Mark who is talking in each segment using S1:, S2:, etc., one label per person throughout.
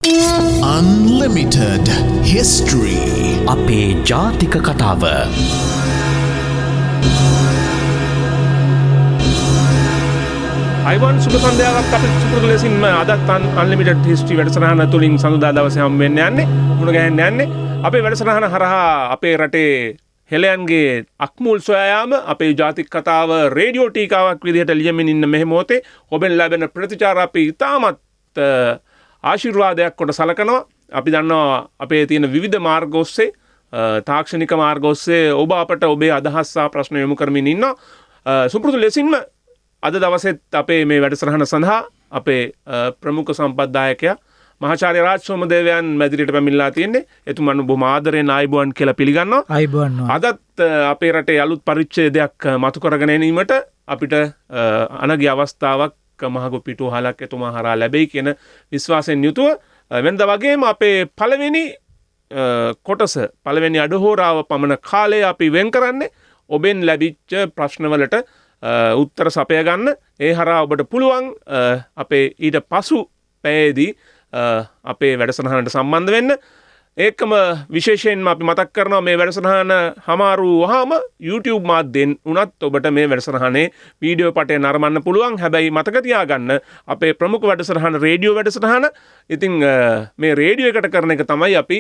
S1: Unlimited History.
S2: අපේ ජාතික කතාව.
S3: අයිවන් සුබ සන්ධ්‍යාවක් අපිට සුපුරුදු ලෙසින්ම අදත් අන්ලිමිටඩ් හිස්ටරි වැඩසටහන තුලින් සඳුදා දවසේ හම් වෙන්න යන්නේ මුණ ගැහෙන්න යන්නේ අපේ වැඩසටහන හරහා අපේ රටේ හෙළයන්ගේ අක්මුල් සොයා යාම අපේ ජාතික කතාව රේඩියෝ ටීකාවක් විදිහට ලියමින් ඉන්න මෙහි මොහොතේ ඔබෙන් ලැබෙන ප්‍රතිචාර අපි ඉතාමත් ආශිර්වාදයක් කොට සලකනවා. අපි දන්නවා අපේ තියෙන විවිධ මාර්ග ඔස්සේ තාක්ෂණික මාර්ග ඔස්සේ ඔබ අපට ඔබේ අදහස් සහ ප්‍රශ්න යොමු කරමින් ඉන්නවා. සුපුරුදු ලෙසින්ම අද දවසෙත් අපේ මේ වැඩසටහන සඳහා අපේ ප්‍රමුඛ සම්පත්දායකයා මහාචාර්ය රාජ් සෝමදේවයන් මැදිරියට පැමිණලා තියෙන්නේ. එතුමන් බොහොම ආදරෙන් ආයිබෝන් කියලා පිළිගන්නවා.
S4: ආයිබෝන්.
S3: අදත් අපේ රටේ අලුත් පරිච්ඡේදයක් මතු කරගෙන එනීමට අපිට අනගි අවස්ථාවක් මහගු පිටුවහලක් එතුමා හරහා ලැබෙයි කියන විශ්වාසයෙන් යුතුව වෙනද වගේම අපේ පළවෙනි කොටස පළවෙනි අඩහෝරාව පමණ කාලය අපි වෙන් කරන්නේ ඔබෙන් ලැබිච්ච ප්‍රශ්නවලට උත්තර සපය ගන්න. ඒ හරහා ඔබට පුළුවන් අපේ ඊට පසු පැයේදී අපේ වැඩසටහනට සම්බන්ධ වෙන්න. ඒකම විශේෂයෙන්ම අපි මතක් කරනවා මේ වැඩසටහන හමාරු වහාම YouTube මාධ්‍යයෙන් උනත් ඔබට මේ වැඩසටහනේ වීඩියෝ පටය නරඹන්න පුළුවන්. හැබැයි මතක තියාගන්න අපේ ප්‍රමුඛ වැඩසටහන රේඩියෝ වැඩසටහන. ඉතින් මේ රේඩියෝ එකට කරන එක තමයි අපි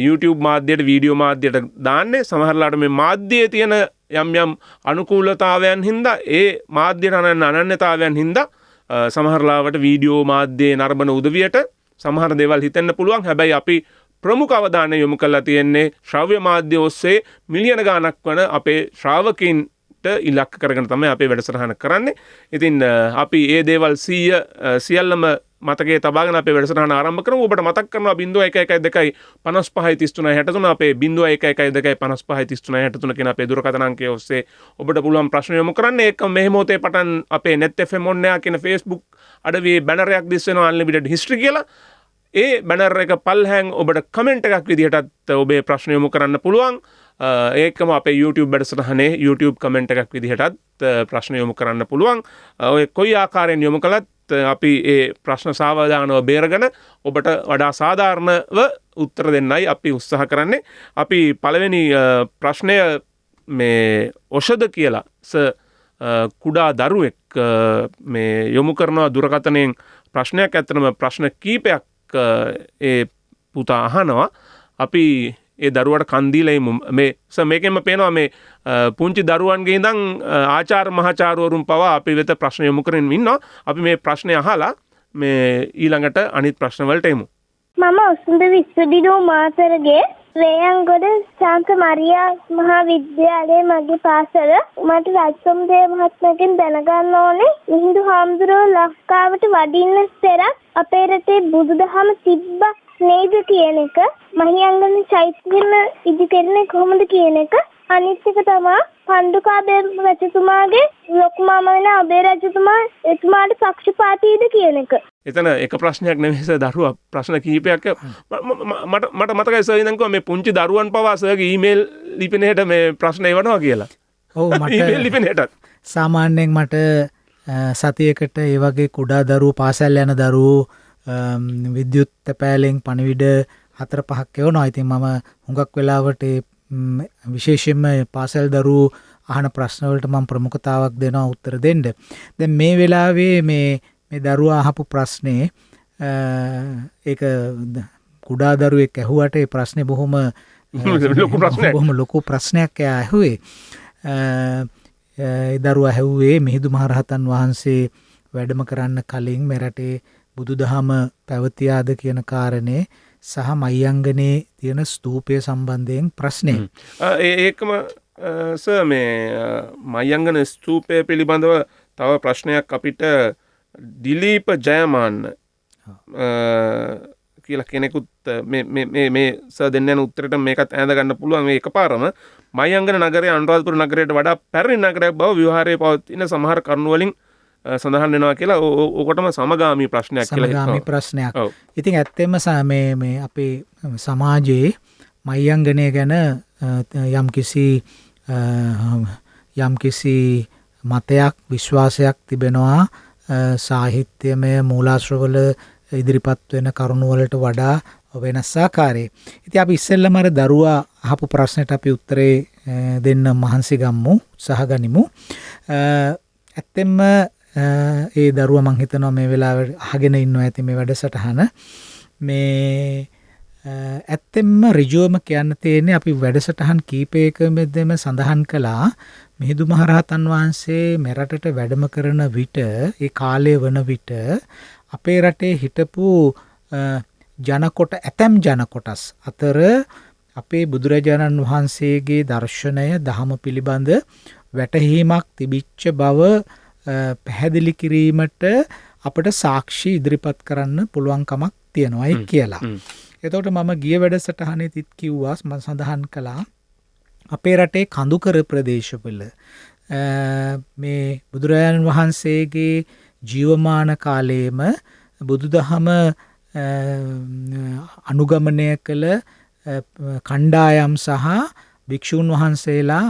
S3: YouTube මාධ්‍යයට වීඩියෝ මාධ්‍යයට දාන්නේ. සමහරලාට මේ මාධ්‍යයේ තියෙන යම් අනුකූලතාවයන් හින්දා ඒ මාධ්‍යයට අනන්‍යතාවයන් හින්දා සමහරලාවට වීඩියෝ මාධ්‍යයේ නරඹන උදවියට සමහර දේවල් හිතෙන්න පුළුවන්. හැබැයි අපි ප්‍රමුඛ අවධානය යොමු කරලා තියෙන්නේ ශ්‍රව්‍ය මාධ්‍ය ඔස්සේ මිලියන ගාණක් වන අපේ ශ්‍රාවකීන්ට ඉලක්ක කරගෙන තමයි අපේ වැඩසටහන කරන්නේ. ඉතින් අපි ඒ දේවල් සියල්ලම මතකයේ තබාගෙන අපේ වැඩසටහන ආරම්භ කරමු. ඔබට මතක් කරනවා 0112535363 අපේ 0112535363 කියන අපේ දුරකථන අංකය ඔස්සේ ඔබට පුළුවන් ප්‍රශ්න යොමු කරන්න. ඒක මේ මොහොතේ පටන් අපේ net fm on air කියන Facebook අඩවියේ බැනරයක් දිස් වෙනවා unlimited history කියලා. ඒ බැනර් එක පල්හැන් ඔබට කමෙන්ට් එකක් විදිහටත් ඔබේ ප්‍රශ්න යොමු කරන්න පුළුවන්. ඒකම අපේ YouTube වැඩසටහනේ YouTube කමෙන්ට් එකක් විදිහටත් ප්‍රශ්න යොමු කරන්න පුළුවන්. ඔය කොයි ආකාරයෙන් යොමු කළත් අපි ඒ ප්‍රශ්න සාවධානව බේරගෙන ඔබට වඩා සාධාරණව උත්තර දෙන්නයි අපි උත්සාහ කරන්නේ. අපි පළවෙනි ප්‍රශ්නය මේ ඔෂද කියලා කුඩා දරුවෙක් මේ යොමු කරනවා දුරකථනයෙන් ප්‍රශ්නයක්. ඇත්තටම ප්‍රශ්න කීපයක් ඒ පුතා අහනවා. අපි ඒ දරුවට කන් දීලා මේකෙන්ම පේනවා මේ පුංචි දරුවන්ගේ ඉඳන් ආචාර්ය මහාචාර්යවරුන් පවා අපි වෙත ප්‍රශ්න යොමු කරමින් ඉන්නවා. අපි මේ ප්‍රශ්නේ අහලා මේ ඊළඟට අනිත් ප්‍රශ්න වලට එමු.
S5: මම ඔසුන්ද විශ්වවිද්‍යාලයේ මාතරගේ රේයන්ගොඩ ශාන්ත මරියා මහා විද්‍යාලයේ මගේ පාසල. මට රාජ්සෝමදේව මහත්මයාගෙන් දැනගන්න ඕනේ මිහිඳු හාමුදුරුවෝ ලංකාවට වඩින්න පෙර අපේ රටේ බුදුදහම තිබ්බ නේද කියන එක, මහියංගන චෛත්‍යම ඉදිකරන්නේ කොහොමද කියන එක, අනිත් එක තමයි පණ්ඩුකාභය රජතුමාගේ ලොකු මාමා වෙන අබේ රජතුමා එතුමාට පක්ෂපාතීද කියන එක.
S3: එතන එක ප්‍රශ්නයක් නෙමෙයි සර්, දරුවා ප්‍රශ්න කිහිපයක් මට මතකයි සර් ඉඳන් කිව්වා මේ පුංචි දරුවන් පවා සර්ගේ ඊමේල් ලිපිනේට මේ ප්‍රශ්න එවනවා කියලා.
S4: ඔව් මට
S3: ඊමේල් ලිපිනේට
S4: සාමාන්‍යයෙන් මට සතියකට ඒ වගේ කුඩා දරුවෝ පාසල් යන දරුවෝ විද්‍යුත් තැපෑලෙන් පණිවිඩ 4-5ක් එවනවා. ඉතින් මම හුඟක් වෙලාවට විශේෂයෙන්ම පාසල් දරුවෝ අහන ප්‍රශ්න වලට මම ප්‍රමුඛතාවක් දෙනවා උත්තර දෙන්න. දැන් මේ වෙලාවේ මේ දරුවා අහපු ප්‍රශ්නේ ඒක කුඩා දරුවෙක් ඇහුවට ඒ ප්‍රශ්නේ බොහොම ලොකු ප්‍රශ්නයක් එයා ඇහුවේ. ඒ දරුවා ඇහුවේ මිහිඳු මහරහතන් වහන්සේ වැඩම කරන්න කලින් මෙරටේ බුදුදහම පැවතියාද කියන කාරණේ සහ මයංගනේ තියෙන ස්තූපය සම්බන්ධයෙන් ප්‍රශ්නේ.
S3: ඒකම සර් මේ මයංගන ස්තූපය පිළිබඳව තව ප්‍රශ්නයක් අපිට දිලීප ජයමාන්න කියලා කෙනෙකුත් මේ සර් දෙන්න යන උත්තරයට මේකත් ඈඳ ගන්න පුළුවන්. මේ එකපාරම මයංගන නගරය අනුරාධපුර නගරයට වඩා පැරණි නගරයක් බව ව්‍යවහාරයේ පවතින සමහර කරුණු වලින් සඳහන් වෙනවා කියලා ඕකටම සමගාමී ප්‍රශ්නයක් කියලා හිතනවා. සමගාමී ප්‍රශ්නයක්. ඉතින්
S4: ඇත්තෙම මේ අපේ සමාජයේ මයංගනය ගැන යම්කිසි මතයක් විශ්වාසයක් තිබෙනවා. සාහිත්‍යමය මූලාශ්‍රවල ඉදිරිපත් වෙන කරුණු වලට වඩා වෙනස් ආකාරයේ. ඉතින් අපි ඉස්සෙල්ලම අර දරුවා අහපු ප්‍රශ්නෙට අපි උත්තරේ දෙන්න මහන්සි ගමු, උත්සාහ ගනිමු. ඇත්තෙන්ම ඒ දරුවා මං හිතනවා මේ වෙලාවේ අහගෙන ඉන්නවා ඇති මේ වැඩසටහන. මේ ඇත්තෙන්ම ඍජුවම කියන්න තියෙන්නේ අපි වැඩසටහන් කීපයකමෙදම සඳහන් කළා මිහිඳු මහරහතන් වහන්සේ මෙරටට වැඩම කරන විට ඒ කාලය වන විට අපේ රටේ හිටපු ජනකොට ඇතැම් ජනකොටස් අතර අපේ බුදුරජාණන් වහන්සේගේ දර්ශනය දහම පිළිබඳ වැටහීමක් තිබිච්ච බව පැහැදිලි කිරීමට අපට සාක්ෂි ඉදිරිපත් කරන්න පුළුවන්කමක් තියෙනවායි කියලා. එතකොට මම ගිය වැඩසටහනේදීත් කිව්වා මම සඳහන් කළා අපේ රටේ කඳුකර ප්‍රදේශවල මේ බුදුරජාණන් වහන්සේගේ ජීවමාන කාලයේම බුදුදහම අනුගමනය කළ කණ්ඩායම් සහ භික්ෂූන් වහන්සේලා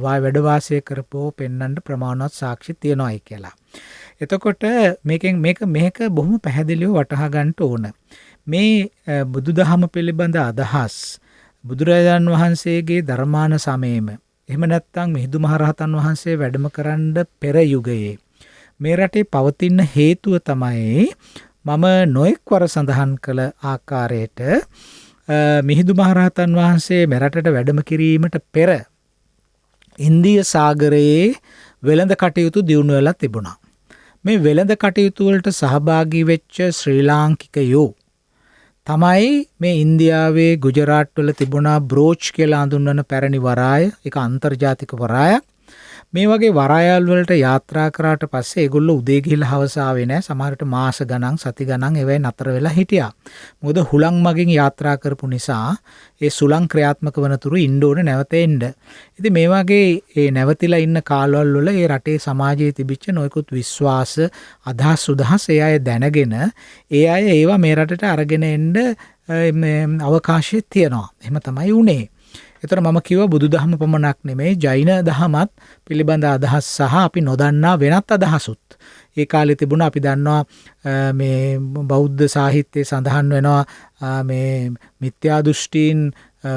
S4: වැඩ වාසය කරපුවෝ පෙන්වන්න ප්‍රමාණවත් සාක්ෂි තියෙනවායි කියලා. එතකොට මේක බොහොම පැහැදිලිව වටහා ගන්න ඕන. මේ බුදුදහම පිළිබඳ අදහස් බුදුරජාණන් වහන්සේගේ ධර්මාන සමයේම එහෙම නැත්නම් මිහිඳු මහරහතන් වහන්සේ වැඩම කරන්න පෙර යුගයේ මේ රටේ පවතින හේතුව තමයි මම නොඑක් වර සඳහන් කළ ආකාරයට මිහිඳු මහරහතන් වහන්සේ මෙරටට වැඩම කිරීමට පෙර ඉන්දිය සාගරයේ වෙළඳ කටයුතු දියුණු වෙලා තිබුණා. මේ වෙළඳ කටයුතු වලට සහභාගී වෙච්ච ශ්‍රී ලාංකිකයෝ තමයි මේ ඉන්දියාවේ ගුජරාට් වල තිබුණා බ්‍රෝච් කියලා හඳුන්වන පැරණි වරාය. ඒක අන්තර්ජාතික වරායක්. මේ වගේ වරායල් වලට යාත්‍රා කරාට පස්සේ ඒගොල්ලෝ උදේ ගිහලා හවස ආවේ නැහැ. සමහරට මාස ගණන් සති ගණන් ඒවයි නතර වෙලා හිටියා. මොකද හුලං මගින් යාත්‍රා කරපු නිසා ඒ සුලං ක්‍රියාත්මක වනතුරු ඉන්න ඕනේ නැවත එන්න. ඉතින් මේ වගේ ඒ නැවතිලා ඉන්න කාලවල වල ඒ රටේ සමාජයේ තිබිච්ච නොයෙකුත් විශ්වාස අදහස් උදහස් ඒ අය දැනගෙන ඒ අය ඒවා මේ රටට අරගෙන එන්න අවකාශය තියෙනවා. එහෙම තමයි උනේ. එතන මම කිව්වා බුදුදහම පමණක් නෙමෙයි ජෛන දහමත් පිළිබඳ අදහස් සහ අපි නොදන්නා වෙනත් අදහසුත් ඒ කාලේ තිබුණා. අපි දන්නවා මේ බෞද්ධ සාහිත්‍යයේ සඳහන් වෙනවා මේ මිත්‍යා දෘෂ්ටීන්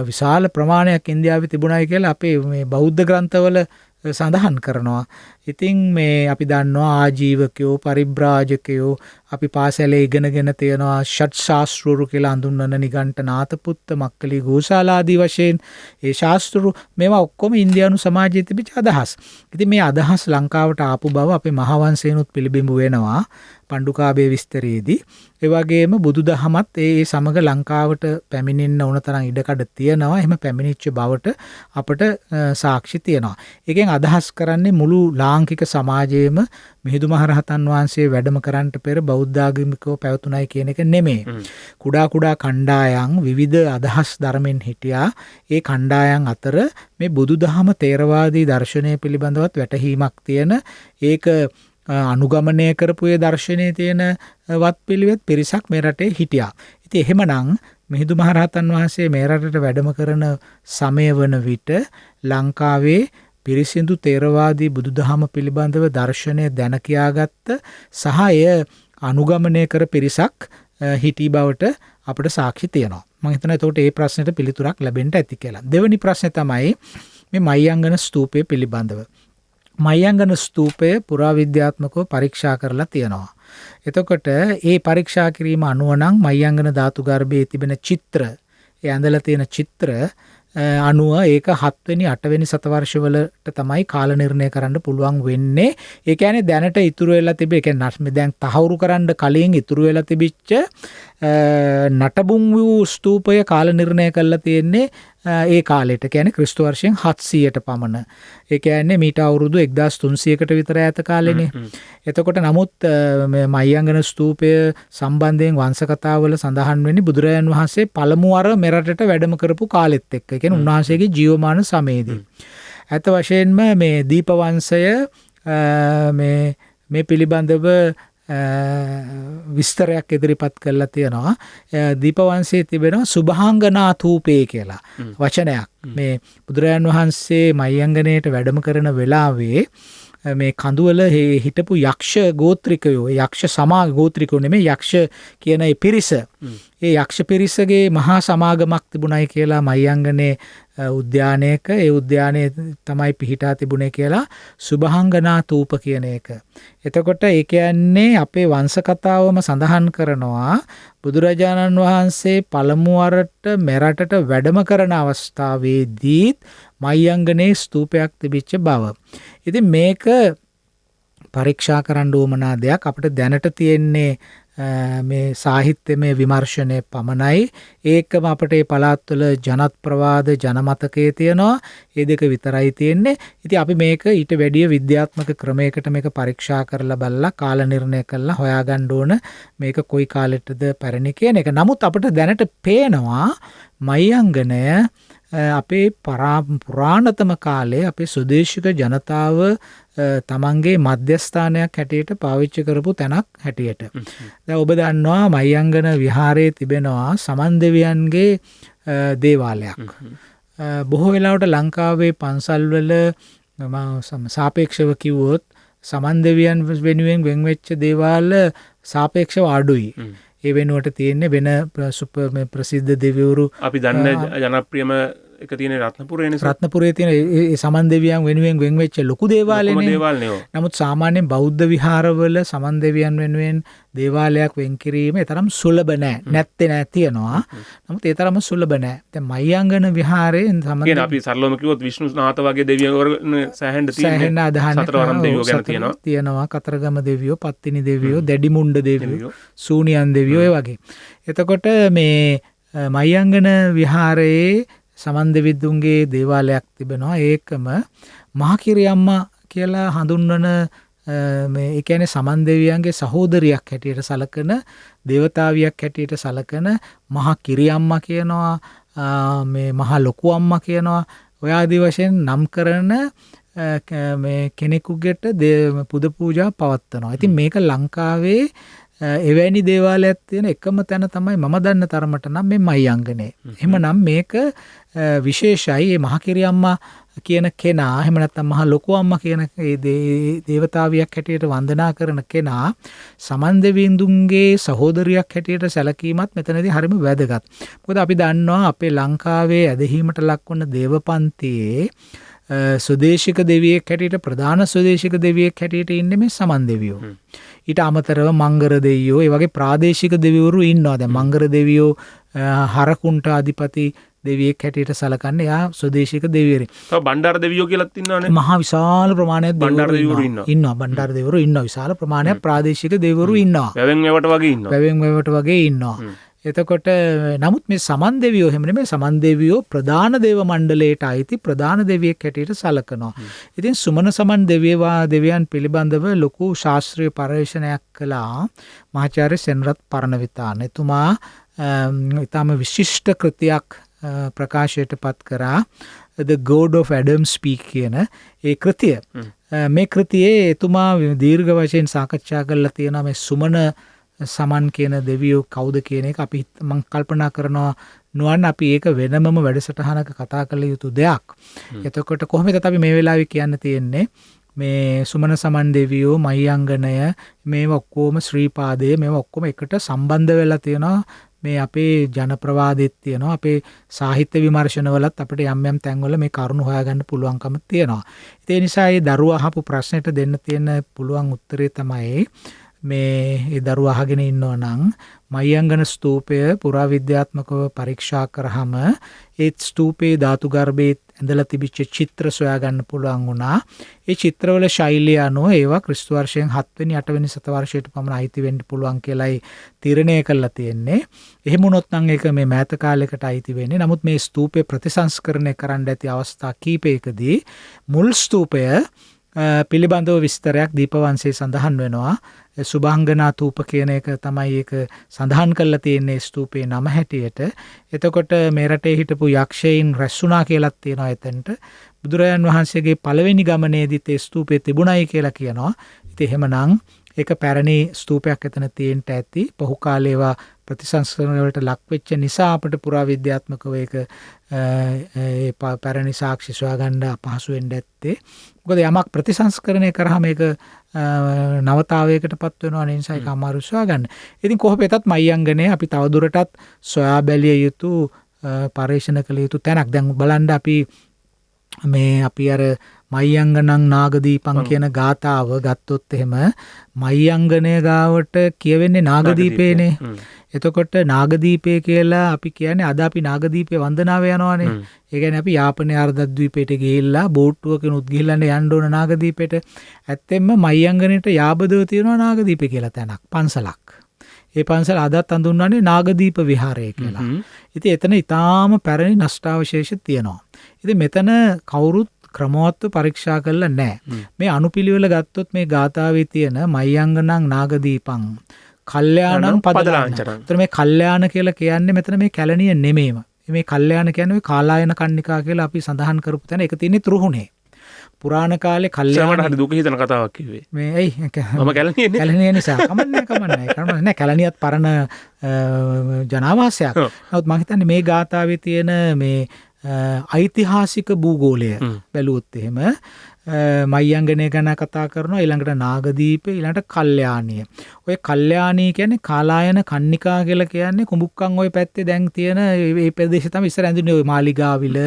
S4: විශාල ප්‍රමාණයක් ඉන්දියාවේ තිබුණායි කියලා අපේ මේ බෞද්ධ ග්‍රන්ථවල සඳහන් කරනවා. ඉතින් මේ අපි දන්නවා ආජීවකයෝ පරිබ්‍රාජකයෝ අපි පාසලේ ඉගෙනගෙන තියෙනවා ෂට් ශාස්ත්‍රූරු කියලා හඳුන්වන නිගණ්ඨනාත පුත්ත මක්කලි ගෝසාලාදී වශයෙන් ඒ ශාස්ත්‍රූරු මේවා ඔක්කොම ඉන්දියානු සමාජයේ තිබිච්ච අදහස්. ඉතින් මේ අදහස් ලංකාවට ආපු බව අපේ මහවංශයනොත් පිළිබිඹු වෙනවා පණ්ඩුකාභය විස්තරයේදී. ඒ වගේම බුදුදහමත් ඒ සමග ලංකාවට පැමිණෙන්න ඕන තරම් ඉඩකඩ තියෙනවා. එහෙම පැමිණිච්ච බවට අපට සාක්ෂි තියෙනවා. ඒකෙන් අදහස් කරන්නේ මුළු ලාංකික සමාජයේම මිහිඳු මහරහතන් වහන්සේ වැඩම කරන්නට පෙර බෞද්ධාගමිකව පැවතුණයි කියන එක නෙමෙයි. කුඩා කුඩා කණ්ඩායම් විවිධ අදහස් ධර්මෙන් හිටියා. ඒ කණ්ඩායම් අතර මේ බුදුදහම තේරවාදී දර්ශනය පිළිබඳවත් වැටහීමක් තියෙන ඒක අනුගමනය කරපු ඒ දර්ශනයේ තියෙන වත් පිළිවෙත් පිරිසක් මේ රටේ හිටියා. ඉතින් එහෙමනම් මිහිඳු මහරහතන් වහන්සේ මේ රටට වැඩම කරන සමය වන විට ලංකාවේ පිරිසිදු තේරවාදී බුදුදහම පිළිබඳව දර්ශනය දැන කියාගත්ත සහ එය අනුගමනය කර පිරිසක් හිටි බවට අපට සාක්ෂි තියෙනවා. මම හිතනවා එතකොට මේ ප්‍රශ්නෙට පිළිතුරක් ලැබෙන්න ඇති කියලා. දෙවෙනි ප්‍රශ්නේ තමයි මේ මයංගන ස්තූපය පිළිබඳව. මයංගන ස්තූපය පුරාවිද්‍යාත්මකව පරීක්ෂා කරලා තියෙනවා. එතකොට ඒ පරීක්ෂා කිරීම අනුව නම් මයංගන ධාතු ගර්භයේ තිබෙන චිත්‍ර, ඒ ඇඳලා තියෙන චිත්‍ර අනුව ඒක 7 වෙනි 8 වෙනි සතවර්ෂවලට තමයි කාල නිර්ණය කරන්න පුළුවන් වෙන්නේ. ඒ කියන්නේ දැනට ඉතුරු වෙලා තිබෙ, ඒ කියන්නේ දැන් තහවුරු කරන්න කලින් ඉතුරු වෙලා තිබිච්ච නටබුන් වූ ස්තූපය කාල නිර්ණය කරලා තියෙන්නේ ඒ කාලෙට, කියන්නේ ක්‍රිස්තු වර්ෂයෙන් 700ට පමණ. ඒ කියන්නේ මීට අවුරුදු 1300කට විතර ඈත කාලෙනේ. එතකොට නමුත් මයංගන ස්තූපය සම්බන්ධයෙන් වංශ කතාවල සඳහන් වෙන්නේ බුදුරජාණන් වහන්සේ පළමු වර මෙරටට වැඩම කරපු කාලෙත් එක්ක. ඒ කියන්නේ උන්වහන්සේගේ ජීවමාන සමයේදී. ඇත්ත වශයෙන්ම මේ දීපවංශය මේ පිළිබඳව විස්තරයක් ඉදිරිපත් කරලා තියෙනවා. දීපවංශයේ තිබෙනවා සුභාංගනා තූපේ කියලා වචනයක්. මේ බුදුරජාණන් වහන්සේ මයංගනයට වැඩම කරන වෙලාවේ මේ කඳුවල හිටපු යක්ෂ ගෝත්‍රිකයෝ යක්ෂ සමා ගෝත්‍රිකයෝ නෙමෙයි යක්ෂ කියන ඒ පිරිස ඒ යක්ෂ පිරිසගේ මහා සමාගමක් තිබුණයි කියලා මයංගනේ උද්‍යානයක ඒ උද්‍යානයේ තමයි පිහිටා තිබුණේ කියලා සුභංගනා තූප කියන එක. එතකොට ඒ කියන්නේ අපේ වංශ කතාවම සඳහන් කරනවා බුදුරජාණන් වහන්සේ පළමු වරට මෙරටට වැඩම කරන අවස්ථාවේදීත් මයංගනේ ස්තූපයක් තිබිච්ච බව. ඉතින් මේක පරීක්ෂා කරන්න උවමනා දෙයක්. අපිට දැනට තියෙන්නේ මේ සාහිත්‍යමය විමර්ශනය පමණයි. ඒකම අපට මේ පළාත්වල ජනත් ප්‍රවාද ජනමතකයේ තියෙනවා. ඒ දෙක විතරයි තියෙන්නේ. ඉතින් අපි මේක ඊට වැඩිය විද්‍යාත්මක ක්‍රමයකට මේක පරීක්ෂා කරලා බලලා කාල නිර්ණය කරලා හොයාගන්න ඕන මේක කොයි කාලෙටද පැරණි කියන එක. නමුත් අපිට දැනට පේනවා මයංගනය අපේ පුරාණතම කාලේ අපේ සුදේශික ජනතාව තමන්ගේ මධ්‍යස්ථානයක් හැටියට පාවිච්චි කරපු තැනක් හැටියට. දැන් ඔබ දන්නවා මයංගන විහාරයේ තිබෙනවා සමන් දෙවියන්ගේ දේවාලයක්. බොහෝ වෙලාවට ලංකාවේ පන්සල්වල සාපේක්ෂව කිව්වොත් සමන් දෙවියන් වෙනුවෙන් වෙන් වෙච්ච දේවාල සාපේක්ෂව අඩුයි. ඒ වෙනුවට තියෙන්නේ වෙන ප්‍රසිද්ධ දෙවිවරු
S3: අපි දන්න ජනප්‍රියම එක තියෙන රත්නපුරේනේ.
S4: රත්නපුරේ තියෙන ඒ සමන් දෙවියන් වෙනුවෙන් වෙන් වෙච්ච ලොකු දේවාලනේ. නමුත් සාමාන්‍යයෙන් බෞද්ධ විහාරවල සමන් දෙවියන් වෙනුවෙන් දේවාලයක් වෙන් කිරීම ඒ තරම් සුලභ නැහැ. නැත්තේ නෑ තියනවා. නමුත් ඒ තරම් සුලභ නැහැ. දැන් මයංගන විහාරේ සමන්
S3: අපි සරලවම කිව්වොත් විෂ්ණුනාථ වගේ දෙවියෝ සෑහෙන්න තියෙනවා. සතරවරම් දෙවියෝ ගැන තියෙනවා.
S4: තියෙනවා කතරගම දෙවියෝ, පත්තිනි දෙවියෝ, දැඩිමුණ්ඩ දෙවියෝ, සූනියන් දෙවියෝ ඒ වගේ. එතකොට මේ මයංගන විහාරයේ සමන් දෙවිඳුන්ගේ දේවාලයක් තිබෙනවා. ඒකම මහකිරියම්මා කියලා හඳුන්වන මේ ඒ කියන්නේ සමන් දෙවියන්ගේ සහෝදරියක් හැටියට සලකන දේවතාවියක් හැටියට සලකන මහා කිරියම්මා කියනවා, මේ මහා ලොකු අම්මා කියනවා. ඔය ආදී වශයෙන් නම් කරන මේ කෙනෙකුගෙට පුද පූජා පවත්වනවා. ඉතින් මේක ලංකාවේ එවැනි දේවාලයක් තියෙන එකම තැන තමයි මම දන්න තරමට නම් මේ මයංගනේ. එහෙමනම් මේක විශේෂයි. මේ මහකිරියම්මා කියන කෙනා එහෙම නැත්නම් මහ ලොකු අම්මා කියන දේවතාවියක් හැටියට වන්දනා කරන කෙනා සමන් දෙවිඳුන්ගේ සහෝදරියක් හැටියට සැලකීමත් මෙතනදී හරිම වැදගත්. මොකද අපි දන්නවා අපේ ලංකාවේ ඇදහිීමට ලක්වන දේවපන්තියේ සුදේශික දෙවියෙක් හැටියට ප්‍රධාන සුදේශික දෙවියෙක් හැටියට ඉන්නේ මේ සමන් දෙවියෝ. ඊට අමතරව මංගර දෙවියෝ ඒ වගේ ප්‍රාදේශික දෙවිවරු ඉන්නවා. දැන් මංගර දෙවියෝ හරකුන්ට අධිපති දෙවියෙක් හැටියට සලකන්නේ යා සුදේශික දෙවිවරු.
S3: තව බණ්ඩාර දෙවියෝ කියලාත් ඉන්නවනේ.
S4: මහා විශාල ප්‍රමාණයක්
S3: බණ්ඩාර දෙවිවරු
S4: ඉන්නවා. බණ්ඩාර දෙවිවරු ඉන්නවා. විශාල ප්‍රමාණයක් ප්‍රාදේශික දෙවිවරු ඉන්නවා.
S3: වැවෙන් වැවට වගේ ඉන්නවා.
S4: වැවෙන් වැවට වගේ ඉන්නවා. එතකොට නමුත් මේ සමන් දෙවියෝ එහෙම නෙමෙයි. සමන් දෙවියෝ ප්‍රධාන දේව මණ්ඩලයට අයිති ප්‍රධාන දෙවියෙක් හැටියට සලකනවා. ඉතින් සුමන සමන් දෙවියන් පිළිබඳව ලොකු ශාස්ත්‍රීය පර්යේෂණයක් කළා මහාචාර්ය සෙන්රත් පරණවිතාන. එතුමා ඊටම විශිෂ්ට කෘතියක් ප්‍රකාශයට පත් කරා The God of Adam Speak කියන ඒ කෘතිය. මේ කෘතියේ එතුමා දීර්ඝ වශයෙන් සාකච්ඡා කරලා තියෙනවා මේ සුමන සමන් කියන දෙවියෝ කවුද කියන එක. අපි මම කල්පනා කරනවා නුවන් අපි ඒක වෙනමම වැඩසටහනක කතා කළ යුතු දෙයක්. එතකොට කොහොමද අපි මේ වෙලාවේ කියන්න තියෙන්නේ මේ සුමන සමන් දෙවියෝ මයංගනය මේවා ඔක්කොම ශ්‍රීපාදයේ මේවා ඔක්කොම එකට සම්බන්ධ වෙලා තියෙනවා. මේ අපේ ජන ප්‍රවාදෙත් තියෙනවා. අපේ සාහිත්‍ය විමර්ශනවලත් අපිට යම් යම් තැන්වල මේ කරුණු හොයාගන්න පුළුවන්කම තියෙනවා. ඒ නිසා මේ දරුවා අහපු ප්‍රශ්නෙට දෙන්න තියෙන පුළුවන් උත්තරේ තමයි මේ දරුවා අහගෙන ඉන්නවා නම් මයංගන ස්තූපය පුරාවිද්‍යාත්මකව පරීක්ෂා කරාම ඒ ස්තූපයේ ධාතු ගර්භයේ ඇඳලා තිබිච්ච චිත්‍ර සොයා ගන්න පුළුවන් වුණා. ඒ චිත්‍රවල ශෛලිය අනුව ඒවා ක්‍රිස්තු වර්ෂයෙන් 7 වෙනි 8 වෙනි සතවර්ෂයට පමණ අයිති වෙන්න පුළුවන් කියලායි තීරණය කළා තියෙන්නේ. එහෙම වුණොත් නම් ඒක මේ මෑත කාලයකට අයිති වෙන්නේ. නමුත් මේ ස්තූපේ ප්‍රතිසංස්කරණය කරන්න ඇති අවස්ථා කීපයකදී මුල් ස්තූපය පිළිබඳව විස්තරයක් දීපවංශයේ සඳහන් වෙනවා. සුභංගනා තූප කියන එක තමයි ඒක සඳහන් කරලා තියෙන්නේ ස්තූපේ නම හැටියට. එතකොට මේ රටේ හිටපු යක්ෂයින් රැස්ුණා කියලාත් තියෙනවා එතනට. බුදුරජාන් වහන්සේගේ පළවෙනි ගමනේදීත් ඒ ස්තූපේ තිබුණයි කියලා කියනවා. ඉතින් එහෙමනම් ඒක පැරණි ස්තූපයක් එතන තියෙන්න ඇති. පහු කාලේ ඒවා ප්‍රතිසංස්කරණ වලට ලක් වෙච්ච නිසා අපිට පුරාවිද්‍යාත්මකව ඒක පැරණි සාක්ෂි සොයාගන්න අපහසු වෙන්න ඇත්තේ. මොකද යමක් ප්‍රතිසංස්කරණය කරාම ඒක නවතාවයකටපත් වෙනවා. ඒ නිසා ඒක අමාරු සොයාගන්න. ඉතින් කොහොම වෙතත් මයංගනේ අපි තවදුරටත් සොයා බැලිය යුතු පරීක්ෂණ කළ යුතු තැනක්. දැන් බලන්න අපි අර මයංගනං නාගදීපං කියන ගාථාව ගත්තොත් එහෙම මයංගනය ගාවට කියවෙන්නේ නාගදීපේනේ. එතකොට නාගදීපේ කියලා අපි කියන්නේ අද අපි නාගදීපේ වන්දනාව යනවානේ. ඒ කියන්නේ අපි යාපනයේ අර්ධද්වීපයට ගිහිල්ලා බෝට්ටුවකිනුත් ගිහිල්ලා යන්න ඕන නාගදීපෙට. ඇත්තෙන්ම මයංගනේට යාබදව තියෙනවා නාගදීපේ කියලා තැනක්, පන්සලක්. ඒ පන්සල අදත් හඳුන්වන්නේ නාගදීප විහාරය කියලා. ඉතින් එතන ඊටාම පැරණි නෂ්ටාවශේෂ තියෙනවා. ඉතින් මෙතන කවුරුත් ක්‍රමවත්ව පරීක්ෂා කරලා නැහැ. මේ අනුපිළිවෙල ගත්තොත් මේ ගාථාවේ තියෙන මයංගනං නාගදීපං කල්යාණං පදලාංචනං. ඒතර මේ කල්යාණ කියලා කියන්නේ මෙතන මේ කැලණිය නෙමෙයිම. මේ කල්යාණ කියන්නේ කාලායන කන්නිකා කියලා අපි සඳහන් කරපු තැන ඒක තියෙන්නේ රුහුණේ. පුරාණ කාලේ කල්යාණ
S3: හරි දුක හිතන කතාවක් කිව්වේ.
S4: මේ ඇයි
S3: මම කැලණියනේ.
S4: කැලණිය නිසා කමන්නේ කැලණියත් පරණ ජනාවාසයක්. නමුත් මම හිතන්නේ මේ ගාථාවේ තියෙන මේ ඓතිහාසික භූගෝලය බැලුවොත් එහෙම මයංගනය ගැන කතා කරනවා, ඊළඟට නාගදීපේ, ඊළඟට කල්යාණිය. ඔය කල්යාණී කියන්නේ කාලායන කන්නිකා කියලා කියන්නේ කුඹුක්කන් ඔය පැත්තේ දැන් තියෙන මේ ප්‍රදේශය තමයි ඉස්සර ඇඳුනේ ඔය මාලිගාවිල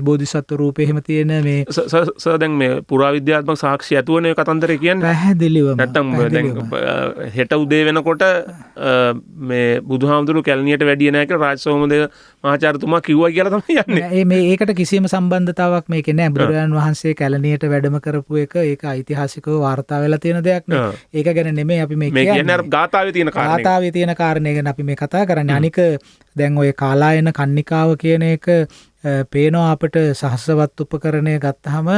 S4: බෝධිසත්ව රූපේ එහෙම තියෙන මේ
S3: සර් දැන් මේ පුරාවිද්‍යාත්මක සාක්ෂි ඇතුවනේ ඔය කතන්දරේ කියන්නේ.
S4: පැහැදිලිවම.
S3: නැත්තම් දැන් හෙට උදේ වෙනකොට මේ බුදුහාමුදුරු කැලණියට වැඩිය නැහැ කියලා රාජසෝමදේව මහාචාර්යතුමා කිව්වා කියලා තමයි යන්නේ.
S4: මේ ඒකට කිසිම සම්බන්ධතාවක් මේකේ නැහැ. බුදුරජාණන් වහන්සේ කැලණියට වැඩම කරපු එක ඒක ඓතිහාසිකව වාර්තා වෙලා තියෙන දෙයක් නේ. ඒක ගැන නෙමෙයි අපි මේ
S3: කියන්නේ අර ගාථාවේ තියෙන කාරණේ.
S4: ගාථාවේ තියෙන කාරණේ ගැන අපි මේ කතා කරන්නේ. අනික දැන් ඔය කාලායන කන්නිකාව කියන එක පේනවා අපිට සහස්‍රවත් උපකරණය ගත්තාම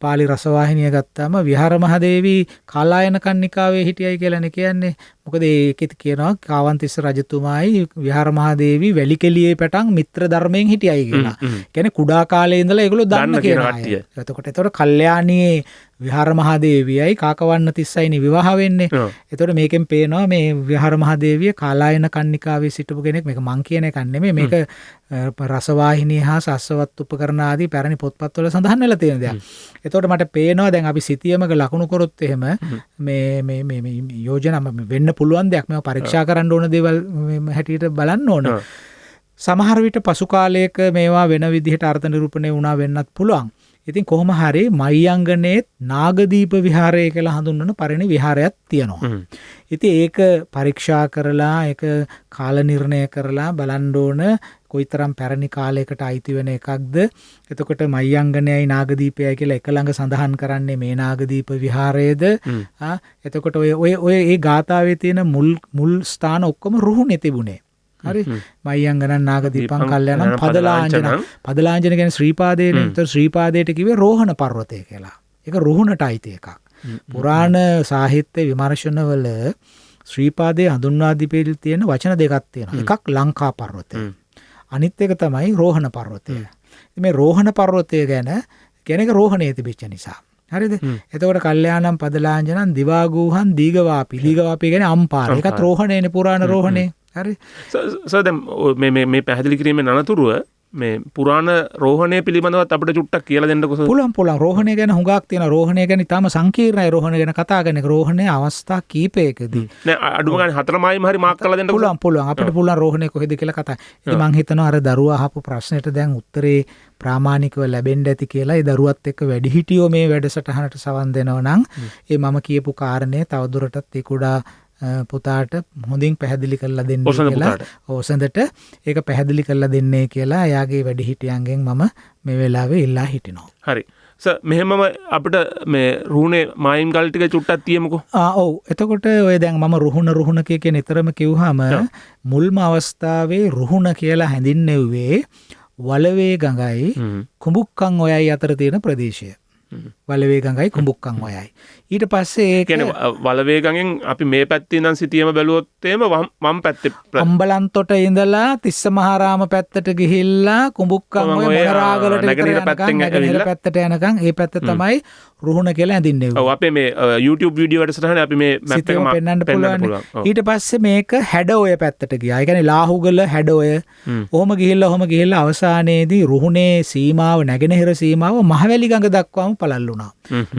S4: පාලි රසවාහිනිය ගත්තාම විහාර මහදේවී කාලායන කන්නිකාවේ හිටියයි කියලානේ කියන්නේ. මොකද ඒකෙත් කියනවා කාවන්තිස්ස රජතුමායි විහාර මහදේවී වැලිකෙලියේ පැටන් මිත්‍ර ධර්මයෙන් හිටියයි කියලා. කියන්නේ කුඩා කාලේ ඉඳලා ඒගොල්ලෝ දන්න කෙනා. එතකොට කල්යාණියේ විහාර මහදේවියයි කාකවන්න තිස්සයිනි විවාහ වෙන්නේ. එතකොට මේකෙන් පේනවා මේ විහාර මහදේවිය කාලායන කන්නිකාවේ සිටපු කෙනෙක්. මේක මං කියන එකක් නෙමෙයි. මේක රසවාහිනිය හා සස්වත් උපකරණ ආදී පැරණි පොත්පත්වල සඳහන් වෙලා තියෙන දෙයක්. එතකොට මට පේනවා දැන් අපි සිතියමක ලකුණු කරොත් එහෙම මේ යෝජනා වෙන්න පුළුවන් දෙයක්. මේව පරීක්ෂා කරන්න ඕන දේවල් හැටියට බලන්න ඕන. සමහර විට පසු කාලයක මේවා වෙන විදිහට අර්ථ නිරූපණය වුණා වෙන්නත් පුළුවන්. ඉතින් කොහොම හරි මයංගනේ නාගදීප විහාරය කියලා හඳුන්වන පරිණි විහාරයක් තියෙනවා. ඉතින් ඒක පරීක්ෂා කරලා ඒක කාල නිර්ණය කරලා බලන්න ඕන කොයිතරම් පැරණි කාලයකට අයිති වෙන එකක්ද. එතකොට මයංගනයයි නාගදීපයයි කියලා එක ළඟ සඳහන් කරන්නේ මේ නාගදීප විහාරයේද. එතකොට ඔය ඒ ගාථාවේ තියෙන මුල් ස්ථාන ඔක්කොම රුහුණේ තිබුණේ. හරි මයංගනං නාගදීපං කල්යාණං පදලාංජන. පදලාංජන කියන්නේ ශ්‍රීපාදේනේ. ඒතර ශ්‍රීපාදයට කිව්වේ රෝහණ පර්වතය කියලා. ඒක රුහුණට අයිති එකක්. පුරාණ සාහිත්‍ය විමර්ශනවල ශ්‍රීපාදයේ හඳුන්වා දීපෙල් තියෙන වචන දෙකක් තියෙනවා. එකක් ලංකා පර්වතය. අනිත් එක තමයි රෝහණ පර්වතය. මේ රෝහණ පර්වතය ගැන කෙනෙක් රෝහණේ තිබෙච්ච නිසා. හරිද? එතකොට කල්යාණම් පදලාංජනං දිවාගූහං දීගවාපි. දීගවාපි කියන්නේ අම්පාර. ඒකත් රෝහණේනේ පුරාණ රෝහණේ. හරි.
S3: සර් දැන් මේ පැහැදිලි කිරීමේ අනතුරුව මේ පුරාණ රෝහණය පිළිබඳවත් අපිට චුට්ටක් කියලා දෙන්නකො සර්.
S4: පුළුවන්. රෝහණය ගැන හුඟක් තියෙනවා. රෝහණය ගැන ඉතාම සංකීර්ණයි. රෝහණය ගැන කතා කරන එක රෝහණේ අවස්ථා කීපයකදී
S3: නෑ අඩුම ගානේ 4 මායිම හරි මාක් කරලා දෙන්නකො.
S4: පුළුවන්. අපිට පුළුවන් රෝහණේ කොහෙද කියලා කතා. ඉතින් මම හිතනවා අර දරුවා අහපු ප්‍රශ්නෙට දැන් උත්තරේ ප්‍රාමාණිකව ලැබෙන්න ඇති කියලා. ඒ දරුවත් එක්ක වැඩිහිටියෝ මේ වැඩසටහනට සවන් දෙනවා නම් ඒ මම කියපු කාරණේ තවදුරටත් ඒ කුඩා පුතාට හොඳින් පැහැදිලි කරලා දෙන්න කියලා. ඕසඳට ඒක පැහැදිලි කරලා දෙන්නේ කියලා එයාගේ වැඩිහිටියන්ගෙන් මම මේ වෙලාවේ ඉල්ලා හිටිනවා.
S3: හරි. සර් මෙහෙමම අපිට මේ රුහුණේ මායිම් ගල් ටික චුට්ටක් තියමුකෝ.
S4: ඔව්. එතකොට ඔය දැන් මම රුහුණ කියන නිතරම කිව්වහම මුල්ම අවස්ථාවේ රුහුණ කියලා හැඳින්වෙන්නේ වලවේ ගඟයි කුඹුක්කන් ඔයයි අතර තියෙන ප්‍රදේශය. වලවේගඟයි කුඹුක්කං ඔයයි. ඊට පස්සේ ඒක
S3: වලවේගගෙන් අපි මේ පැත්තේ ඉඳන් සිටියම බැලුවොත් එහෙම වම් පැත්තේ
S4: අම්බලන්තොට ඉඳලා තිස්ස මහාරාම පැත්තට ගිහිල්ලා කුඹුක්කං ඔය මොනරාගලට
S3: නැගෙනහිර පැත්තෙන්
S4: නැගෙනහිර පැත්තට යනකම් ඒ පැත්ත තමයි රුහුණ කියලා ඇඳින්නේ.
S3: ඔව් අපේ මේ YouTube වීඩියෝ වැඩසටහනේ අපි මේ මැප් එක
S4: පෙන්වන්න පුළුවන්. ඊට පස්සේ මේක හැඩඔය පැත්තට ගියා. ඒ කියන්නේ ලාහුගල හැඩඔය. ඔහොම ගිහිල්ලා අවසානයේදී රුහුණේ සීමාව නැගෙනහිර සීමාව මහවැලි ගඟ දක්වාම පළල් වුණා.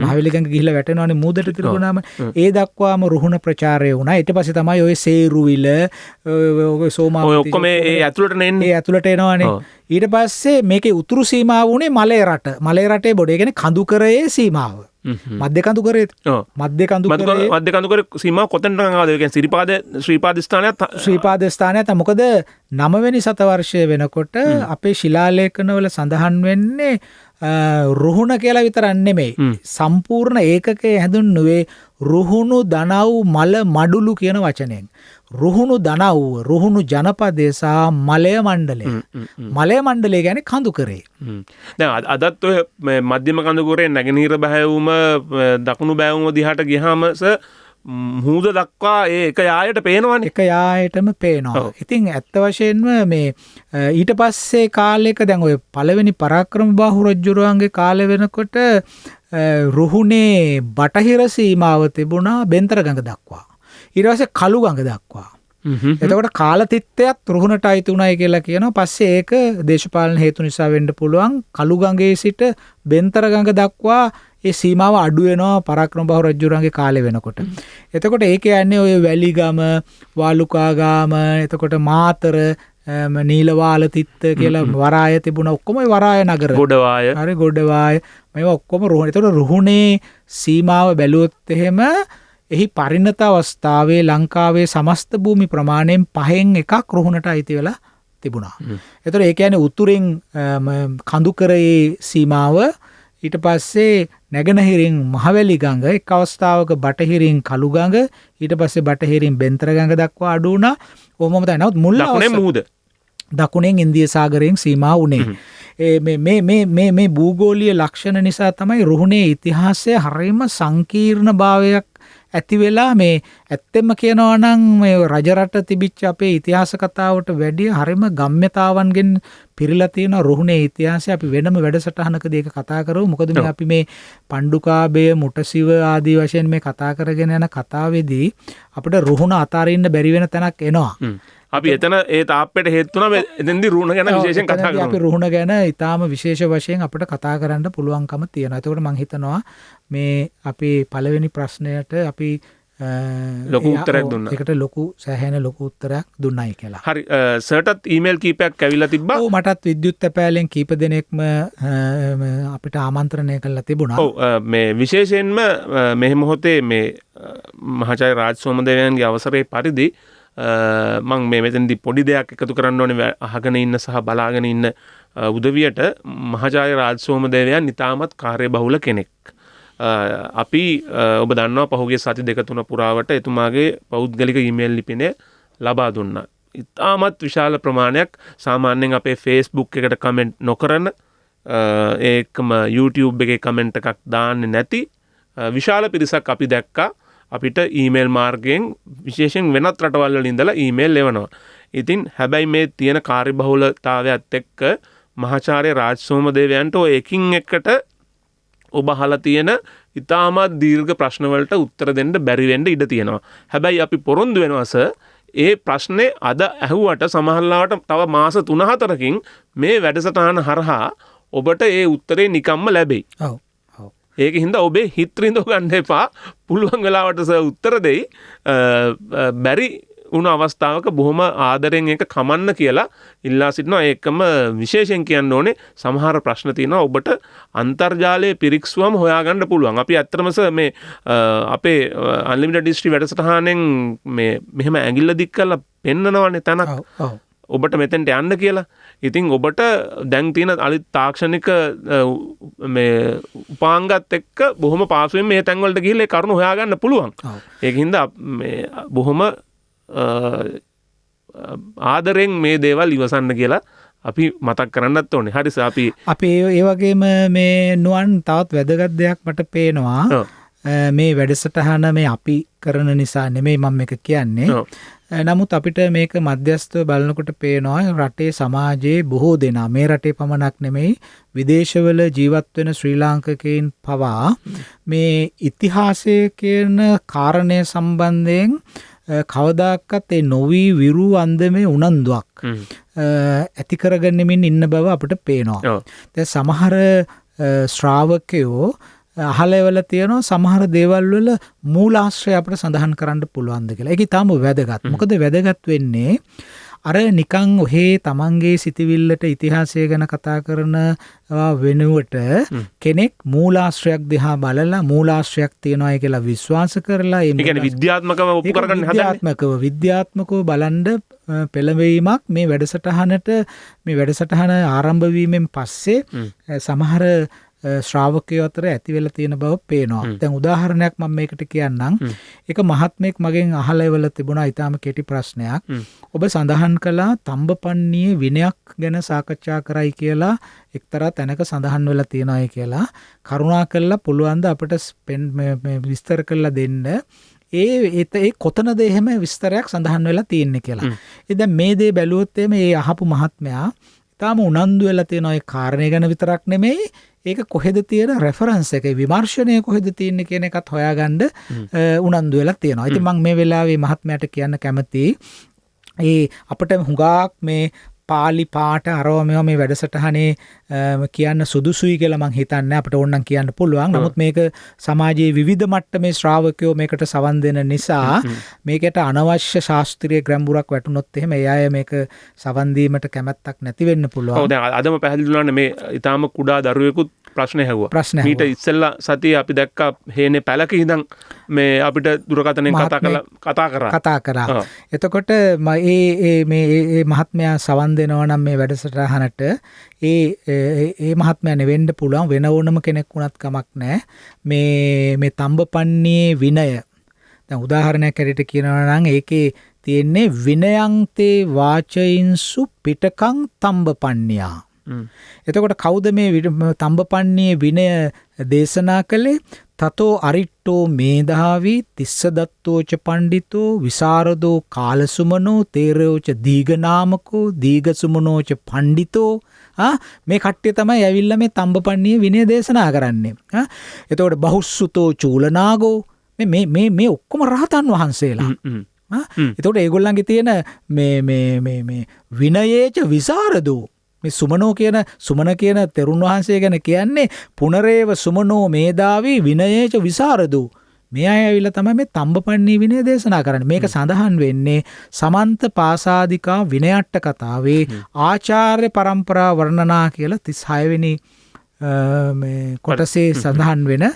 S4: මහවැලි ගඟ ගිහිල්ලා වැටෙනවානේ මූදට තිරුණාම ඒ දක්වාම රුහුණ ප්‍රචාරය වුණා. ඊට පස්සේ තමයි ඔය සේරුවිල ඔය සෝමාවති
S3: ඔය ඔක්කොම ඒ ඇතුළට එන්නේ.
S4: ඒ ඇතුළට එනවානේ. ඊට පස්සේ මේකේ උතුරු සීමාව වුණේ මලේ රට. මලේ රටේ බොඩ. ඒ කියන්නේ කඳුකරයේ සීමාව. මධ්‍ය කඳුකරයේ මධ්‍ය
S3: කඳුකරේ සීමාව කොතනට ආවද? ඒ කියන්නේ ශ්‍රීපාද
S4: ස්ථානයත් මොකද 9 වෙනි සතවර්ෂය වෙනකොට අපේ ශිලාලේඛනවල සඳහන් වෙන්නේ රුහුණ කියලා විතරක් නෙමෙයි. සම්පූර්ණ ඒකකයේ හැඳින්වුවේ රුහුණු දනව් මල මඩුලු කියන වචනයෙන්. රුහුණු දනව්ව රුහුණු ජනපදය සහ මලය මණ්ඩලය. මලය මණ්ඩලය කියන්නේ කඳුකරේ.
S3: දැන් අදත් ඔය මධ්‍යම කඳුකරේ නැගෙනහිර බෑවුම දකුණු බෑවුම දිහාට ගියාම මුහුද දක්වා ඒ එක යායට පේනවනේ.
S4: එක යායටම පේනවා. ඉතින් ඇත්ත වශයෙන්ම මේ ඊට පස්සේ කාලයක දැන් ඔය පළවෙනි පරාක්‍රම බාහු රජුරුවන්ගේ කාලය වෙනකොට රුහුණේ බටහිර සීමාව තිබුණා බෙන්තර ගඟ දක්වා. ඊට පස්සේ කළු ගඟ දක්වා. එතකොට කාලතිත්තයත් රුහුණට අයිති උනායි කියලා කියනවා. පස්සේ ඒක දේශපාලන හේතු නිසා වෙන්න පුළුවන් කළු ගඟේ සිට බෙන්තර ගඟ දක්වා ඒ සීමාව අඩු වෙනවා පරාක්‍රම බාහු රජුරුවන්ගේ කාලේ වෙනකොට. එතකොට ඒ කියන්නේ ඔය වැලිගම, වාලුකාගාම, එතකොට මාතර, නීලවාලතිත්ත කියලා වරාය තිබුණා. ඔක්කොම ඒ වරාය නගර.
S3: ගොඩවාය.
S4: හරි ගොඩවාය. මේවා ඔක්කොම රුහුණ. එතකොට රුහුණේ සීමාව බැලුවොත් එහෙම එහි පරිණත අවස්ථාවේ ලංකාවේ සමස්ත භූමි ප්‍රමාණයෙන් 5න් එකක් රුහුණට අයිති වෙලා තිබුණා. එතකොට ඒ කියන්නේ උතුරෙන් කඳුකරයේ සීමාව, ඊට පස්සේ නැගෙනහිරින් මහවැලි ගඟ, එක් අවස්ථාවක බටහිරින් කළු ගඟ, ඊට පස්සේ බටහිරින් බෙන්තර ගඟ දක්වා අඩු වුණා. කොහොමද තමයි නමුත් මුල්
S3: දකුණේ මුහුද.
S4: දකුණෙන් ඉන්දිය සාගරයෙන් සීමා වුණේ. මේ භූගෝලීය ලක්ෂණ නිසා තමයි රුහුණේ ඉතිහාසය හරිම සංකීර්ණ භාවයක් ඇති වෙලා මේ ඇත්තෙම කියනවා නම් මේ රජරට තිබිච්ච අපේ ඉතිහාස කතාවට වැඩිය හරිම ගම්‍යතාවන්ගෙන් පිරීලා තියෙන රුහුණේ ඉතිහාසය අපි වෙනම වැඩසටහනකදී ඒක කතා කරමු. මොකද මේ අපි මේ පණ්ඩුකාභය, මුටසිව ආදී වශයෙන් මේ කතා කරගෙන යන කතාවේදී අපිට රුහුණ අතාරින්න බැරි වෙන තැනක් එනවා.
S3: අපි එතන ඒ තාප්පෙට හේතු වුණා එතෙන්දී රුහුණ ගැන විශේෂයෙන් කතා කරමු.
S4: අපි රුහුණ ගැන ඊටාම විශේෂ වශයෙන් අපිට කතා කරන්න පුළුවන්කම තියෙනවා. ඒකෝට මම හිතනවා මේ අපි පළවෙනි ප්‍රශ්නයට අපි
S3: ලොකු උත්තරයක් දුන්නා.
S4: ඒකට ලොකු සෑහෙන ලොකු උත්තරයක් දුන්නයි කියලා.
S3: හරි සර්ටත් ඊමේල් කීපයක් ඇවිල්ලා තිබ්බා.
S4: ඔව් මටත් විද්‍යුත් තැපෑලෙන් කීප දෙනෙක්ම අපිට ආමන්ත්‍රණය කළා තිබුණා.
S3: ඔව් මේ විශේෂයෙන්ම මේ මොහොතේ මේ මහාචාර්ය රාජ් සෝමදේවයන්ගේ අවසරයේ පරිදි මං මේ මෙතනදී පොඩි දෙයක් එකතු කරන්න ඕනේ අහගෙන ඉන්න සහ බලාගෙන ඉන්න උදවියට. මහාචාර්ය රාජ් සෝමදේවයන් ඉතාමත් කාර්යබහුල කෙනෙක්. අපි ඔබ දන්නවා පහුගිය සති දෙක තුන පුරාවට එතුමාගේ පෞද්ගලික ඊමේල් ලිපිනය ලබා දුන්නා. ඉතාමත් විශාල ප්‍රමාණයක් සාමාන්‍යයෙන් අපේ Facebook එකට කමෙන්ට් නොකරන, ඒකම YouTube එකේ කමෙන්ට් එකක් දාන්නේ නැති විශාල පිරිසක් අපි දැක්කා. අපිට ඊමේල් මාර්ගයෙන් විශේෂයෙන් වෙනත් රටවල් වල ඉඳලා ඊමේල් එවනවා. ඉතින් හැබැයි මේ තියෙන කාර්යබහුලතාවයත් එක්ක මහාචාර්ය රාජ් සෝමදේවයන්ට ඔය එකින් එකට ඔබ අහලා තියෙන ඉතාමත් දීර්ඝ ප්‍රශ්න වලට උත්තර දෙන්න බැරි වෙන්න ඉඩ තියෙනවා. හැබැයි අපි පොරොන්දු වෙනවස ඒ ප්‍රශ්නේ අද ඇහුවට සමහරවිට තව මාස 3-4කින් මේ වැඩසටහන හරහා ඔබට ඒ උත්තරේ නිකම්ම ලැබෙයි.
S4: ඔව්.
S3: ඒක හින්දා ඔබේ හිත රිඳව ගන්න එපා. පුළුවන් වෙලාවට උත්තර දෙයි. බැරි වුණ අවස්ථාවක බොහොම ආදරෙන් ඒක කමන්න කියලා ඉල්ලා සිටිනවා. ඒකම විශේෂයෙන් කියන්න ඕනේ සමහර ප්‍රශ්න තියෙනවා ඔබට අන්තර්ජාලයේ පිරික්සුවම හොයාගන්න පුළුවන්. අපි ඇත්තටම මේ අපේ අන්ලිමිටඩ් හිස්ටරි වැඩසටහනෙන් මේ මෙහෙම ඇඟිල්ල දික් කරලා පෙන්නනවනේ තැනක්. ඔබට මෙතෙන්ට යන්න කියලා. ඉතින් ඔබට දැන් තියෙන අලුත් තාක්ෂණික මේ උපාංගත් එක්ක බොහොම පාසුවෙන් මේ තැන්වලට ගිහිල්ලා ඒ කරුණු හොයාගන්න පුළුවන්. ඒකින්ද මේ බොහොම ආදරෙන් මේ දේවල් ඉවසන්න කියලා අපි මතක් කරන්නත් ඕනේ. හරිස අපි
S4: ඒ වගේම මේ නුවන් තවත් වැදගත් දෙයක් මට පේනවා. මේ වැඩසටහන මේ අපි කරන නිසා නෙමෙයි මම මේක කියන්නේ. නමුත් අපිට මේක මධ්‍යස්ථව බලනකොට පේනවා රටේ සමාජයේ බොහෝ දෙනා මේ රටේ පමණක් නෙමෙයි විදේශවල ජීවත් වෙන ශ්‍රී ලාංකිකයින් පවා මේ ඉතිහාසය කියන කාරණය සම්බන්ධයෙන් කවදාකවත් ඒ නොවි විරු අන්දමේ උනන්දුවක් ඇති කරගන්නෙමින් ඉන්න බව අපිට පේනවා. දැන් සමහර ශ්‍රාවකයෝ අහලවල තියෙනවා සමහර දේවල් වල මූලාශ්‍රය අපිට සඳහන් කරන්න පුළුවන්ද කියලා. ඒක ඊටාම වැදගත්. මොකද වැදගත් වෙන්නේ අර නිකන් ඔහේ තමන්ගේ සිතවිල්ලට ඉතිහාසය ගැන කතා කරන වෙනුවට කෙනෙක් මූලාශ්‍රයක් දිහා බලලා මූලාශ්‍රයක් තියනවායි කියලා විශ්වාස කරලා
S3: ඒ කියන්නේ විද්‍යාත්මකව ඔප්පු කරගන්න හදන්නේ.
S4: විද්‍යාත්මකව බලන්න පෙළඹවීමක් මේ වැඩසටහන ආරම්භ වීමෙන් පස්සේ සමහර ශ්‍රාවකයෝ අතර ඇති වෙලා තියෙන බව පේනවා. දැන් උදාහරණයක් මම මේකට කියන්නම්. එක මහත්මයෙක් මගෙන් අහලවල තිබුණා ඊටාම කෙටි ප්‍රශ්නයක්. ඔබ සඳහන් කළා තඹපන්නියේ විනයක් ගැන සාකච්ඡා කරයි කියලා එක්තරා තැනක සඳහන් වෙලා තියෙනවායි කියලා. කරුණාකරලා පුළුවන් ද අපිට විස්තර කරලා දෙන්න. ඒ කොතනද එහෙම විස්තරයක් සඳහන් වෙලා තියෙන්නේ කියලා. ඉතින් මේ දේ බැලුවොත් මේ අහපු මහත්මයා තාම උනන්දු වෙලා තියෙන ඔය කාරණේ ගැන විතරක් නෙමෙයි ඒක කොහෙද තියෙන රෙෆරන්ස් එකේ විමර්ශනය කොහෙද තියෙන්නේ කියන එකත් හොයාගන්න උනන්දු වෙලා තියෙනවා. ඉතින් මම මේ වෙලාවේ මහත්මයාට කියන්න කැමතියි අපිට හුඟක් මේ පාලි පාට අරව මේ වැඩසටහනේ කියන්න සුදුසුයි කියලා මං හිතන්නේ. අපිට ඕනනම් කියන්න පුළුවන්. නමුත් මේක සමාජයේ විවිධ මට්ටමේ ශ්‍රාවකයෝ මේකට සවන් දෙන නිසා මේකට අනවශ්‍ය ශාස්ත්‍රීය ගැඹුරක් වැටුනොත් එහෙම ඒ අය මේක සවන් දීමට කැමැත්තක් නැති වෙන්න පුළුවන්.
S3: ඔව් දැන් අදම පැහැදිලි වුණානේ මේ ඊටාම කුඩා දරුවෙකුත් ප්‍රශ්න ඇහුවා. ඊට ඉස්සෙල්ලා සතියේ අපි දැක්කා හේනේ පැලක ඉඳන් මේ අපිට දුරකථනයෙන් කතා කරා. එතකොට මේ මහත්මයා සවන් දෙනවා නම් මේ වැඩසටහනට ඒ මහත්මයා නෙවෙන්න පුළුවන් වෙන ඕනම කෙනෙක් වුණත් කමක් නැහැ. මේ තඹපන්නියේ විනය දැන් උදාහරණයක් හැටියට කියනවා නම් ඒකේ තියෙන්නේ විනයන්තේ වාචයින්සු පිටකං තඹපන්නියා. එතකොට කවුද මේ තඹපන්නියේ විනය දේශනා කළේ? තතෝ අරිට්ටෝ මේධාවි තිස්සදත්තෝච පණ්ඩිතෝ විසරදෝ කාලසුමනෝ තේරෝච දීඝනාමකෝ දීඝසුමනෝච පණ්ඩිතෝ මේ කට්ටිය තමයි ඇවිල්ලා මේ තඹපන්නියේ විනය දේශනා කරන්නේ. එතකොට බහුස්සුතෝ චූලනාගෝ මේ ඔක්කොම රහතන් වහන්සේලා. එතකොට ඒගොල්ලන්ගේ තියෙන මේ විනයේච විසරදෝ මේ සුමන කියන තෙරුන් වහන්සේ ගැන කියන්නේ පුනරේව සුමනෝ මේධාවි විනයේච විසරදෝ. මේ අය ඇවිල්ලා තමයි මේ තඹපන්නියේ විනය දේශනා කරන්නේ. මේක සඳහන් වෙන්නේ සමන්ත පාසාදිකා විනයට්ට කතාවේ ආචාර්ය පරම්පරා වර්ණනා කියලා 36 වෙනි මේ කොටසේ සඳහන් වෙන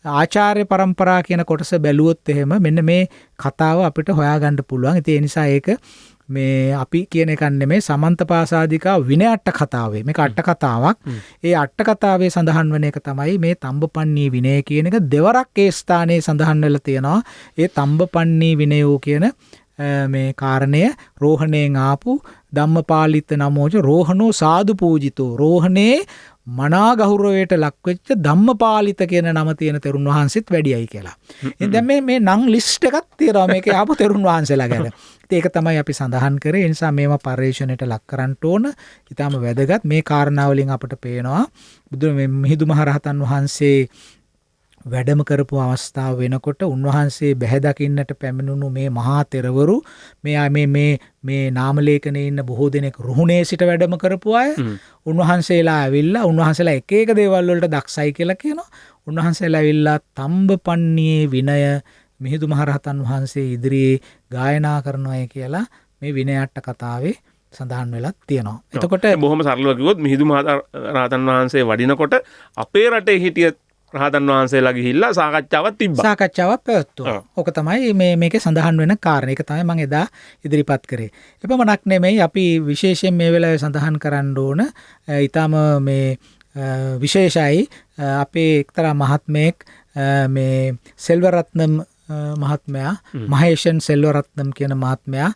S3: ආචාර්ය පරම්පරා කියන කොටස බැලුවොත් එහෙම මෙන්න මේ කතාව අපිට හොයාගන්න පුළුවන්. ඉතින් ඒ නිසා ඒක මේ අපි කියන එක නෙමෙයි සමන්ත පාසාදිකා විනයට්ට කතාවේ මේක අට කතාවක්. ඒ අට කතාවේ සඳහන් වෙන එක තමයි මේ තඹපන්නියේ විනය කියන එක දෙවරක් ඒ ස්ථානයේ සඳහන් වෙලා තියෙනවා. ඒ තඹපන්නී විනයෝ කියන මේ කාරණය රෝහණයෙන් ආපු ධම්මපාලිත නමෝච රෝහණෝ සාදු පූජිතෝ රෝහණේ මනා ගෞරවයට ලක්වෙච්ච ධම්මපාලිත කියන නම තියෙන තෙරුන් වහන්සේත් වැඩියයි කියලා. ඉතින් දැන් මේ නම් ලිස්ට් එකක් තියෙනවා මේකේ ආපු තෙරුන් වහන්සේලා ගැන. ඒක තමයි අපි සඳහන් කරේ. ඒ නිසා මේවා පරිශ්‍රණයට ලක් කරන්න ඕන. ඊටාම වැදගත් මේ කාරණා වලින් අපිට පේනවා මිහිඳු මහරහතන් වහන්සේ වැඩම කරපු අවස්ථාව වෙනකොට උන්වහන්සේ බැහැ දකින්නට පැමිණුණු මේ මහා තෙරවරු මේ නාමලේඛනයේ ඉන්න බොහෝ දෙනෙක් රුහුණේ සිට වැඩම කරපු අය උන්වහන්සේලා ඇවිල්ලා උන්වහන්සේලා එක එක දේවල් වලට දක්ෂයි කියලා කියනවා. උන්වහන්සේලා ඇවිල්ලා තඹපන්නියේ විනය මිහිඳු මහරහතන් වහන්සේ ඉදිරියේ ගායනා කරනවායි කියලා මේ විනයට්ට කතාවේ සඳහන් වෙලා තියෙනවා. එතකොට බොහොම සරලව කිව්වොත් මිහිඳු මහරහතන් වහන්සේ වඩිනකොට අපේ රටේ හිටිය රහතන් වහන්සේලා ගිහිල්ලා සාකච්ඡාවක් තිබ්බා.
S4: සාකච්ඡාවක් පැවැත්තුවා. ඕක තමයි මේකේ සඳහන් වෙන කාරණේ. ඒක තමයි මම එදා ඉදිරිපත් කරේ. එපමණක් නෙමෙයි අපි විශේෂයෙන් මේ වෙලාවේ සඳහන් කරන්න ඕන ඊටම මේ විශේෂයි අපේ එක්තරා මහත්මයෙක් මේ සෙල්වරත්නම් මහත්මයා මහේෂන් සෙල්වරත්නම් කියන මහත්මයා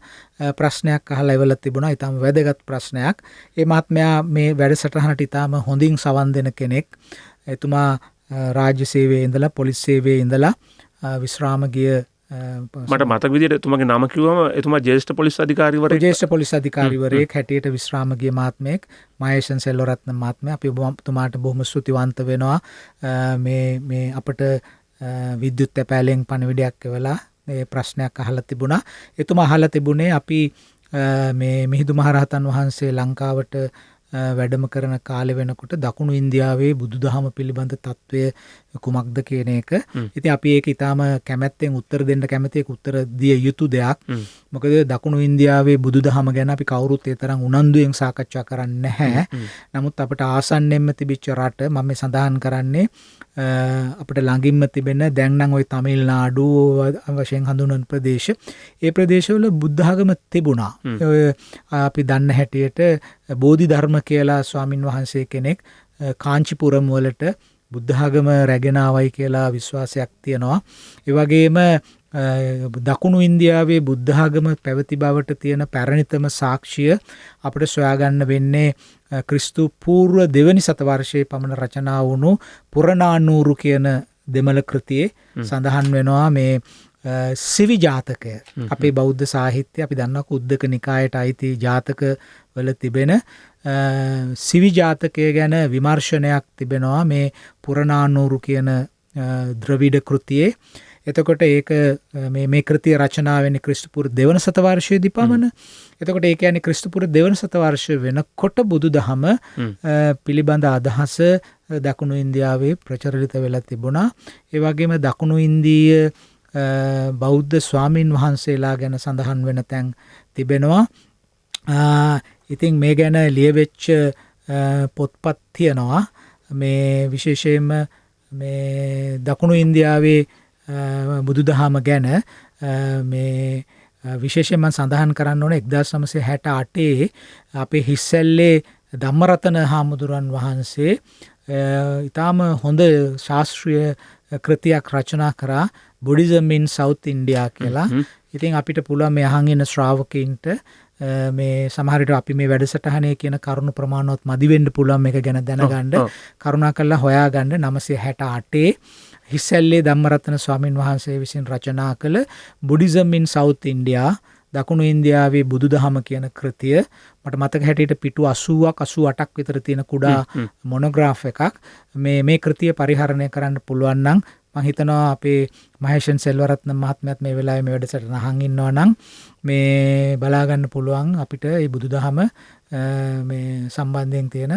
S4: ප්‍රශ්නයක් අහලා ඉවරලා තිබුණා. ඊටම වැදගත් ප්‍රශ්නයක්. ඒ මහත්මයා මේ වැඩසටහනට ඊටම හොඳින් සවන් දෙන කෙනෙක්. එතුමා රාජ්‍ය සේවයේ ඉඳලා පොලිස් සේවයේ ඉඳලා විශ්‍රාම ගිය
S3: මට මතක විදිහට එතුමාගේ නම කිව්වම එතුමා ජ්‍යෙෂ්ඨ පොලිස් අධිකාරිවරයෙක්.
S4: ජ්‍යෙෂ්ඨ පොලිස් අධිකාරිවරයෙක් හැටියට විශ්‍රාම ගිය මහත්මයෙක් මහේෂන් සෙල්වරත්නම් මහත්මයා. අපි තුමාට බොහොම ස්තුතිවන්ත වෙනවා මේ අපට විද්‍යුත් තැපෑලෙන් පණිවිඩයක් එවලා මේ ප්‍රශ්නයක් අහලා තිබුණා. එතුමා අහලා තිබුණේ අපි මේ මිහිඳු මහරහතන් වහන්සේ ලංකාවට වැඩම කරන කාලෙ වෙනකොට දකුණු ඉන්දියාවේ බුදුදහම පිළිබඳ තත්ත්වය කුමක්ද කියන එක. ඉතින් අපි ඒක ඊටාම කැමැත්තෙන් උත්තර දෙන්න කැමති ඒක උත්තර දිය යුතු දෙයක්. මොකද දකුණු ඉන්දියාවේ බුදුදහම ගැන අපි කවුරුත් ඒ තරම් උනන්දුවෙන් සාකච්ඡා කරන්නේ නැහැ. නමුත් අපිට ආසන්නෙන්ම තිබිච්ච රට මම මේ සඳහන් කරන්නේ අපිට ළඟින්ම තිබෙන දැන් නම් ওই තමිල්නාඩු වශයෙන් හඳුන්වන ප්‍රදේශ. ඒ ප්‍රදේශවල බුද්ධ ආගම තිබුණා. අපි දන්න හැටියට බෝධි ධර්ම කියලා ස්වාමින් වහන්සේ කෙනෙක් කාංචිපුරම් වලට බුද්ධ ආගම රැගෙන ආවයි කියලා විශ්වාසයක් තියෙනවා. ඒ වගේම දකුණු ඉන්දියාවේ බුද්ධ ආගම පැවති බවට තියෙන පැරණිතම සාක්ෂිය අපිට සොයාගන්න වෙන්නේ ක්‍රිස්තු පූර්ව දෙවනි සතවර්ෂයේ පමණ රචනා වුණු පුරණානූරු කියන දෙමළ කෘතියේ සඳහන් වෙනවා මේ සිවි ජාතකය. අපේ බෞද්ධ සාහිත්‍ය අපි දන්නවා කුද්දක නිකායට අයිති ජාතක වල තිබෙන සිවි ජාතකය ගැන විමර්ශනයක් තිබෙනවා මේ පුරණානූරු කියන ද්‍රවිඩ කෘතියේ. එතකොට ඒක මේ කෘතිය රචනා වෙන්නේ ක්‍රිස්තුපූර්ව දෙවන සතවර්ෂයේදී පමණ. එතකොට ඒ කියන්නේ ක්‍රිස්තුපූර්ව දෙවන සතවර්ෂය වෙනකොට බුදුදහම පිළිබඳ අදහස දකුණු ඉන්දියාවේ ප්‍රචලිත වෙලා තිබුණා. ඒ වගේම දකුණු ඉන්දීය බෞද්ධ ස්වාමින් වහන්සේලා ගැන සඳහන් වෙන තැන් තිබෙනවා. ඉතින් මේ ගැන ලියවෙච්ච පොත්පත් තියෙනවා. මේ විශේෂයෙන්ම මේ දකුණු ඉන්දියාවේ බුදුදහම ගැන මේ විශේෂයෙන්ම සඳහන් කරන්න ඕනේ 1968 අපේ හිස්සැල්ලේ ධම්මරතන හාමුදුරන් වහන්සේ ඊටාම හොඳ ශාස්ත්‍රීය කෘතියක් රචනා කරා බුද්දිසම් ඉන් සවුත් ඉන්දියා කියලා. ඉතින් අපිට පුළුවන් මේ අහන් ඉන්න ශ්‍රාවකයින්ට මේ සමහර විට අපි මේ වැඩසටහනේ කියන කරුණු ප්‍රමාණවත් මදි වෙන්න පුළුවන් මේක ගැන දැනගන්න. කරුණාකරලා හොයාගන්න 968 හිස්සැල්ලේ ධම්මරතන ස්වාමින් වහන්සේ විසින් රචනා කළ බුද්දිසම් ඉන් සවුත් ඉන්දියා දකුණු ඉන්දියාවේ බුදුදහම කියන කෘතිය මට මතක හැටියට පිටු 80ක් 88ක් විතර තියෙන කුඩා මොනෝග්‍රාෆ් එකක්. මේ කෘතිය පරිහරණය කරන්න පුළුවන් නම් මම හිතනවා අපේ මහේෂන් සෙල්වරත්නම් මහත්මයාත් මේ වෙලාවේ මේ වැඩසටහන අහන් ඉන්නවා නම් මේ බලා ගන්න පුළුවන් අපිට මේ බුදුදහම මේ සම්බන්ධයෙන් තියෙන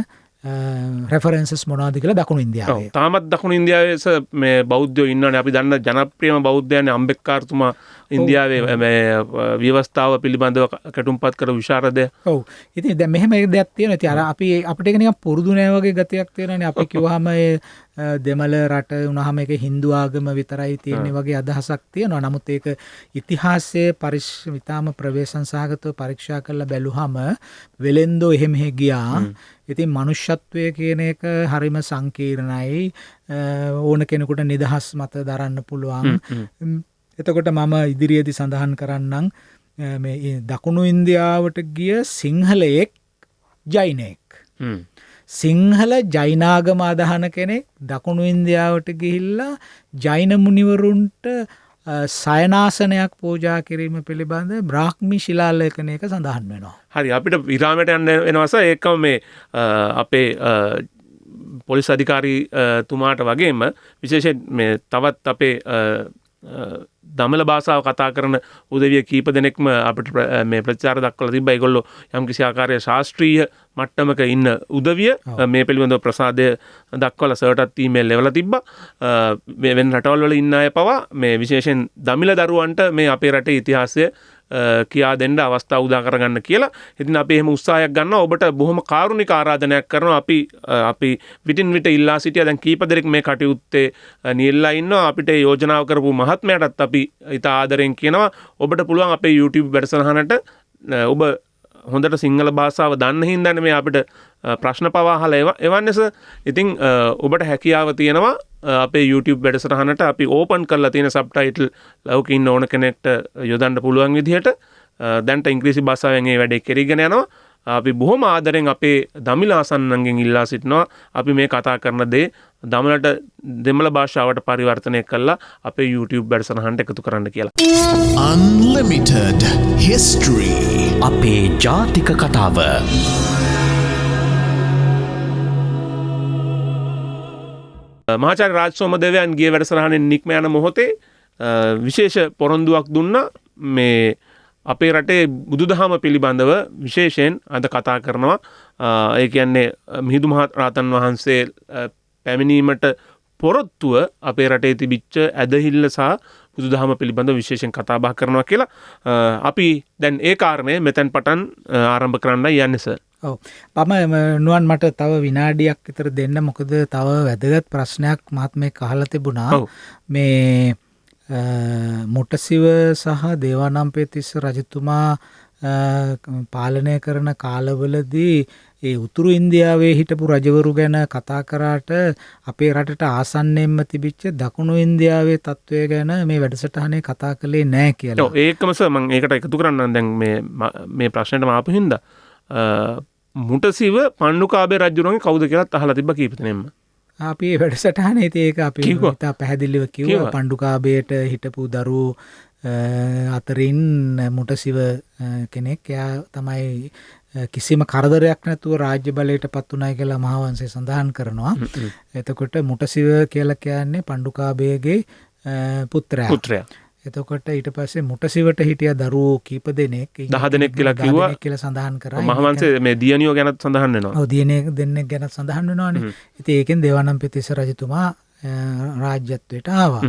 S4: රෙෆරන්සස් මොනවද කියලා දකුණු ඉන්දියාවේ.
S3: තාමත් දකුණු ඉන්දියාවේ මේ බෞද්ධයෝ ඉන්නවනේ. අපි දන්න ජනප්‍රියම බෞද්ධයනේ අම්බෙක්කාර්තුමා ඉන්දියාවේ මේ ව්‍යවස්ථාව පිළිබඳව කැටුම්පත් කර විශාරදය.
S4: ඔව්. ඉතින් දැන් මෙහෙම දෙයක් තියෙනවා. ඉතින් අර අපිට ඒක නිකන් පුරුදු නෑ වගේ ගතියක් තියෙනවානේ. අපි කිව්වහම දෙමළ රට වුණාම ඒක හින්දු ආගම විතරයි තියෙන්නේ වගේ අදහසක් තියෙනවා. නමුත් ඒක ඉතිහාසයේ විතාම ප්‍රවේශම් සහගතව පරීක්ෂා කරලා බැලුවහම වෙලෙන්දෝ එහෙම ගියා. ඉතින් මනුෂ්‍යත්වය කියන එක හරිම සංකීර්ණයි. ඕන කෙනෙකුට නිදහස් මත දරන්න පුළුවන්. එතකොට මම ඉදිරියේදී සඳහන් කරන්නම් මේ දකුණු ඉන්දියාවට ගිය සිංහලයෙක් ජෛනෙක්. සිංහල ජෛනාගම අදහන කෙනෙක් දකුණු ඉන්දියාවට ගිහිල්ලා ජෛන මුනිවරුන්ට සයනාසනයක් පූජා කිරීම පිළිබඳ බ්‍රාහ්මී ශිලාලේඛනයක සඳහන් වෙනවා.
S3: හරි අපිට විරාමයට යන්න වෙනවස ඒකම මේ අපේ පොලිස් අධිකාරී තුමාට වගේම විශේෂයෙන් මේ තවත් අපේ දමළ භාෂාව කතා කරන උදවිය කීප දෙනෙක්ම අපිට මේ ප්‍රචාර දක්වලා තිබ්බා. ඒගොල්ලෝ යම්කිසි ආකාරයේ ශාස්ත්‍රීය මට්ටමක ඉන්න උදවිය මේ පිළිබඳව ප්‍රසාදය දක්වලා සර්ටත් ඊමේල් එවලා තිබ්බා. මේ වෙන රටවල් වල ඉන්න අය පවා මේ විශේෂයෙන් දමිළ දරුවන්ට මේ අපේ රටේ ඉතිහාසය කියා දෙන්න අවස්ථාව උදා කරගන්න කියලා. ඉතින් අපි එහෙම උත්සාහයක් ගන්නවා. ඔබට බොහොම කාරුණික ආරාධනයක් කරනවා. අපි විටින් විට ඉල්ලා සිටියා. දැන් කීප දෙනෙක් මේ කටයුත්තේ නියැලලා ඉන්නවා. අපිට යෝජනාව කරපු මහත්මයාටත් අපි ඉතා ආදරෙන් කියනවා ඔබට පුළුවන් අපේ YouTube වැඩසටහනට ඔබ හොඳට සිංහල භාෂාව දන්න හින්දානේ මේ අපිට ප්‍රශ්න පවා අහලා එවන්නේස. ඉතින් ඔබට හැකියාව තියෙනවා අපේ YouTube වැඩසටහනට අපි ඕපන් කරලා තියෙන සබ්ටයිටල් ලෞක ඉන්න ඕන කෙනෙක්ට යොදන්න පුළුවන් විදිහට දැන්ට ඉංග්‍රීසි භාෂාවෙන් ඒ වැඩේ කෙරීගෙන යනවා. අපි බොහොම ආදරෙන් අපේ දමිළ ආසන්නන්ගෙන් ඉල්ලා සිටිනවා අපි මේ කතා කරන දේ දමලට දෙමළ භාෂාවට පරිවර්තනය කරලා අපේ YouTube වැඩසටහනට එකතු කරන්න කියලා.
S1: Unlimited History.
S2: අපේ ජාතික කතාව.
S3: මහාචාර්ය රාජ් සෝමදේවයන් ගිය වැඩසටහනෙන් නික්ම යන මොහොතේ විශේෂ පොරොන්දුවක් දුන්නා මේ අපේ රටේ බුදුදහම පිළිබඳව විශේෂයෙන් අද කතා කරනවා. ඒ කියන්නේ මිහිඳු මහ රහතන් වහන්සේ පැමිණීමට පොරොත්තුව අපේ රටේ තිබිච්ච ඇදහිල්ල සහ බුදුදහම පිළිබඳව විශේෂයෙන් කතා බහ කරනවා කියලා අපි දැන් ඒ කාරණය මෙතෙන් පටන් ආරම්භ කරන්න යන්නේ සර්.
S4: ඔව්. මම නුවන් මට තව විනාඩියක් විතර දෙන්න. මොකද තව වැදගත් ප්‍රශ්නයක් මහත්මයෙක් අහලා තිබුණා. මේ මුටසිව සහ දේවානම්පියතිස්ස රජතුමා පාලනය කරන කාලවලදී ඒ උතුරු ඉන්දියාවේ හිටපු රජවරු ගැන කතා කරාට අපේ රටට ආසන්නයෙන්ම තිබිච්ච දකුණු ඉන්දියාවේ තත්ත්වය ගැන මේ වැඩසටහනේ කතා කළේ නැහැ කියලා.
S3: ඒකම සර් මම ඒකට එකතු කරන්නම්. දැන් මේ ප්‍රශ්නෙටම ආපු හින්දා මුටසිව පණ්ඩුකාභය රජුරුවන්ගේ කවුද කියලාත් අහලා තිබ්බ කීප දෙනෙක්ම.
S4: අපි වැඩසටහනේ ඒක අපි ඉතා පැහැදිලිව කිව්වා. පණ්ඩුකාභයට හිටපු දරුවෝ අතරින් මුටසිව කෙනෙක්. එයා තමයි කිසිම කරදරයක් නැතුව රාජ්‍ය බලයට පත් වුණා කියලා මහාවංශය සඳහන් කරනවා. එතකොට මුටසිව කියලා කියන්නේ පණ්ඩුකාභයගේ පුත්‍රයා. එතකොට ඊට පස්සේ මුටසිවට හිටිය දරුවෝ කීප දෙනෙක්
S3: 10 දෙනෙක් කියලා කිව්වා
S4: කියලා සඳහන් කරා.
S3: මහාවංශයේ මේ දියණියෝ ගැනත් සඳහන් වෙනවා.
S4: ඔව් දියණිය දෙන්නෙක් ගැනත් සඳහන් වෙනවානේ. ඉතින් ඒකෙන් දේවානම්පියතිස්ස රජතුමා රාජ්‍යත්වයට ආවා.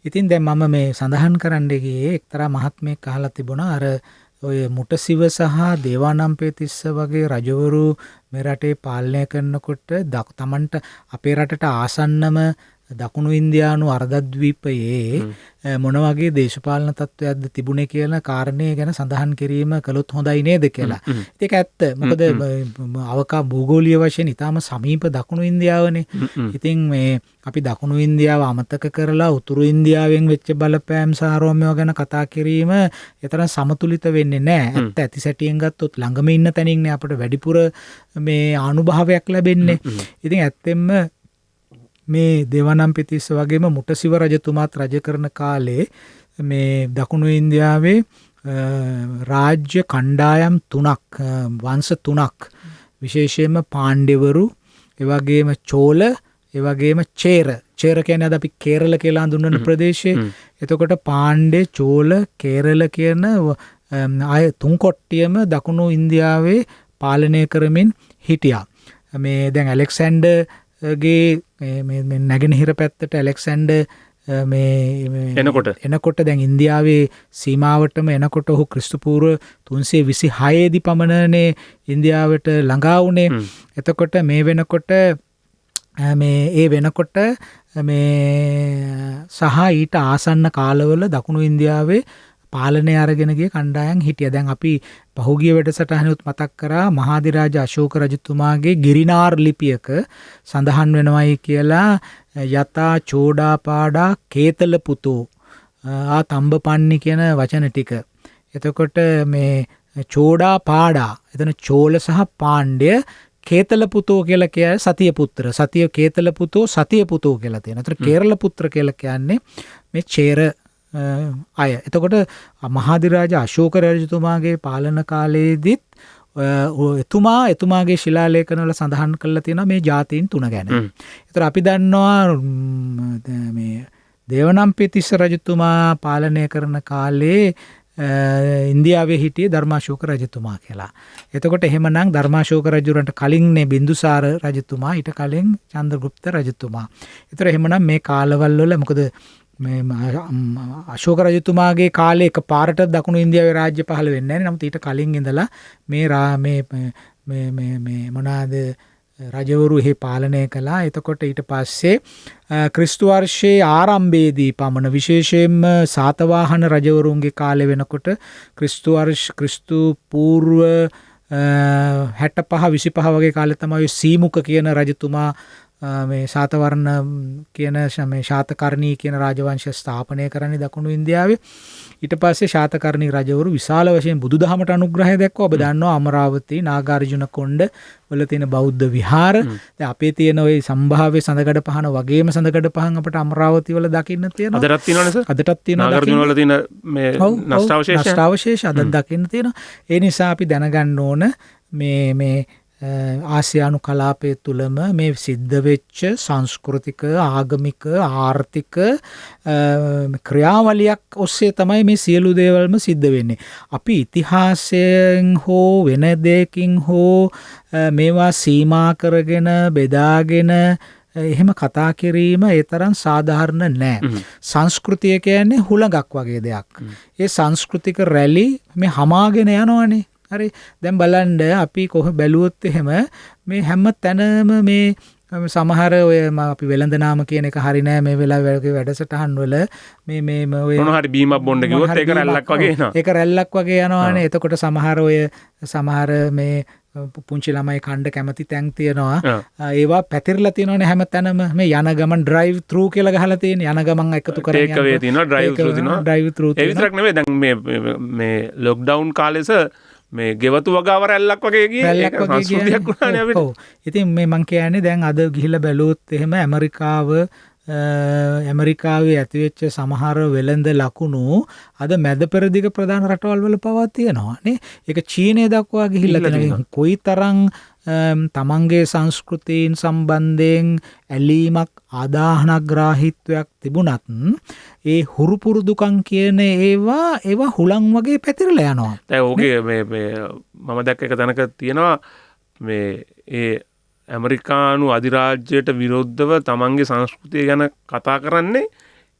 S4: ඉතින් දැන් මම මේ සඳහන් කරන්න ගියේ එක්තරා මහත්මයෙක් අහලා තිබුණා අර ඔය මුටසිව සහ දේවානම්පියතිස්ස වගේ රජවරු මේ රටේ පාලනය කරනකොට තමන්ට අපේ රටට ආසන්නම දකුණු ඉන්දියානු අර්ධද්වීපයේ මොන වගේ දේශපාලන තත්ත්වයක්ද තිබුණේ කියන කාරණේ ගැන සඳහන් කිරීම කළොත් හොඳයි නේද කියලා. ඒක ඇත්ත. මොකද අවකා භූගෝලීය වශයෙන් ඊටාම සමීප දකුණු ඉන්දියාවනේ. ඉතින් මේ අපි දකුණු ඉන්දියාව අමතක කරලා උතුරු ඉන්දියාවෙන් වෙච්ච බලපෑම් සාරෝමය ගැන කතා කිරීම ඒතරම් සමතුලිත වෙන්නේ නැහැ. ඇත්ත ඇති සැටියෙන් ගත්තොත් ළඟම ඉන්න තැනින්නේ අපිට වැඩිපුර මේ අනුභවයක් ලැබෙන්නේ. ඉතින් ඇත්තෙන්ම මේ දේවානම්පියතිස්ස වගේම මුටසිව රජතුමාත් රජ කරන කාලේ මේ දකුණු ඉන්දියාවේ රාජ්‍ය කණ්ඩායම් 3ක් වංශ 3ක් විශේෂයෙන්ම පාණ්ඩ්‍යවරු, එවැගේම චෝල, එවැගේම චේර කියන්නේ අද අපි කේරළ කියලා හඳුන්වන ප්‍රදේශයේ. එතකොට පාණ්ඩ්‍ය, චෝල, කේරළ කියන අය 3 කොට්ටියම දකුණු ඉන්දියාවේ පාලනය කරමින් හිටියා. මේ දැන් ඇලෙක්සැන්ඩර් ගේ මේ නැගෙනහිර පැත්තට ඇලෙක්සැන්ඩර් එනකොට දැන් ඉන්දියාවේ සීමාවටම එනකොට ඔහු ක්‍රිස්තු පූර්ව 326 දී පමණනේ ඉන්දියාවට ළඟා වුණේ. එතකොට මේ වෙනකොට සහ ඊට ආසන්න කාලවල දකුණු ඉන්දියාවේ පාලනය අරගෙන ගිය කණ්ඩායම් හිටියා. දැන් අපි පහුගිය වැඩසටහනෙත් මතක් කරා මහාධිරාජ අශෝක රජතුමාගේ ගිරිනාර් ලිපියක සඳහන් වෙනවයි කියලා යතා චෝඩාපාඩා කේතල පුතෝ තම්බපන්නි කියන වචන ටික. එතකොට මේ චෝඩාපාඩා එතන චෝල සහ පාණ්ඩ්‍ය කේතල පුතෝ කියලා කියන්නේ සතිය පුත්‍ර. සතිය කේතල පුතෝ සතිය පුතෝ කියලා තියෙනවා. එතන කේරළ පුත්‍ර කියලා කියන්නේ මේ චේර අය. එතකොට මහාධිරාජ අශෝක රජතුමාගේ පාලන කාලයේදීත් එතුමාගේ ශිලාලේඛනවල සඳහන් කරලා තියෙනවා මේ ජාතීන් 3 ගැන. ඒතර අපි දන්නවා මේ දේවානම්පියතිස්ස රජතුමා පාලනය කරන කාලේ ඉන්දියාවේ හිටියේ ධර්මාශෝක රජතුමා කියලා. එතකොට එහෙමනම් ධර්මාශෝක රජුරන්ට කලින්නේ බින්දුසාර රජතුමා, ඊට කලින් චන්ද්‍රගුප්ත රජතුමා. ඒතර එහෙමනම් මේ කාලවල වල මොකද මේ අශෝක රජතුමාගේ කාලේ එක පාරට දකුණු ඉන්දියාවේ රාජ්‍ය පහළ වෙන්නේ නැහැ. නමුත් ඊට කලින් ඉඳලා මේ මොනවාද රජවරු එහි පාලනය කළා. එතකොට ඊට පස්සේ ක්‍රිස්තු වර්ෂයේ ආරම්භයේදී පමණ විශේෂයෙන්ම සාතවාහන රජවරුන්ගේ කාලය වෙනකොට ක්‍රිස්තු පූර්ව 65 25 වගේ කාලේ තමයි සීමුක කියන රජතුමා මේ ශාතවර්ණ කියන මේ ශාතකර්ණී කියන රාජවංශය ස්ථාපනය කරන්නේ දකුණු ඉන්දියාවේ. ඊට පස්සේ ශාතකර්ණී රජවරු විශාල වශයෙන් බුදුදහමට අනුග්‍රහය දැක්වුවා. ඔබ දන්නවා අමරාවතී නාගාර්ජුන කොණ්ඩ වල තියෙන බෞද්ධ විහාර. දැන් අපේ තියෙන ওই සම්භාව්‍ය සඳකඩ පහන වගේම සඳකඩ පහන් අපිට අමරාවතී වල දකින්න තියෙනවා.
S3: අදටත් තියෙනවනේ සර්.
S4: අදටත් තියෙනවා.
S3: නාගාර්ජුන වල තියෙන මේ
S4: නෂ්ටාවශේෂ අදත් දකින්න තියෙනවා. ඒ නිසා අපි දැනගන්න ඕන මේ ආසියානු කලාපය තුළම මේ සිද්ධ වෙච්ච සංස්කෘතික ආගමික ආර්ථික ක්‍රියාවලියක් ඔස්සේ තමයි මේ සියලු දේවල්ම සිද්ධ වෙන්නේ. අපි ඉතිහාසයෙන් හෝ වෙන දෙයකින් හෝ මේවා සීමා කරගෙන බෙදාගෙන එහෙම කතා කිරීම ඒ තරම් සාධාරණ නෑ. සංස්කෘතිය කියන්නේ හුළඟක් වගේ දෙයක්. ඒ සංස්කෘතික රැලි මේ හමාගෙන යනවනේ. හරි දැන් බලන්න අපි කොහොම බැලුවොත් එහෙම මේ හැම තැනම මේ සමහර ඔය අපි වෙළඳ නාම කියන එක හරි නෑ මේ වෙලාවේ වැඩසටහන් වල මේ ඔය
S3: මොන හරි බීමක් බොන්න කිව්වොත් ඒක රැල්ලක් වගේ එනවා.
S4: ඒක රැල්ලක් වගේ යනවානේ. එතකොට සමහර මේ පුංචි ළමයි කණ්ඩ කැමති තැන් තියෙනවා. ඒවා පැතිරලා තියෙනවනේ හැම තැනම. මේ යන ගමන් ඩ්‍රයිව් ට්‍රූ කියලා ගහලා තියෙන යන ගමන් එකතු කරගෙන
S3: යනවා. ඒක වේ තියෙනවා ඩ්‍රයිව් ට්‍රූ තියෙනවා.
S4: ඩ්‍රයිව් ට්‍රූ
S3: ඒ විතරක් නෙවෙයි දැන් මේ ලොක්ඩවුන් කාලෙස මේ ගෙවතු වගාව රැල්ලක් වගේ ගියේ ඒක සංස්කෘතියක් වුණානේ අපිට.
S4: ඔව්. ඉතින් මේ මං කියන්නේ දැන් අද ගිහිල්ලා බැලුවොත් එහෙම ඇමරිකාවේ ඇතිවෙච්ච සමහර වෙළඳ ලකුණු අද මැද පෙරදිග ප්‍රධාන රටවල් වල පවා තියෙනවා නේ. ඒක චීනය දක්වා ගිහිල්ලා තියෙනවා. කොයිතරම් තමන්ගේ සංස්කෘතීන් සම්බන්ධයෙන් ඇලීමක් ආදාහනග්‍රාහීත්වයක් තිබුණත් ඒ හුරු පුරුදුකම් කියන ඒවා හුලං වගේ පැතිරලා යනවා.
S3: දැන් ඕකේ මේ මම දැක්ක එක තැනක තියෙනවා මේ ඒ ඇමරිකානු අධිරාජ්‍යයට විරුද්ධව තමන්ගේ සංස්කෘතිය ගැන කතා කරන්නේ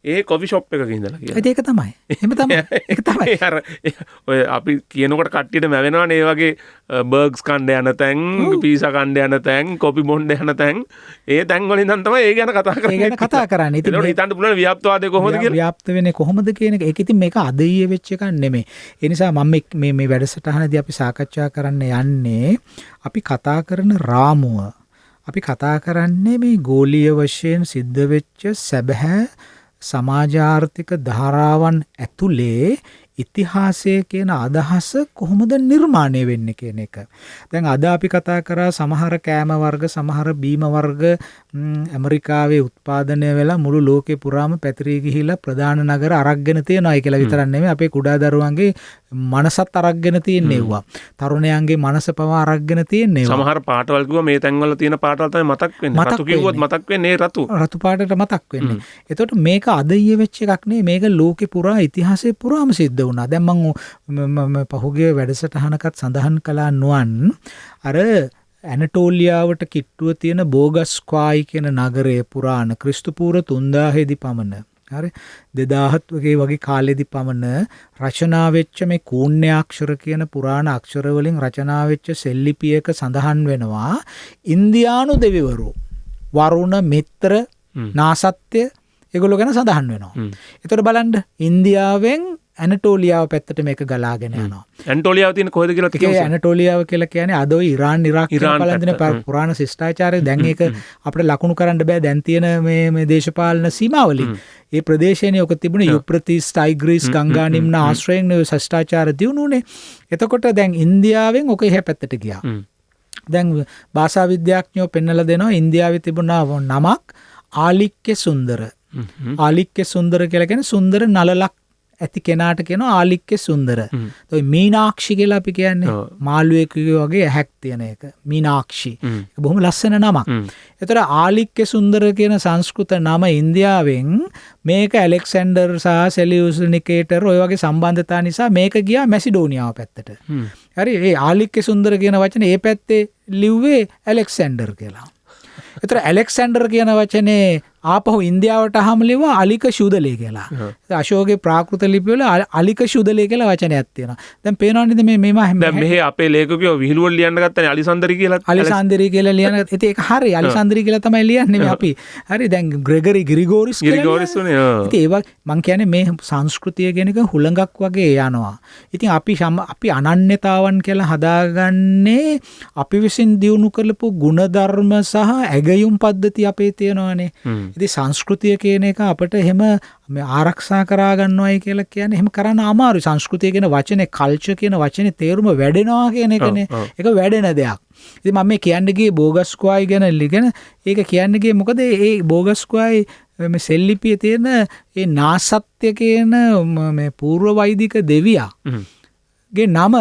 S3: ඒ කොෆි ෂොප් එකක ඉඳලා කියලා.
S4: ඒක තමයි. එහෙම තමයි. ඒක තමයි.
S3: අර ඔය අපි කියනකොට කට්ටියට මැවෙනවනේ ඒ වගේ බර්ග්ස් කණ්ඩ යන තැන්, පීසා කණ්ඩ යන තැන්, කොපි බොණ්ඩ යන තැන්, ඒ තැන් වලින් නම් තමයි ඒ ගැන කතා කරන්නේ.
S4: ඒ ගැන කතා කරන්නේ.
S3: ඉතින් හිතන්න පුළුවන් ව්‍යාප්තවාදය කොහොමද කියලා.
S4: ව්‍යාප්ත වෙන්නේ කොහොමද කියන එක. ඒක ඉතින් මේක අද ඊයේ වෙච්ච එකක් නෙමෙයි. ඒ නිසා මම මේ වැඩසටහනදී අපි සාකච්ඡා කරන්න යන්නේ අපි කතා කරන රාමුව. අපි කතා කරන්නේ මේ ගෝලීය වශයෙන් සිද්ධ වෙච්ච සැබෑ සමාජාර්ථික ධාරාවන් ඇතුලේ ඉතිහාසය කියන අදහස කොහොමද නිර්මාණය වෙන්නේ කියන එක. දැන් අද අපි කතා කරා සමහර කෑම වර්ග සමහර බීම වර්ග ඇමරිකාවේ උත්පාදනය වෙලා මුළු ලෝකේ පුරාම පැතිරී ගිහිලා ප්‍රධාන නගර අරක්ගෙන තියෙනවා කියලා විතරක් නෙමෙයි අපේ කුඩා දරුවන්ගේ මනසත් අරක්ගෙන තියෙන්නේවා. තරුණයන්ගේ මනස පවා අරක්ගෙන තියෙන්නේවා.
S3: සමහර පාටවල් කිව්වා මේ තැන්වල තියෙන පාටවල් තමයි මතක් වෙන්නේ. රතු කිව්වොත් මතක් වෙන්නේ රතු.
S4: රතු පාටට මතක් වෙන්නේ. එතකොට මේක අද ඊයේ වෙච්ච එකක් නෙමෙයි. මේක ලෝකේ පුරා ඉතිහාසයේ පුරාම සිද්ධ වුණා. දැන් මම පහුගිය වැඩසටහනකත් සඳහන් කළා නුවන් අර ඇනටෝලියාවට කිට්ටුව තියෙන බෝගස්ක්වායි කියන නගරයේ පුරාණ ක්‍රිස්තු පූර්ව 3000 දී පමණ හරි 2000 වගේ කාලෙදී පමණ රචනා වෙච්ච මේ කූර්ණ්‍යාක්ෂර කියන පුරාණ අක්ෂර වලින් රචනා වෙච්ච සෙල්ලිපියක සඳහන් වෙනවා ඉන්දියානු දෙවිවරු වරුණ මිත්‍ර නාසත්‍ය ඒගොල්ලෝ ගැන සඳහන් වෙනවා. ඒතකොට බලන්න ඉන්දියාවෙන් ඇනටෝලියාව පැත්තට මේක ගලාගෙන යනවා.
S3: ඇනටෝලියාව තියෙන කොහෙද කියලා
S4: තියෙනවා. ඒ ඇනටෝලියාව කියලා කියන්නේ අද ඔය ඉරාන් ඉරාක් පළඳින පුරාණ ශිෂ්ටාචාරය දැන් ඒක අපිට ලකුණු කරන්න බෑ දැන් තියෙන මේ දේශපාලන සීමාවලින්. ඒ ප්‍රදේශයනේ ඔක තිබුණේ යුප්‍රතිස් ටයිග්‍රීස් ගංගා නිම්න ආශ්‍රයෙන් ඔය ශිෂ්ටාචාර දියුණුනේ. එතකොට දැන් ඉන්දියාවෙන් ඔක එහා පැත්තට ගියා. දැන් භාෂා විද්‍යාඥයෝ පෙන්නලා දෙනවා ඉන්දියාවේ තිබුණා නමක් ආලික්‍ය සුන්දර. ආලික්‍ය සුන්දර කියලා කියන්නේ සුන්දර නලලක් ඇති කෙනාට කියනවා ආලික්‍ය සුන්දර. ඔය මීනාක්ෂි කියලා අපි කියන්නේ මාළුවෙකුගේ වගේ ඇහැක් තියෙන එක. මීනාක්ෂි. ඒක බොහොම ලස්සන නමක්. ඒතර ආලික්‍ය සුන්දර කියන සංස්කෘත නම ඉන්දියාවෙන් මේක ඇලෙක්සැන්ඩර් සහ සෙලියුස් නිකේටර් ඔය වගේ සම්බන්ධතා නිසා මේක ගියා මැසිඩෝනියාව පැත්තට. හරි ඒ ආලික්‍ය සුන්දර කියන වචනේ ඒ පැත්තේ ලිව්වේ ඇලෙක්සැන්ඩර් කියලා. ඒතර ඇලෙක්සැන්ඩර් කියන වචනේ ආපහු ඉන්දියාවට අහම ලිව්වා අලික ශුදලේ කියලා. අශෝකගේ ප්‍රාකෘත ලිපිවල අලික ශුදලේ කියලා වචනයක් තියෙනවා. දැන් පේනවා නේද මේවා
S3: දැන් මෙහි අපේ ලේඛකයෝ විහිළු වල ලියන්න ගත්තනේ අලිසන්දරි කියලා.
S4: අලිසන්දරි කියලා ලියන. ඉතින් ඒක හරි. අලිසන්දරි කියලා තමයි ලියන්නේ මේ අපි. හරි දැන් ග්‍රෙගරිගෝරිස්
S3: උනේ.
S4: ඉතින් ඒවා මං කියන්නේ මේ සංස්කෘතිය කියන එක හුළඟක් වගේ යනවා. ඉතින් අපි අනන්‍යතාවන් කියලා හදාගන්නේ අපි විසින් දියුණු කරපු ගුණධර්ම සහ ඇගයුම් පද්ධති අපේ තියෙනවානේ. ඉතින් සංස්කෘතිය කියන එක අපිට එහෙම මේ ආරක්ෂා කරා ගන්නවයි කියලා කියන්නේ එහෙම කරන්න අමාරුයි. සංස්කෘතිය කියන වචනේ කල්චර් කියන වචනේ තේරුම වැඩෙනවා කියන එකනේ. ඒක වැඩෙන දෙයක්. ඉතින් මම මේ කියන්නේ ගියේ බෝගස්කුවයි ගැන ලිගෙන ඒක කියන්නේ ගියේ මොකද ඒ බෝගස්කුවයි මේ සෙල්ලිපියේ තියෙන ඒ නාසත්‍ය කියන මේ පූර්ව වෛදික දෙවියා ගේ නම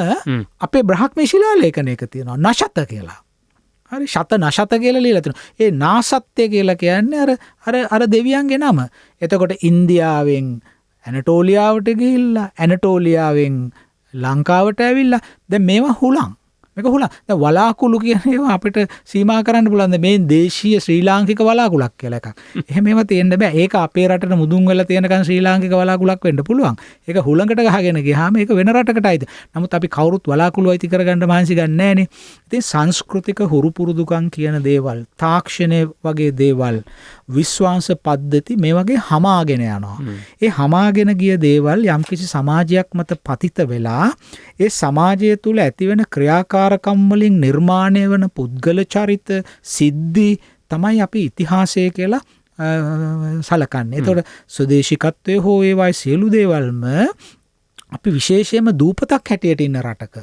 S4: අපේ බ්‍රහ්ම ශිලා ලේඛනයක තියෙනවා නශත කියලා. හරි ශත නශත කියලා ලියලා තියෙනවා. ඒ නාසත්‍ය කියලා කියන්නේ අර දෙවියන්ගේ නම. එතකොට ඉන්දියාවෙන් ඇනටෝලියාවට ගිහිල්ලා ඇනටෝලියාවෙන් ලංකාවට ඇවිල්ලා දැන් මේවා හුලං. මේක හුලං. දැන් වලාකුළු කියන ඒවා අපිට සීමා කරන්න පුළුවන්. මේ දේශීය ශ්‍රී ලාංකික වලාකුළක් කියලා එකක්. එහෙම ඒවා තියෙන්න බෑ. ඒක අපේ රටට මුදුන් වෙලා තියෙනකන් ශ්‍රී ලාංකික වලාකුළක් වෙන්න පුළුවන්. ඒක හුලඟට ගහගෙන ගියාම ඒක වෙන රටකටයිද. නමුත් අපි කවුරුත් වලාකුළු අයිති කරගන්න මහන්සි ගන්න නෑනේ. ඉතින් සංස්කෘතික හුරු පුරුදුකම් කියන දේවල්, තාක්ෂණය වගේ දේවල්, විශ්වාස පද්ධති මේ වගේ හමාගෙන යනවා. ඒ හමාගෙන ගිය දේවල් යම්කිසි සමාජයක් මත පතිත වෙලා ඒ සමාජය තුළ ඇතිවෙන ක්‍රියාකාරකම් වලින් නිර්මාණය වන පුද්ගල චරිත සිද්ධි තමයි අපි ඉතිහාසය කියලා සලකන්නේ. ඒතකොට ස්වදේශිකත්වයේ හෝ ඒවයි සියලු දේවල්ම අපි විශේෂයෙන්ම දූපතක් හැටියට ඉන්න රටක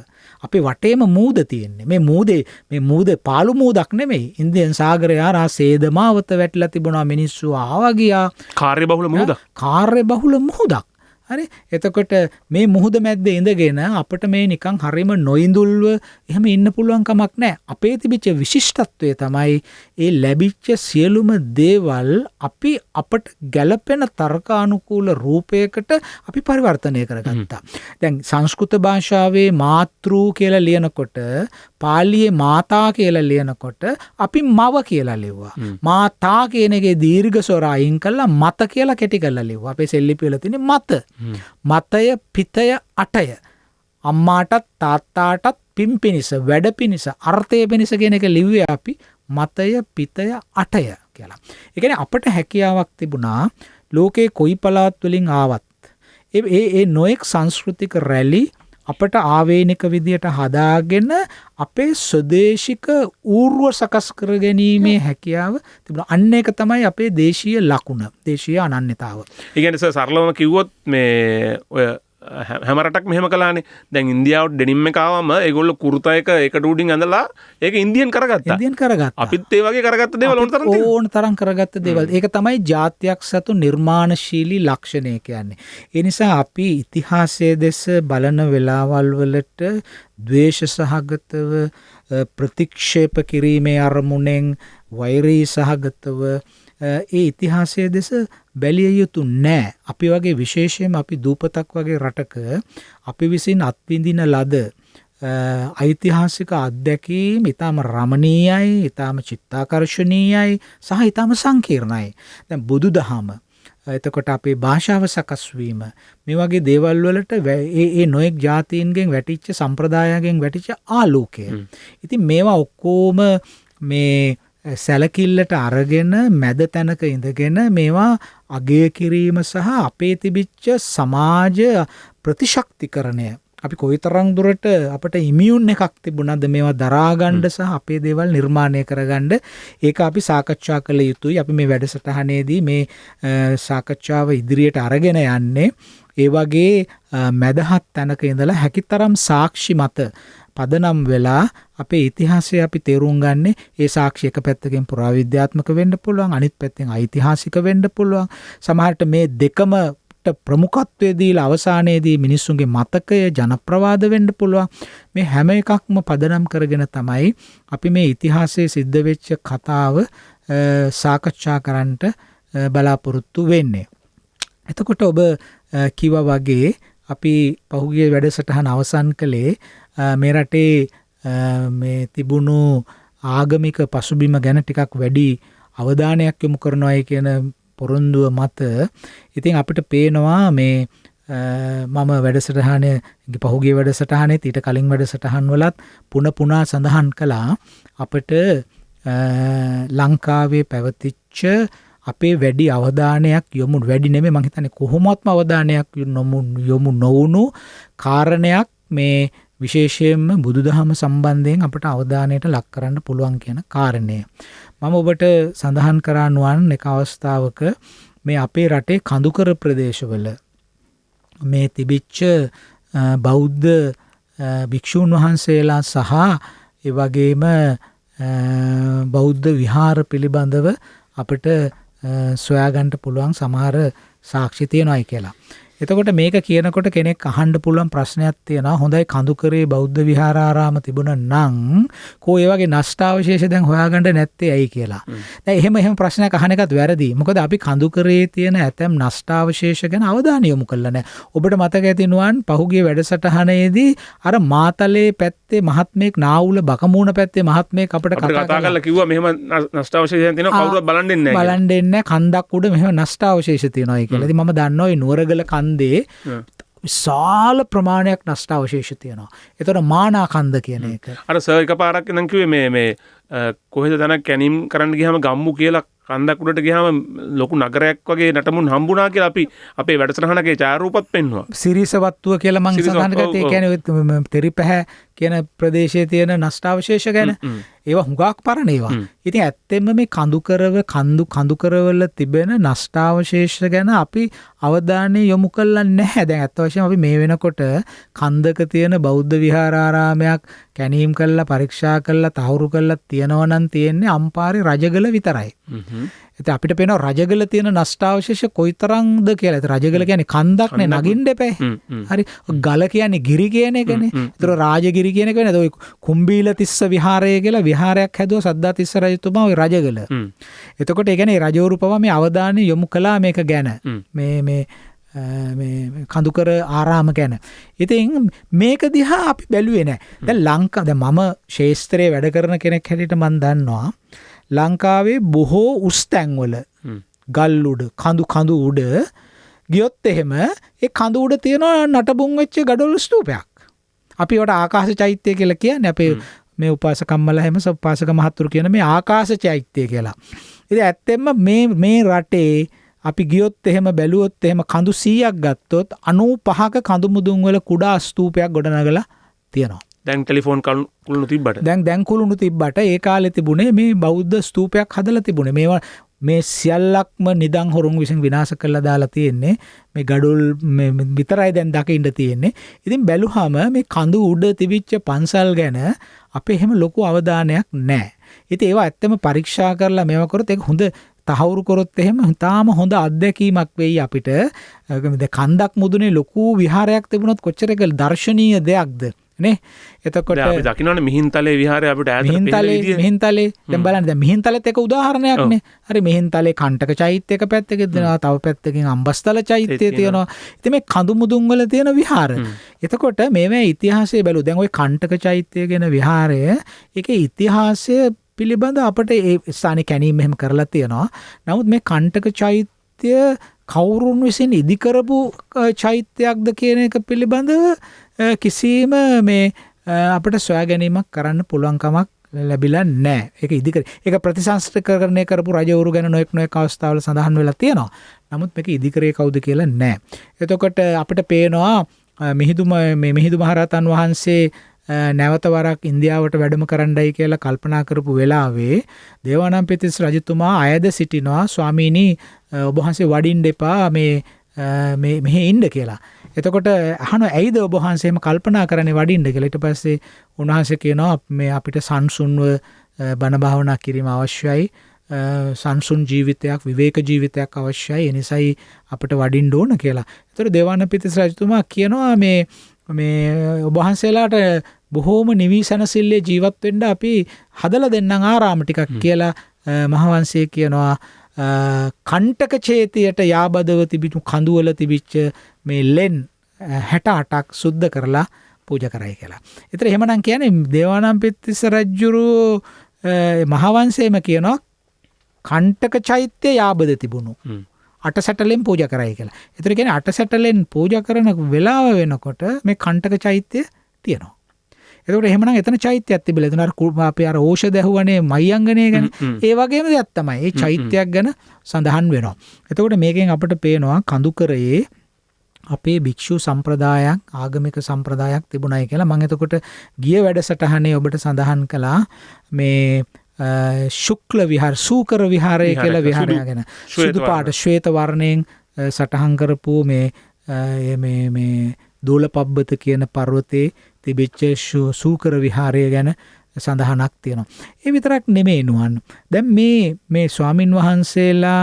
S4: අපි වටේම මූද තියෙන්නේ. මේ මූද පාළු මූදක් නෙමෙයි. ඉන්දියන් සාගරය ආරා සේදමාවත වැටිලා තිබුණා. මිනිස්සු ආවා ගියා.
S3: කාර්යබහුල මුහුදක්.
S4: කාර්යබහුල මුහුදක්. හරි එතකොට මේ මුහුද මැද්දේ ඉඳගෙන අපිට මේ නිකන් හරිම නොඉඳුල්ව එහෙම ඉන්න පුළුවන් කමක් නැහැ. අපේ තිබිච්ච විශිෂ්ටත්වය තමයි ඒ ලැබිච්ච සියලුම දේවල් අපි අපට ගැළපෙන තර්කානුකූල රූපයකට අපි පරිවර්තනය කරගත්තා. දැන් සංස්කෘත භාෂාවේ මාතෘ කියලා ලියනකොට පාලියේ මාතා කියලා ලියනකොට අපි මව කියලා ලිව්වා. මාතා කියන එකේ දීර්ඝ ස්වර අයින් කළා මත කියලා කෙටි කරලා ලිව්වා. අපේ සෙල්ලිපි වල තියෙන මත මතය පිතය අටය අම්මාටත් තාත්තාටත් පින් පිණිස වැඩ පිණිස අර්ථය පිණිස කියන එක ලිව්වේ අපි මතය පිතය අටය කියලා. ඒ කියන්නේ අපට හැකියාවක් තිබුණා ලෝකේ කොයි පළාත් වලින් ආවත් ඒ නොඑක් සංස්කෘතික රැලි අපට ආවේනික විදියට හදාගෙන අපේ ස්වදේශික ඌර්ව සකස් කර ගැනීමේ හැකියාව තිබුණා. අන්න ඒක තමයි අපේ දේශීය ලකුණ, දේශීය අනන්‍යතාව.
S3: ඒ කියන්නේ සරලවම කිව්වොත් මේ ඔය හැම රටක්ම මෙහෙම කළානේ. දැන් ඉන්දියාවට ඩෙනිම් එක ආවම ඒගොල්ලෝ කුර්තා එක ඒකට උඩින් ඇඳලා ඒක ඉන්දියන් කරගත්තා. අපිත් ඒ වගේ කරගත්ත දේවල් ඕන තරම්
S4: කරගත්ත දේවල්. ඒක තමයි ජාත්‍යයක් සතු නිර්මාණශීලී ලක්ෂණය කියන්නේ. ඒ නිසා අපි ඉතිහාසයේ දෙස බලන වෙලාවල් වලට ද්වේෂ සහගතව ප්‍රතික්ෂේප කිරීමේ අරමුණෙන් වෛරී සහගතව ඒ ඉතිහාසයේ දෙස බැලිය යුතු නෑ. අපි වගේ විශේෂයෙන්ම අපි දූපතක් වගේ රටක අපි විසින් අත්විඳින ලද ඓතිහාසික අත්දැකීම් ඊටම රමණීයයි, ඊටම චිත්තාකර්ෂණීයයි සහ ඊටම සංකීර්ණයි. දැන් බුදුදහම එතකොට අපේ භාෂාව සකස් වීම මේ වගේ දේවල් වලට ඒ නොඑක් ජාතීන්ගෙන් වැටිච්ච සම්ප්‍රදායයෙන් වැටිච්ච ආලෝකය. ඉතින් මේවා ඔක්කොම මේ සැලකිල්ලට අරගෙන මැද තැනක ඉඳගෙන මේවා අගය කිරීම සහ අපේ තිබිච්ච සමාජ ප්‍රතිශක්තිකරණය අපි කොයිතරම් දුරට අපිට ඉමියුන් එකක් තිබුණාද මේවා දරාගන්න සහ අපේ දේවල් නිර්මාණය කරගන්න. ඒක අපි සාකච්ඡා කළ යුතුයි. අපි මේ වැඩසටහනේදී මේ සාකච්ඡාව ඉදිරියට අරගෙන යන්නේ ඒ වගේ මැදහත් තැනක ඉඳලා හැකිතරම් සාක්ෂි මත පදනම් වෙලා අපේ ඉතිහාසය අපි තේරුම් ගන්නේ. ඒ සාක්ෂි එක පැත්තකින් පුරාවිද්‍යාත්මක වෙන්න පුළුවන්, අනිත් පැත්තෙන් ඓතිහාසික වෙන්න පුළුවන්. සමහරට මේ දෙකම ප්‍රමුඛත්වයේ දීලා අවසානයේදී මිනිස්සුන්ගේ මතකය ජනප්‍රවාද වෙන්න පුළුවන්. මේ හැම එකක්ම පදනම් කරගෙන තමයි අපි මේ ඉතිහාසයේ සිද්ධ වෙච්ච කතාව සාකච්ඡා කරන්නට බලාපොරොත්තු වෙන්නේ. එතකොට ඔබ කිව්වා වගේ අපි පහුගිය වැඩසටහන අවසන් කළේ මේ රටේ මේ තිබුණු ආගමික පසුබිම ගැන ටිකක් වැඩි අවධානයක් යොමු කරනවායි කියන පොරොන්දුව මත ඉතින් අපිට පේනවා මේ මම වැඩසටහනේ පහුගිය වැඩසටහනේ ඊට කලින් වැඩසටහන් වලත් පුනා සඳහන් කළා අපිට ලංකාවේ පැවතිච්ච අපේ වැඩි අවධානයක් යොමු වැඩි නෙමෙයි මම හිතන්නේ කොහොමත්ම අවධානයක් යොමු නොවුණු කාරණයක් මේ විශේෂයෙන්ම බුදුදහම සම්බන්ධයෙන් අපට අවධානයට ලක් කරන්න පුළුවන් කියන කාරණය. මම ඔබට සඳහන් කරන්න එක අවස්ථාවක මේ අපේ රටේ කඳුකර ප්‍රදේශවල මේ තිබිච්ච බෞද්ධ භික්ෂූන් වහන්සේලා සහ ඒ වගේම බෞද්ධ විහාර පිළිබඳව අපිට සොයාගන්න පුළුවන් සමහර සාක්ෂි තියෙනවායි කියලා. එතකොට මේක කියනකොට කෙනෙක් අහන්න පුළුවන් ප්‍රශ්නයක් තියෙනවා. හොඳයි කඳුකරේ බෞද්ධ විහාරාරාම තිබුණා නම් කෝ ඒ වගේ නෂ්ටාවශේෂ දැන් හොයාගන්න නැත්තේ ඇයි කියලා. දැන් එහෙම ප්‍රශ්නයක් අහන එකත් වැරදි. මොකද අපි කඳුකරේ තියෙන ඇතැම් නෂ්ටාවශේෂ ගැන අවධානය යොමු කළා නැහැ. ඔබට මතක ඇතිනුවන් පහුගිය වැඩසටහනේදී අර මාතලේ පැත්තේ මහත්මයෙක් නාවුල බකමූණ පැත්තේ මහත්මයෙක් අපිට
S3: කතා කරලා කිව්වා මෙහෙම නෂ්ටාවශේෂයන් තියෙනවා කවුරුත් බලන් දෙන්නේ නැහැ.
S4: බලන් දෙන්නේ නැහැ කන්දක් උඩ මෙහෙම නෂ්ටාවශේෂ තියෙනවායි කියලා. ඉතින් මම දන්නවා මේ නුවරගල කන්දේ විශාල ප්‍රමාණයක් නෂ්ටාවශේෂ තියෙනවා. ඒතර මානා කන්ද කියන එක.
S3: අර සර් එකපාරක් ඉඳන් කිව්වේ මේ කොහෙද තැනක් කැනීම් කරන්න ගියාම ගම්මු කියලා කන්දක් උඩට ගියාම ලොකු නගරයක් වගේ නටමුන් හම්බුණා කියලා අපි අපේ වැඩසටහනකේ ඡායාරූපත් පෙන්නුවා.
S4: සිරිසවත්තුව කියලා මම සඳහන් කරේ ඒ කියන්නේ තෙරිපැහැ කියන ප්‍රදේශයේ තියෙන නෂ්ටාවශේෂ ගැන. ඒවා හුඟක් පරණ ඒවා. ඉතින් ඇත්තෙන්ම මේ කඳුකරවල තිබෙන නෂ්ටාවශේෂ ගැන අපි අවධානය යොමු කළා නැහැ. දැන් ඇත්ත වශයෙන්ම අපි මේ වෙනකොට කන්දක තියෙන බෞද්ධ විහාරාරාමයක් කැනීම් කළා පරීක්ෂා කළා තහවුරු කළා තියනවා නම් තියෙන්නේ අම්පාරේ රජගල විතරයි. ඉතින් අපිට පේනවා රජගල තියෙන නෂ්ටාවශේෂ කොයිතරම්ද කියලා. ඉතින් රජගල කියන්නේ කන්දක් නේ නගින්න එපා. හරි. ගල කියන්නේ ගිරි කියන එකනේ. ඒතර රාජගිරි කියන එක නේද? ඔය කුම්බීල තිස්ස විහාරය කියලා විහාරයක් හැදුවා සද්ධාතිස්ස රජතුමා ওই රජගල. එතකොට ඒ කියන්නේ රජවරු පවා මේ අවධානය යොමු කළා මේක ගැන. මේ කඳුකර ආරාම ගැන. ඉතින් මේක දිහා අපි බැලුවේ නැහැ. දැන් දැන් මම ශාස්ත්‍රයේ වැඩ කරන කෙනෙක් හැටියට මම දන්නවා ලංකාවේ බොහෝ උස් තැන්වල ගල් උඩ කඳු උඩ ගියොත් එහෙම ඒ කඳු උඩ තියෙන නටබුන් වෙච්ච ගඩොල් ස්තූපයක්. අපි ඒවට ආකාශ චෛත්‍ය කියලා කියන්නේ. අපේ මේ උපාසකම්මලා හැම උපාසක මහත්තුරු කියන මේ ආකාශ චෛත්‍ය කියලා. ඉතින් ඇත්තෙන්ම මේ රටේ අපි ගියොත් එහෙම බැලුවොත් එහෙම කඳු 100ක් ගත්තොත් 95ක කඳු මුදුන් වල කුඩා ස්තූපයක් ගොඩනගලා තියෙනවා.
S3: දැන් ටෙලිෆෝන් කුළුණු තිබ්බට
S4: දැන් කුළුණු තිබ්බට ඒ කාලේ තිබුණේ මේ බෞද්ධ ස්තූපයක් හදලා තිබුණේ. මේවා මේ සියල්ලක්ම නිදන් හොරුන් විසින් විනාශ කරලා දාලා තියෙන්නේ. මේ ගඩොල් මේ විතරයි දැන් දකින්න තියෙන්නේ. ඉතින් බැලුවාම මේ කඳු උඩ තිබිච්ච පන්සල් ගැන අපේ එහෙම ලොකු අවධානයක් නැහැ. ඉතින් ඒවා ඇත්තම පරීක්ෂා කරලා මේවා කරොත් ඒක හොඳ තහවුරු කරොත් එහෙම තාම හොඳ අත්දැකීමක් වෙයි අපිට. කන්දක් මුදුනේ ලොකු විහාරයක් තිබුණොත් කොච්චර ඒක දර්ශනීය දෙයක්ද නේ. එතකොට
S3: අපි දකින්නනේ මිහින්තලේ විහාරය අපිට ඈතට
S4: මිහින්තලේ දැන් බලන්න දැන් මිහින්තලෙත් එක උදාහරණයක් නේ. හරි මිහින්තලේ කණ්ඨක චෛත්‍ය එක පැත්තක දෙනවා තව පැත්තකින් අම්බස්තල චෛත්‍යය තියෙනවා. ඉතින් මේ කඳු මුදුන් වල තියෙන විහාර. එතකොට මේවා ඉතිහාසය බැලුවා. දැන් ওই කණ්ඨක චෛත්‍ය කියන විහාරය ඒකේ ඉතිහාසය පිළිබඳ අපට ඒ ස්ථානේ කැනීම එහෙම කරලා තියෙනවා. නමුත් මේ කණ්ඨක චෛත්‍ය කවුරුන් විසින් ඉදි කරපු චෛත්‍යයක්ද කියන එක පිළිබඳව කිසිම මේ අපිට සොයා ගැනීමක් කරන්න පුළුවන් කමක් ලැබිලා නැහැ. ඒක ප්‍රතිසංස්කරණය කරපු රජවරු ගැන නොඑක් අවස්ථාවල සඳහන් වෙලා තියෙනවා. නමුත් මේක ඉදි කරේ කවුද කියලා නැහැ. එතකොට අපිට පේනවා මිහිඳු මහරහතන් වහන්සේ නැවත වරක් ඉන්දියාවට වැඩම කරන්නයි කියලා කල්පනා කරපු වෙලාවේ දේවානම්පියතිස්ස රජතුමා අයද සිටිනවා ස්වාමීනි ඔබ වහන්සේ වඩින්න එපා මෙහෙ ඉන්න කියලා. එතකොට අහනවා ඇයිද ඔබ වහන්සේ එහෙම කල්පනා කරන්නේ වඩින්න කියලා. ඊට පස්සේ උන්වහන්සේ කියනවා මේ අපිට සංසුන්ව බණ භාවනා කිරීම අවශ්‍යයි. සංසුන් ජීවිතයක් විවේක ජීවිතයක් අවශ්‍යයි. ඒ නිසායි අපිට වඩින්න ඕන කියලා. ඒතර දේවානම්පියතිස්ස රජතුමා කියනවා මේ ඔබ වහන්සේලාට බොහෝම නිවිසනසිල්ලේ ජීවත් වෙන්න අපි හදලා දෙන්නම් ආරාම ටිකක් කියලා මහවංශයේ කියනවා. කණ්ඨක චේතියට යාබදව තිබිච්ච කඳුවල තිබිච්ච මේ ලෙන් 68ක් සුද්ධ කරලා පූජා කරයි කියලා. ඒතර එහෙමනම් කියන්නේ දේවානම්පියතිස්ස රජුරු මහවංශයේම කියනවා කණ්ඨක චෛත්‍ය යාබද තිබුණු. අටසැටලෙන් පූජා කරයි කියලා. ඒතර කියන්නේ අටසැටලෙන් පූජා කරන වෙලාව වෙනකොට මේ කණ්ඨක චෛත්‍ය තියෙනවා. එතකොට එහෙමනම් එතන චෛත්‍යයක් තිබිලා. එතන අර අපි අර ඖෂධ ඇහුවනේ මයංගනේ ගැන. ඒ වගේම දෙයක් තමයි. ඒ චෛත්‍යයක් ගැන සඳහන් වෙනවා. එතකොට මේකෙන් අපිට පේනවා කඳුකරයේ අපේ භික්ෂු සම්ප්‍රදායක් ආගමික සම්ප්‍රදායක් තිබුණයි කියලා. මම එතකොට ගිය වැඩසටහනේ ඔබට සඳහන් කළා මේ ශුක්ල විහාර සූකර විහාරය කියලා විහාරය ගැන. සුදු පාට ශ්වේත වර්ණයෙන් සටහන් කරපු මේ දෝලපබ්බත කියන පර්වතයේ තිබෙච්ච සූකර විහාරය ගැන සඳහනක් තියෙනවා. ඒ විතරක් නෙමෙයි නුවන්. දැන් මේ ස්වාමින් වහන්සේලා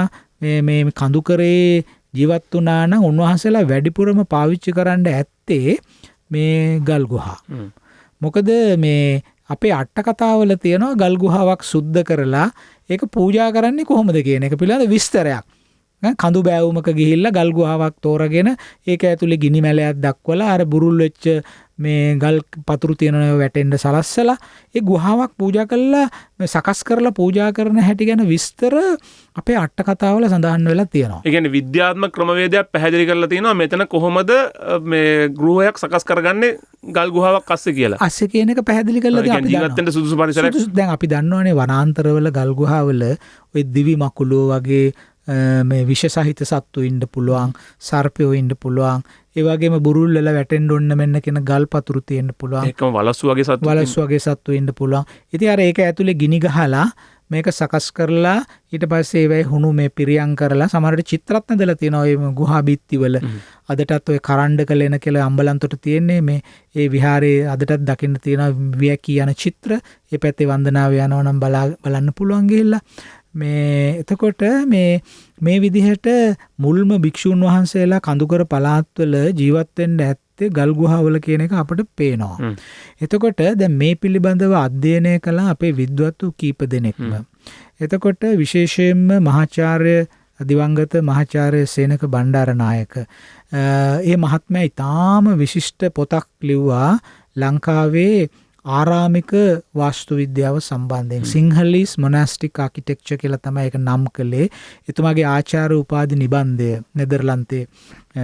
S4: මේ කඳුකරේ ජීවත් වුණා නම් උන්වහන්සේලා වැඩිපුරම පාවිච්චි කරන්න ඇත්තේ මේ ගල් ගුහා. මොකද මේ අපේ අට කතාවල තියෙනවා ගල් ගුහාවක් සුද්ධ කරලා ඒක පූජා කරන්නේ කොහොමද කියන එක පිළිබඳ විස්තරයක්. කඳු බෑවුමක ගිහිල්ලා ගල් ගුහාවක් තෝරගෙන ඒක ඇතුලේ ගිනි මැලයක් දක්වලා අර බුරුල් වෙච්ච මේ ගල් පතුරු තියෙනව වැටෙන්න සලස්සලා ඒ ගුහාවක් පූජා කළා සකස් කරලා පූජා කරන හැටි ගැන විස්තර අපේ අට කතාවල සඳහන් වෙලා තියෙනවා.
S3: ඒ කියන්නේ විද්‍යාත්මක ක්‍රමවේදයක් පැහැදිලි කරලා තියෙනවා මෙතන කොහොමද මේ ගෘහයක් සකස් කරගන්නේ ගල් ගුහාවක් අස්සේ කියලා.
S4: අස්සේ කියන එක පැහැදිලි කරලා තියෙනවා.
S3: අපි ජීවත් වෙන්න සුදුසු පරිසරයක්.
S4: දැන් අපි දන්නවනේ වනාන්තරවල ගල් ගුහාවල ওই දිවි මකුලෝ වගේ මේ විෂ සහිත සත්තු ඉන්න පුළුවන්, සර්පයෝ ඉන්න පුළුවන්. ඒ වගේම බුරුල් වල වැටෙන්න ඕන මෙන්න කියන ගල් පතුරු තියෙන්න පුළුවන්.
S3: ඒකම වලස්සු වගේ සත්තු
S4: ඉන්න පුළුවන්. ඉතින් අර ඒක ඇතුලේ ගිනි ගහලා මේක සකස් කරලා ඊට පස්සේ ඒවයි හුණු මේ පිරියම් කරලා සමහරවිට චිත්‍රත් නදලා තියෙනවා ඒ ගුහා බිත්තිවල. අදටත් ඔය කරණ්ඩක ලෙන කියලා අම්බලන්තොට තියෙන්නේ මේ ඒ විහාරයේ අදටත් දකින්න තියෙනවා වියකී යන චිත්‍ර. ඒ පැත්තේ වන්දනාව යනවා නම් බලන්න පුළුවන් ගිහිල්ලා. මේ එතකොට මේ විදිහට මුල්ම භික්ෂුන් වහන්සේලා කඳුකර පළාත්වල ජීවත් වෙන්න ඇත්තේ ගල් ගුහාවල කියන එක අපිට පේනවා. එතකොට දැන් මේ පිළිබඳව අධ්‍යයනය කළ අපේ විද්වත්තු කීප දෙනෙක්ම. එතකොට විශේෂයෙන්ම මහාචාර්ය දිවංගත මහාචාර්ය සේනක බණ්ඩාරනායක ඒ මහත්මයා ඊටාම විශිෂ්ට පොතක් ලිව්වා ලංකාවේ ආරාමික වාස්තු විද්‍යාව සම්බන්ධයෙන්. සිංහලීස් මොනාස්ටික් ආකිටෙක්චර් කියලා තමයි ඒක නම් කළේ. එතුමාගේ ආචාර්ය උපාධි නිබන්ධය නෙදර්ලන්තේ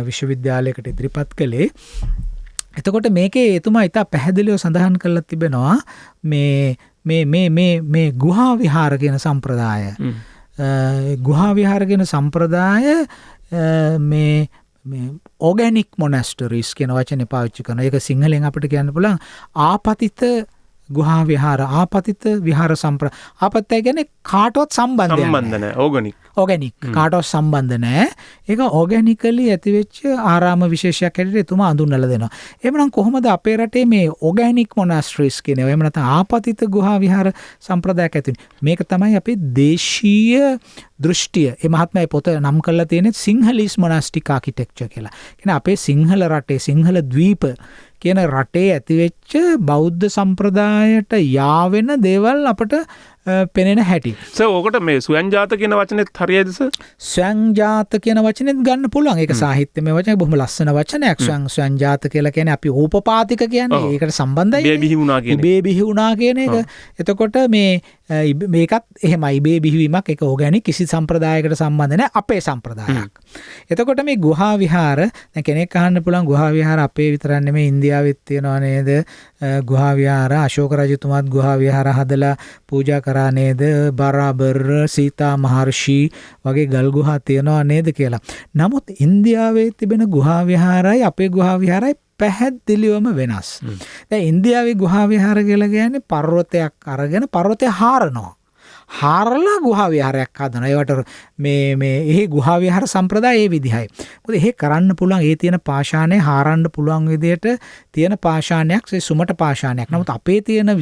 S4: විශ්වවිද්‍යාලයකට ඉදිරිපත් කළේ. එතකොට මේකේ එතුමා ඉතා පැහැදිලිව සඳහන් කරලා තිබෙනවා මේ ගුහා විහාර කියන සම්ප්‍රදාය. ගුහා විහාර කියන සම්ප්‍රදාය මේ organic monasteries කියන වචනේ පාවිච්චි කරනවා. ඒක සිංහලෙන් අපිට කියන්න පුළුවන් ආපතිත ගුහා විහාර, ආපතිත විහාර සම්ප්‍රදාය. ආපතිය කියන්නේ කාටවත් සම්බන්ධ
S3: නැහැ.
S4: organic කාටවත් සම්බන්ධ නැහැ. ඒක organically ඇතිවෙච්ච ආරාම විශේෂයක් හැටියට එතුමා අඳුන්වලා දෙනවා. එහෙමනම් කොහොමද අපේ රටේ මේ organic monasteries කියන ඒවා එහෙම නැත්නම් ආපතිත ගුහා විහාර සම්ප්‍රදායක් ඇති වෙන්නේ? මේක තමයි අපේ දේශීය දෘෂ්ටිය. ඒ මහත්මයා පොත නම් කරලා තියෙන්නේ සිංහලීස් මොනාස්ටික් ආකිටෙක්චර් කියලා. කියන්නේ අපේ සිංහල රටේ සිංහල ද්වීප කියන රටේ ඇතිවෙච්ච බෞද්ධ සම්ප්‍රදායට යාවෙන දේවල් අපට පෙනෙන හැටි.
S3: ඕකට මේ ස්වයංජාත කියන වචනේත් හරියයිද සර්?
S4: ස්වයංජාත කියන වචනේත් ගන්න පුළුවන්. ඒක සාහිත්‍යමය වචනයක්, බොහොම ලස්සන වචනයක්. ස්වයංජාත කියලා කියන්නේ අපි ඕපපාතික කියන්නේ ඒකට සම්බන්ධයි.
S3: ඉබේ
S4: බිහි වුණා කියන එක. එතකොට මේකත් එහෙමයි ඉබේ බිහිවීමක්. ඒක ඕගැනික් කිසි සම්ප්‍රදායකට සම්බන්ධ නැහැ. අපේ සම්ප්‍රදායක්. එතකොට මේ ගුහා විහාර දැන් කෙනෙක් අහන්න පුළුවන් ගුහා විහාර අපේ විතරක් නෙමෙයි ඉන්දියාවෙත් තියෙනවා නේද? ගුහා විහාර අශෝක රජතුමාත් ගුහා විහාර හදලා පූජා කරා නේද? බරාබර් සීතා මහර්ෂි වගේ ගල් ගුහා තියෙනවා නේද කියලා. නමුත් ඉන්දියාවේ තිබෙන ගුහා විහාරයි අපේ ගුහා විහාරයි පැහැදිලිවම වෙනස්. දැන් ඉන්දියාවේ ගුහා විහාර කියලා කියන්නේ පර්වතයක් අරගෙන පර්වතය හාරනවා. හාරලා ගුහා විහාරයක් හදනවා. ඒවට මේ ගුහා විහාර සම්ප්‍රදාය ඒ විදිහයි. මොකද එහෙ කරන්න පුළුවන් ඒ තියෙන පාෂාණය හාරන්න පුළුවන් විදිහට තියෙන පාෂාණයක් ඒ සුමට පාෂාණයක්. නමුත් අපේ තියෙන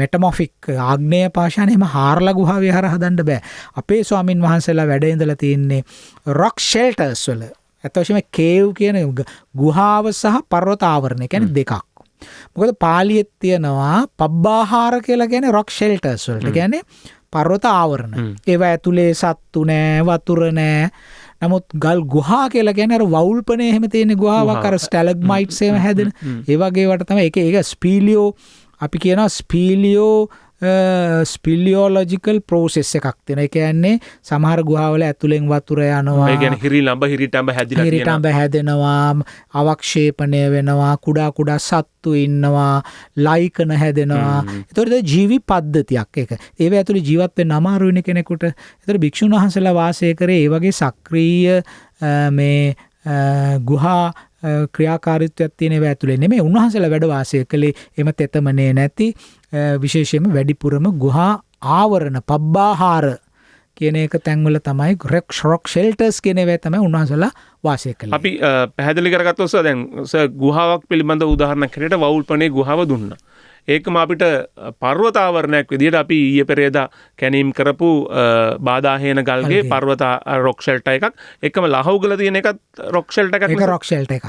S4: මෙටමොෆික් ආග්නේය පාෂාණය එහෙම හාරලා ගුහා විහාර හදන්න බෑ. අපේ ස්වාමින් වහන්සේලා වැඩ ඉඳලා තියෙන්නේ රොක් ෂෙල්ටර්ස් වල. ඇත්තටම කේව් කියන ගුහාව සහ පර්වත ආවරණය කියන්නේ දෙකක්. මොකද පාලියෙත් තියෙනවා පබ්බාහාර කියලා කියන්නේ රොක් ෂෙල්ටර්ස් වලට. කියන්නේ පර්වත ආවරණ. ඒවා ඇතුලේ සත්තු නෑ, වතුර නෑ. නමුත් ගල් ගුහා කියලා කියන්නේ අර වවුල්පනේ එහෙම තියෙන ගුහාවක් අර ස්ටැලග්මයිට්ස් එහෙම හැදෙන. ඒ වගේ වට තමයි ඒක ස්පීලියෝ අපි කියනවා ස්පීලියෝ ස්පිලියෝලොජිකල් ප්‍රෝසෙස් එකක් තියෙනවා. ඒ කියන්නේ සමහර ගුහාවල ඇතුලෙන් වතුර යනවා.
S3: ඒ කියන්නේ හිරිටඹ හැදිලා තියෙනවා.
S4: හිරිටඹ හැදෙනවා, අවක්ෂේපණය වෙනවා, කුඩා කුඩා සත්තු ඉන්නවා, ලයිකන හැදෙනවා. ඒතකොට ජීවි පද්ධතියක් ඒක. ඒව ඇතුලේ ජීවත් වෙන්න අමාරුයිනේ කෙනෙකුට. ඒතකොට භික්ෂුන් වහන්සේලා වාසය කරේ ඒ වගේ සක්‍රීය මේ ගුහා ක්‍රියාකාරීත්වයක් තියෙන ඒවා ඇතුලේ නෙමෙයි. උන්වහන්සේලා වැඩ වාසය කළේ එම තෙතමනේ නැති විශේෂයෙන්ම වැඩිපුරම ගුහා ආවරණ පබ්බාහාර කියන එක තැන්වල තමයි රොක් ෂෙල්ටර්ස් කියන ඒවා තමයි උන්වහන්සේලා වාසය කළේ.
S3: අපි පැහැදිලි කරගත්තොත් දැන් ගුහාවක් පිළිබඳ උදාහරණයක් හැටියට වවුල්පනේ ගුහාව දුන්නා. ඒකම අපිට පර්වතාවරණයක් විදිහට අපි ඊයේ පෙරේදා කැනීම් කරපු බාදාහේන ගල්ගේ පර්වත රොක් ෂෙල්ටර් එකක්. එකම ලහව්ගල තියෙන එකත් රොක් ෂෙල්ටර් එකක්.
S4: ඒක රොක් ෂෙල්ටර් එකක්.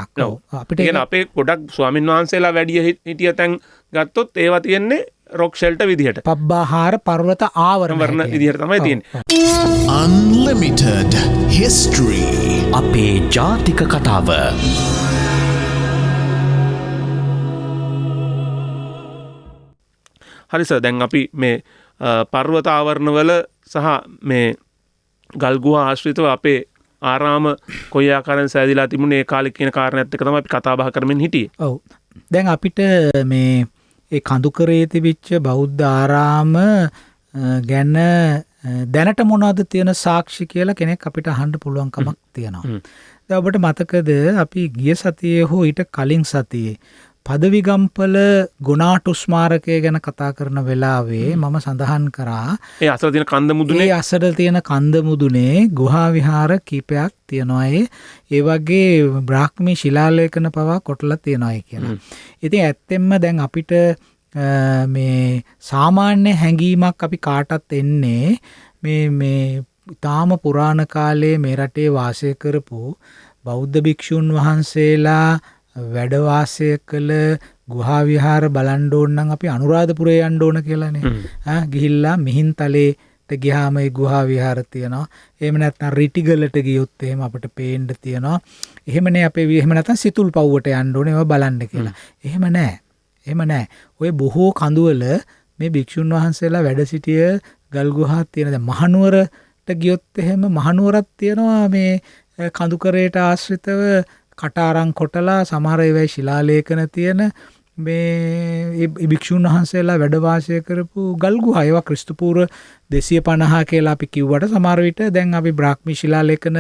S3: අපිට අපේ ගොඩක් ස්වාමින් වහන්සේලා වැඩි හිටිය තැන් ගත්තොත් ඒවා තියෙන්නේ රොක් ෂෙල්ටර් විදිහට.
S4: පබ්බාහාර පර්වත ආවරණ
S3: විදිහට තමයි තියෙන්නේ.
S1: Unlimited history.
S2: අපේ ජාතික කතාව.
S3: හරි සර්, දැන් අපි මේ පර්වත ආවරණවල සහ මේ ගල්ගුහා ආශ්‍රිතව අපේ ආරාම කොයි ආකාරයෙන් සෑදිලා තිබුණේ ඒ කාලේ කියන කාරණාත් එක්ක තමයි අපි කතා බහ කරමින් හිටියේ.
S4: ඔව්. දැන් අපිට මේ ඒ කඳුකරේ තිබිච්ච බෞද්ධ ආරාම ගැන දැනට මොනවද තියෙන සාක්ෂි කියලා කෙනෙක් අපිට අහන්න පුළුවන් කමක් තියෙනවා. දැන් ඔබට මතකද අපි ගිය සතියේ හෝ ඊට කලින් සතියේ පදවිගම්පල ගුණාටු ස්මාරකය ගැන කතා කරන වෙලාවේ මම සඳහන් කරා
S3: ඒ අසල තියෙන කන්ද මුදුනේ
S4: අසල තියෙන කන්ද මුදුනේ ගුහා විහාර කීපයක් තියෙනවා. ඒ වගේ බ්‍රාහ්මී ශිලාලේඛන පවා කොටලා තියෙනවා කියලා. ඉතින් ඇත්තෙන්ම දැන් අපිට මේ සාමාන්‍ය හැඟීමක් අපි කාටත් එන්නේ මේ තාම පුරාණ කාලේ මේ රටේ වාසය කරපු බෞද්ධ භික්ෂුන් වහන්සේලා වැඩ වාසය කළ ගුහා විහාර බලන්න ඕන නම් අපි අනුරාධපුරේ යන්න ඕන කියලානේ. ගිහිල්ලා මිහින්තලේට ගියාම ඒ ගුහා විහාර තියෙනවා. එහෙම නැත්නම් රිටිගලට ගියොත් එහෙම අපිට පේන්න තියෙනවා. එහෙමනේ අපේ එහෙම නැත්නම් සිතුල්පව්වට යන්න ඕනේ ඒවා බලන්න කියලා. එහෙම නැහැ. ඔය බොහෝ කඳුවල මේ භික්ෂුන් වහන්සේලා වැඩ සිටිය ගල් ගුහා තියෙන. දැන් මහනුවරට ගියොත් එහෙම මහනුවරක් තියෙනවා මේ කඳුකරේට ආශ්‍රිතව කටාරම් කොටලා සමහර ඒවා ශිලාලේඛන තියෙන මේ භික්ෂුන් වහන්සේලා වැඩ වාසය කරපු ගල් ගුහා. ඒවා ක්‍රිස්තු පූර්ව 250 කියලා අපි කිව්වට සමහර විට දැන් අපි බ්‍රාහ්මී ශිලාලේඛන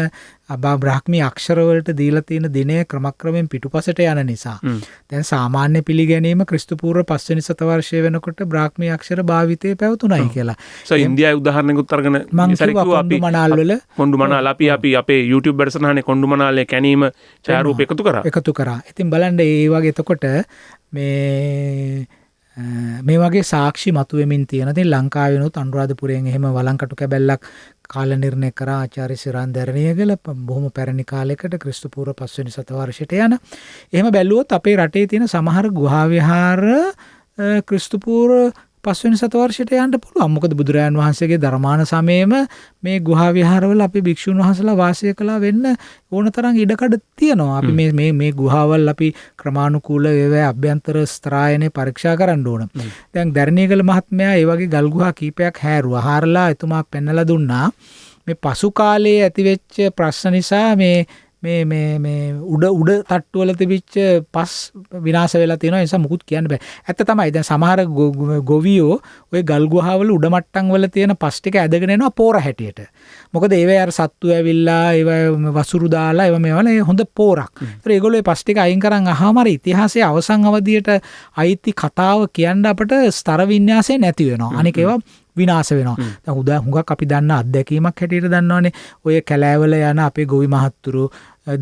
S4: බ්‍රාහ්මී අක්ෂර වලට දීලා තියෙන දිනය ක්‍රමක්‍රමයෙන් පිටුපසට යන නිසා දැන් සාමාන්‍ය පිළිගැනීම ක්‍රිස්තු පූර්ව 5 වෙනි සතවර්ෂයේ වෙනකොට බ්‍රාහ්මී අක්ෂර භාවිතයේ පැවතුණයි කියලා.
S3: ඉන්දියාවේ උදාහරණයක් අරගෙන කොණ්ඩුමනාල අපි අපේ YouTube වැඩසටහනේ කොණ්ඩුමනාලේ කැනීම ඡායාරූප එකතු කරා. ඉතින් බලන්න ඒ වගේ එතකොට මේ වගේ සාක්ෂි මතුවෙමින් තියෙන. ඉතින් ලංකාවෙනුත් අනුරාධපුරයෙන් එහෙම වළංකටු කැබැල්ලක් කාල නිර්ණය කරා ආචාර්ය සිරාන් දැරණියගල බොහොම පැරණි කාලයකට ක්‍රිස්තු පූර්ව 5 වෙනි සතවර්ෂයට යන. එහෙම බැලුවොත් අපේ රටේ තියෙන සමහර ගුහා විහාර ක්‍රිස්තු පූර්ව 5 වෙනි සතවර්ෂයට යන්න පුළුවන්. මොකද බුදුරජාන් වහන්සේගේ ධර්මාන සමයේම මේ ගුහා විහාරවල අපි භික්ෂුන් වහන්සේලා වාසය කළා වෙන්න ඕන තරම් ඉඩකඩ තියෙනවා. අපි මේ ගුහාවල් අපි ක්‍රමානුකූල ඒවා අභ්‍යන්තර ස්ත්‍රායනේ පරීක්ෂා කරන්න ඕන. දැන් දැරණියගල මහත්මයා ඒ වගේ ගල් ගුහා කීපයක් හැරුවා. හාරලා එතුමා පෙන්නලා දුන්නා මේ පසු කාලයේ ඇතිවෙච්ච ප්‍රශ්න නිසා මේ උඩ තට්ටුවල තිබිච්ච පස් විනාශ වෙලා තියෙනවා. ඒ නිසා මුකුත් කියන්න බෑ. ඇත්ත තමයි. දැන් සමහර ගොවියෝ ওই ගල් ගුහාවල උඩ මට්ටම් වල තියෙන පස් ටික ඇදගෙන එනවා පෝර හැටියට. මොකද ඒවේ අර සත්තු ඇවිල්ලා ඒවා වසුරු දාලා ඒවා මේවල හොඳ පෝරක්. ඒතර ඒගොල්ලෝ මේ පස් ටික අයින් කරන් අහම අර ඉතිහාසයේ අවසන් අවධියට අයිති කතාව කියන්න අපට ස්තර වින්‍යාසය නැති වෙනවා. අනික ඒවා විනාශ වෙනවා. දැන් හුඟක් අපි දන්න අත්දැකීමක් හැටියට දන්නවනේ. ඔය කැලෑවල යන අපේ ගොවි මහත්තුරු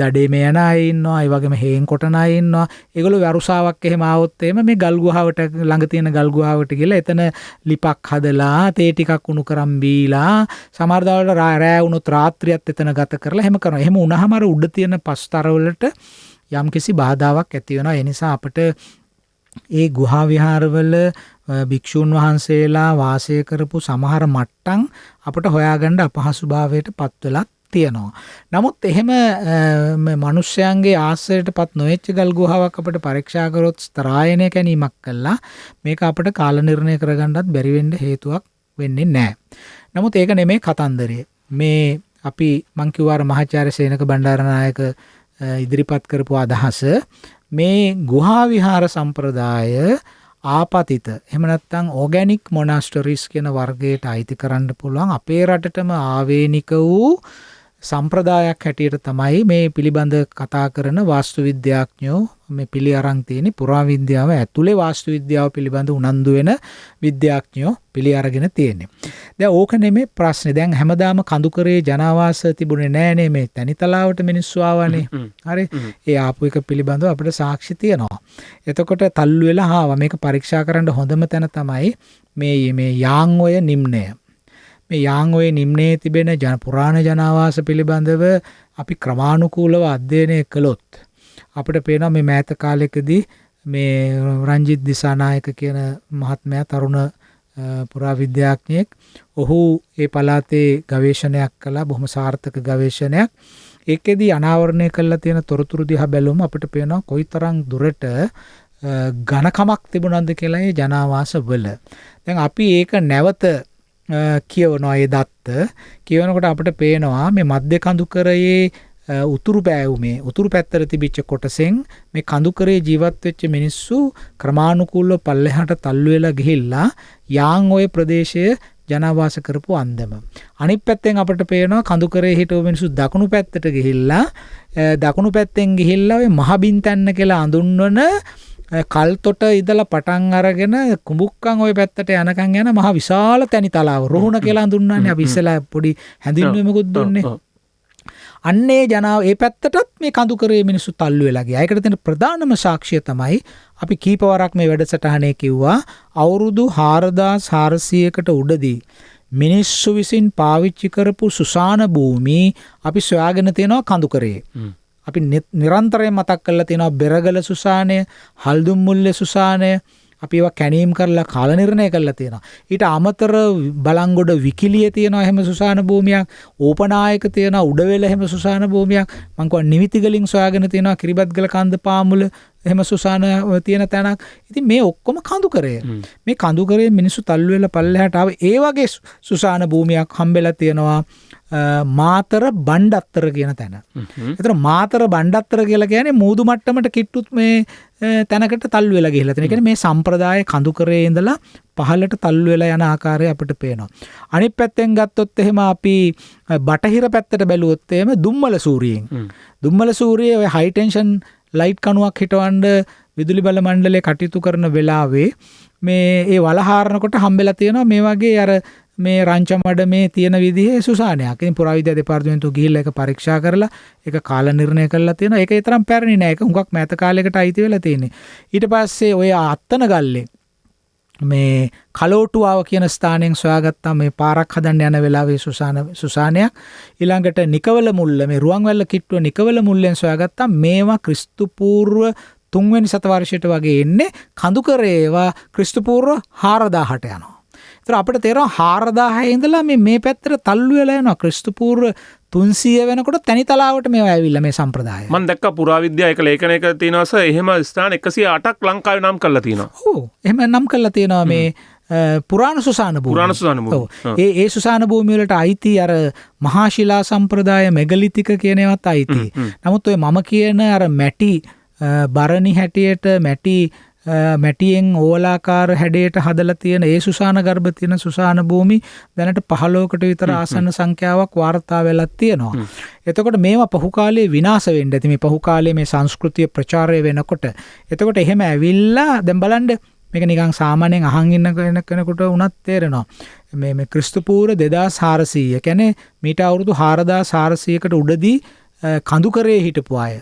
S3: දඩේමේ යන අය ඉන්නවා. ඒ වගේම හේන් කොටන අය ඉන්නවා. ඒගොල්ලෝ වරුසාවක් එහෙම ආවොත් එහෙම මේ ගල් ගුහාවට ළඟ තියෙන ගල් ගුහාවට ගිහලා එතන ලිපක් හදලා තේ ටිකක් උණු කරන් බීලා සමහර දවල්වල රෑ වුණොත් රාත්‍රියත් එතන ගත කරලා එහෙම කරනවා. එහෙම වුණාම අර උඩ තියෙන පස්තරවලට යම්කිසි බාධාවක් ඇති වෙනවා. ඒ නිසා අපිට ඒ ගුහා විහාරවල භික්ෂුන් වහන්සේලා වාසය කරපු සමහර මට්ටම් අපට හොයාගන්න අපහසුභාවයට පත් වෙලා
S4: තියෙනවා. නමුත් එහෙම මනුෂ්‍යයන්ගේ ආශ්‍රයයට පත් නොවෙච්ච ගල් ගුහාවක් අපිට පරීක්ෂා කරොත් ස්තරායනය කැනීමක් කළා මේක අපිට කාල නිර්ණය කරගන්නත් බැරි වෙන්න හේතුවක් වෙන්නේ නැහැ. නමුත් ඒක නෙමෙයි කතන්දරය. මේ අපි මං කිව්වාර මහාචාර්ය සේනක බණ්ඩාරනායක ඉදිරිපත් කරපු අදහස මේ ගුහා විහාර සම්ප්‍රදාය ආපතිත එහෙම නැත්නම් ඕගැනික් මොනාස්ටරිස් කියන වර්ගයට අයිති කරන්න පුළුවන් අපේ රටටම ආවේනික වූ සම්ප්‍රදායක් හැටියට තමයි මේ පිළිබඳ කතා කරන වාස්තු විද්‍යාඥයෝ මේ පිළි අරන් තියෙන්නේ. පුරාවිද්‍යාව ඇතුලේ වාස්තු විද්‍යාව පිළිබඳ උනන්දු වෙන විද්‍යාඥයෝ පිළි අරගෙන තියෙන්නේ. දැන් ඕක නෙමෙයි ප්‍රශ්නේ. දැන් හැමදාම කඳුකරේ ජනාවාස තිබුණේ නෑනේ මේ තනිතලාවට මිනිස්සු ආවනේ. හරි. ඒ ආපු එක පිළිබඳව අපිට සාක්ෂි තියෙනවා. එතකොට තල්ලු වෙලා ආවා. මේක පරීක්ෂා කරන්න හොඳම තැන තමයි මේ යාන්ඔය නිම්නය. මේ යාන්ඔය නිම්නයේ තිබෙන පුරාණ ජනාවාස පිළිබඳව අපි ක්‍රමානුකූලව අධ්‍යයනය කළොත් අපිට පේනවා මේ මෑත කාලෙකදී මේ රංජිත් දිසානායක කියන මහත්මයා තරුණ පුරාවිද්‍යාඥයෙක් ඔහු ඒ පළාතේ ගවේෂණයක් කළා බොහොම සාර්ථක ගවේෂණයක්. ඒකෙදී අනාවරණය කරලා තියෙන තොරතුරු දිහා බැලුවම අපිට පේනවා කොයිතරම් දුරට ඝනකමක් තිබුණාද කියලා ඒ ජනාවාස වල. දැන් අපි ඒක නැවත කියවනවා ඒ දත්ත කියවනකොට අපිට පේනවා මේ මධ්‍ය කඳුකරයේ උතුරු පෑවුමේ උතුරු පැත්තට තිබිච්ච කොටසෙන් මේ කඳුකරේ ජීවත් වෙච්ච මිනිස්සු ක්‍රමානුකූලව පල්ලෙහාට තල්ලු වෙලා ගිහිල්ලා යාන්ඔය ප්‍රදේශය ජනාවාස කරපු අන්දම. අනිත් පැත්තෙන් අපිට පේනවා කඳුකරේ හිටව මිනිස්සු දකුණු පැත්තට ගිහිල්ලා දකුණු පැත්තෙන් ගිහිල්ලා ඔය මහබින්තැන්න කියලා අඳුන්වන කල්තොට ඉදලා පටන් අරගෙන කුඹුක්කන් ওই පැත්තට යනකන් යන මහ විශාල තැනි තලාව රුහුණ කියලා හඳුන්වන්නේ අපි ඉස්සලා පොඩි හැඳින්වීමකුත් දුන්නේ. අන්නේ ජනාව ඒ පැත්තටත් මේ කඳුකරේ මිනිස්සු තල්ලු වෙලා ගියා. ඒකට තියෙන ප්‍රධානම සාක්ෂිය තමයි අපි කීපවරක් මේ වැඩසටහනේ කිව්වා අවුරුදු 4400කට උඩදී මිනිස්සු විසින් පාවිච්චි කරපු සුසාන භූමි අපි සොයාගෙන තියෙනවා කඳුකරේ. අපි නිරන්තරයෙන් මතක් කරලා තියෙනවා බෙරගල සුසානය, හල්දුම් මුල්ලේ සුසානය අපි ඒවා කැණීම් කරලා කාල නිර්ණය කරලා තියෙනවා. ඊට අමතර බලංගොඩ විකිලිය තියෙනවා එහෙම සුසාන භූමියක්, ඕපනායක තියෙනවා උඩවෙල එහෙම සුසාන භූමියක්, මං කියවා නිවිතිගලින් සොයාගෙන තියෙනවා කිරිබත්ගල කන්ද පාමුල එහෙම සුසාන තියෙන තැනක්. ඉතින් මේ ඔක්කොම කඳුකරය. මේ කඳුකරේ මිනිස්සු තල්ලු වෙලා පල්ලෙහාට ආව ඒ වගේ සුසාන භූමියක් හම්බෙලා තියෙනවා මාතර බණ්ඩත්තර කියන තැන. ඒතර මාතර බණ්ඩත්තර කියලා කියන්නේ මූදු මට්ටමට කිට්ටුත් මේ තැනකට තල්ලු වෙලා ගිහිල්ලා තියෙන. ඒ කියන්නේ මේ සම්ප්‍රදාය කඳුකරේ ඉඳලා පහළට තල්ලු වෙලා යන ආකාරය අපිට පේනවා. අනිත් පැත්තෙන් ගත්තොත් එහෙම අපි බටහිර පැත්තට බැලුවොත් එහෙම දුම්මල සූරියෙන්. දුම්මල සූරියේ ඔය හයි ටෙන්ෂන් ලයිට් කණුවක් හිටවන්න විදුලි බල මණ්ඩලය කටයුතු කරන වෙලාවේ මේ ඒ වලහාරනකොට හම්බෙලා තියෙනවා මේ වගේ අර මේ රංචමඩ මේ තියෙන විදිහේ සුසානයක්. ඉතින් පුරාවිද්‍යා දෙපාර්තමේන්තුව ගිහිල්ලා ඒක පරීක්ෂා කරලා ඒක කාල නිර්ණය කරලා තියෙනවා. ඒක තරම් පැරණි නෑ. ඒක හුඟක් මෑත කාලයකට අයිති වෙලා තියෙන්නේ. ඊට පස්සේ ඔය අත්තන ගල්ලේ මේ කලෝටුවාව කියන ස්ථානයෙන් සොයාගත්තා මේ පාරක් හදන්න යන වෙලාවේ සුසානයක්. ඊළඟට නිකවල මුල්ල මේ රුවන්වැල්ල කිට්ටුව නිකවල මුල්ලෙන් සොයාගත්තා මේවා ක්‍රිස්තු පූර්ව 3 වෙනි සතවර්ෂයට වගේ එන්නේ. කඳුකරේ ඒවා ක්‍රිස්තු පූර්ව 4000ට යනවා. ඒතර අපිට තේරෙනවා 4000 ඉඳලා මේ පැත්තට තල්ලු වෙලා යනවා ක්‍රිස්තු පූර්ව 300 වෙනකොට තනිතලාවට මේවා ඇවිල්ලා මේ සම්ප්‍රදාය.
S3: මම දැක්කා පුරාවිද්‍යා එක ලේඛනයක තියෙනවා සර් එහෙම ස්ථාන 108ක් ලංකාවේ නම් කරලා තියෙනවා.
S4: ඔව් එහෙම නම් කරලා තියෙනවා මේ පුරාණ සුසාන භූමිය.
S3: පුරාණ සුසාන භූමිය.
S4: ඒ සුසාන භූමිය වලට අයිති අර මහා ශිලා සම්ප්‍රදාය මෙගලිතික කියන ඒවාත් අයිති. නමුත් ඔය මම කියන අර මැටි බරණි හැටියට මැටියෙන් ඕලාකාර හැඩයට හදලා තියෙන ඒ සුසාන ගර්භ තියෙන සුසාන භූමි දැනට 15කට විතර ආසන්න සංඛ්‍යාවක් වාර්තා වෙලා තියෙනවා. එතකොට මේවා පහු කාලේ විනාශ වෙන්න ඇති. මේ පහු කාලේ මේ සංස්කෘතිය ප්‍රචාරය වෙනකොට එතකොට එහෙම ඇවිල්ලා දැන් බලන්න මේක නිකන් සාමාන්‍යයෙන් අහන් ඉන්න කෙනෙකුට උනත් තේරෙනවා. මේ ක්‍රිස්තු පූර්ව 2400 කියන්නේ මීට අවුරුදු 4400කට උඩදී කඳුකරේ හිටපු අය.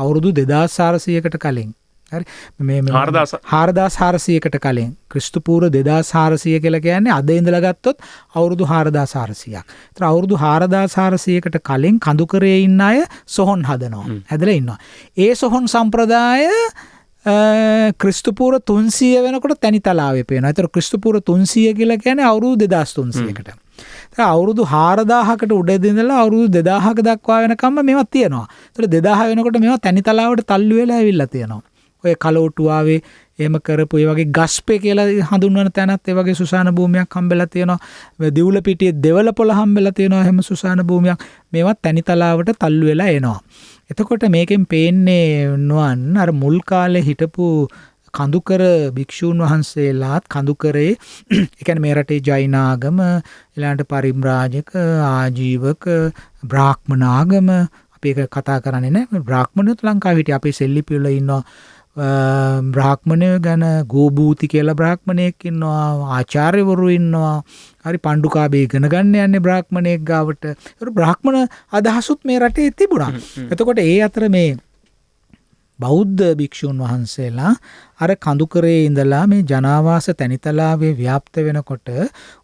S4: අවුරුදු 2400කට කලින් හරි මේ 4400කට කලින් ක්‍රිස්තු පූර්ව 2400 කියලා කියන්නේ අද ඉඳලා ගත්තොත් අවුරුදු 4400ක්. ඒතර අවුරුදු 4400කට කලින් කඳුකරේ ඉන්න අය සොහොන් හදනවා. හැදලා ඉන්නවා. ඒ සොහොන් සම්ප්‍රදාය ක්‍රිස්තු පූර්ව 300 වෙනකොට තනිතලාවේ පේනවා. ඒතර ක්‍රිස්තු පූර්ව 300 කියලා කියන්නේ අවුරුදු 2300කට. අවුරුදු 4000කට උඩ ඉඳලා අවුරුදු 2000ක දක්වා වෙනකම්ම මේවා තියෙනවා. ඒතර 2000 වෙනකොට මේවා තනිතලාවට තල්ලු වෙලා ඇවිල්ලා තියෙනවා. ඔය කලෝටුවාවේ එහෙම කරපු ඒ වගේ ගස්පේ කියලා හඳුන්වන තැනත් ඒ වගේ සුසාන භූමියක් හම්බෙලා තියෙනවා. දිවුල පිටියේ දෙවල පොළ හම්බෙලා තියෙනවා. එහෙම සුසාන භූමියක්. මේවා තනිතලාවට තල්ලු වෙලා එනවා. එතකොට මේකෙන් පේන්නේ නොවන් අර මුල් කාලේ හිටපු කඳුකර භික්ෂූන් වහන්සේලාත් කඳුකරේ ඒ කියන්නේ මේ රටේ ජෛන ආගම ඊළඟට පරිම්රාජක ආජීවක බ්‍රාහ්මණ ආගම අපි ඒක කතා කරන්නේ නැහැ. බ්‍රාහ්මණයෝත් ලංකාවේ හිටිය අපේ සෙල්ලිපි වල ඉන්නවා බ්‍රාහ්මණයෝ ගැන ගෝභූති කියලා බ්‍රාහ්මණයෙක් ඉන්නවා, ආචාර්යවරු ඉන්නවා. හරි පණ්ඩුකාභේ ඉගෙන ගන්න යන්නේ බ්‍රාහ්මණයෙක් ගාවට. ඒක බ්‍රාහ්මණ අදහසුත් මේ රටේ තිබුණා. එතකොට ඒ අතර මේ බෞද්ධ භික්ෂූන් වහන්සේලා අර කඳුකරේ ඉඳලා මේ ජනාවාස තැනිතලාවේ ව්‍යාප්ත වෙනකොට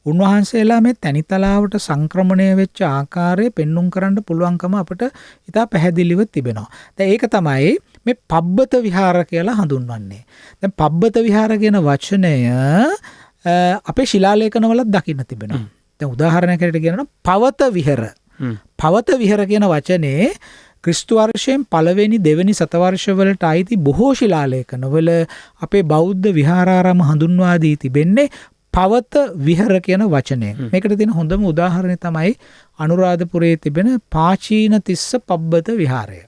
S4: උන්වහන්සේලා මේ තැනිතලාවට සංක්‍රමණය වෙච්ච ආකාරය පෙන්눔 කරන්න පුළුවන්කම අපිට ඉතා පැහැදිලිව තිබෙනවා. දැන් ඒක තමයි මේ පබ්බත විහාර කියලා හඳුන්වන්නේ. දැන් පබ්බත විහාර කියන වචනය අපේ ශිලාලේඛනවලත් දකින්න තිබෙනවා. දැන් උදාහරණයකට කියනවා පවත විහර. පවත විහර කියන වචනේ ක්‍රිස්තු වර්ෂයෙන් පළවෙනි දෙවෙනි සතවර්ෂවලට අයිති බොහෝ ශිලාලේඛනවල අපේ බෞද්ධ විහාරාරාම හඳුන්වා දී තිබෙන්නේ පවත විහර කියන වචනය. මේකට තියෙන හොඳම උදාහරණය තමයි අනුරාධපුරයේ තිබෙන පාචීන තිස්ස පබ්බත විහාරය.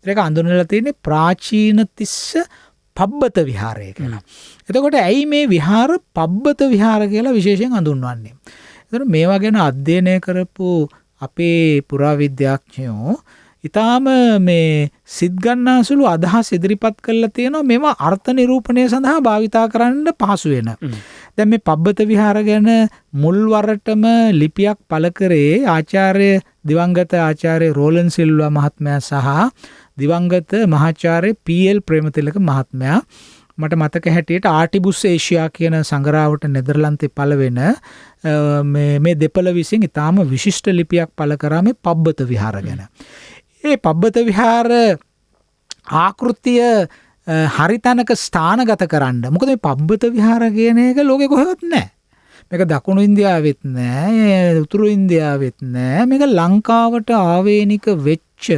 S4: ඒක හඳුන්වලා තියෙන්නේ ප්‍රාචීන තිස්ස පබ්බත විහාරය කියලා. එතකොට ඇයි මේ විහාර පබ්බත විහාර කියලා විශේෂයෙන් හඳුන්වන්නේ? එතකොට මේවා ගැන අධ්‍යයනය කරපු අපේ පුරාවිද්‍යාඥයෝ ඉතාම මේ සිද්ගන්නාසුළු අදහස් ඉදිරිපත් කරලා තියෙනවා මේවා අර්ථ නිරූපණය සඳහා භාවිතා කරන්න පහසු වෙන. දැන් මේ පබ්බත විහාර ගැන මුල් වරටම ලිපියක් පළ කරේ ආචාර්ය දිවංගත ආචාර්ය රෝලන් සිල්වා මහත්මයා සහ දිවංගත මහාචාර්ය පී.එල්. ප්‍රේමතිලක මහත්මයා. මට මතක හැටියට ආටිබුස් ඒෂියා කියන සංගරාවට නෙදර්ලන්තේ පළ වෙන මේ දෙපළ විසින් ඉතාම විශිෂ්ට ලිපියක් පළ කරා මේ පබ්බත විහාර ගැන. ඒ පබ්බත විහාර ආකෘතිය හරිතනක ස්ථානගත කරන්න. මොකද මේ පබ්බත විහාර කියන එක ලෝකෙ කොහෙවත් නැහැ. මේක දකුණු ඉන්දියාවෙත් නැහැ, උතුරු ඉන්දියාවෙත් නැහැ. මේක ලංකාවට ආවේනික වෙච්ච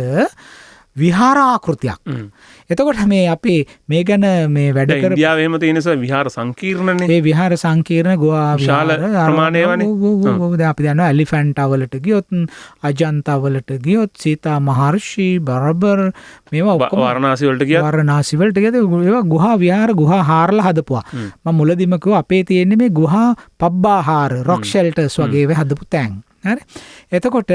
S4: විහාර ආකෘතියක්. එතකොට මේ අපි මේ ගැන මේ වැඩ කර
S3: ඉන්දියාවේ එහෙම තියෙන නිසා විහාර සංකීර්ණනේ.
S4: ඒ විහාර සංකීර්ණ ගෝවා
S3: විශාල ප්‍රමාණයවනේ.
S4: දැන් අපි දන්නවා එලිෆැන්ටා වලට ගියොත්, අජන්තා වලට ගියොත්, සීතා මහර්ෂි, බරබර් මේවා ඔක්කොම
S3: වාරණාසි වලට ගියත්
S4: වාරණාසි වලට ගියද ඒවා ගුහා විහාර ගුහා හාරලා හදපුවා. මම මුලදිම කිව්වා අපේ තියෙන්නේ මේ ගුහා පබ්බාහාර රොක් ෂෙල්ටර්ස් වගේ ඒවා හදපු තැන්. හරි. එතකොට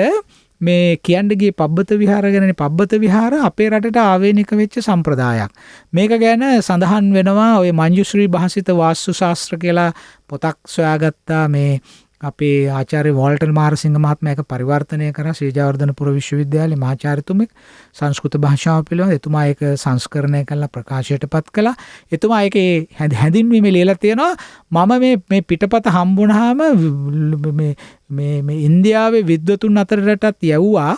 S4: මේ කියන්නගේ පබ්බත විහාර ගැන පබ්බත විහාර අපේ රටට ආවේනික වෙච්ච සම්ප්‍රදායක්. මේක ගැන සඳහන් වෙනවා ඔය මංජුශ්‍රී භාසිත වාස්තු ශාස්ත්‍ර කියලා පොතක් සොයාගත්තා මේ අපේ ආචාර්ය වෝල්ටර් මාරසිංහ මහත්මයා එක පරිවර්තනය කරා ශ්‍රීජයවර්ධනපුර විශ්වවිද්‍යාලයේ මහාචාර්යතුමෙක් සංස්කෘත භාෂාව පිළිබඳව එතුමා ඒක සංස්කරණය කරලා ප්‍රකාශයටපත් කළා. එතුමා ඒකේ හැඳින්වීමේ ලියලා තියෙනවා මම මේ පිටපත හම්බුනහම මේ ඉන්දියාවේ විද්වතුන් අතරටත් යවුවා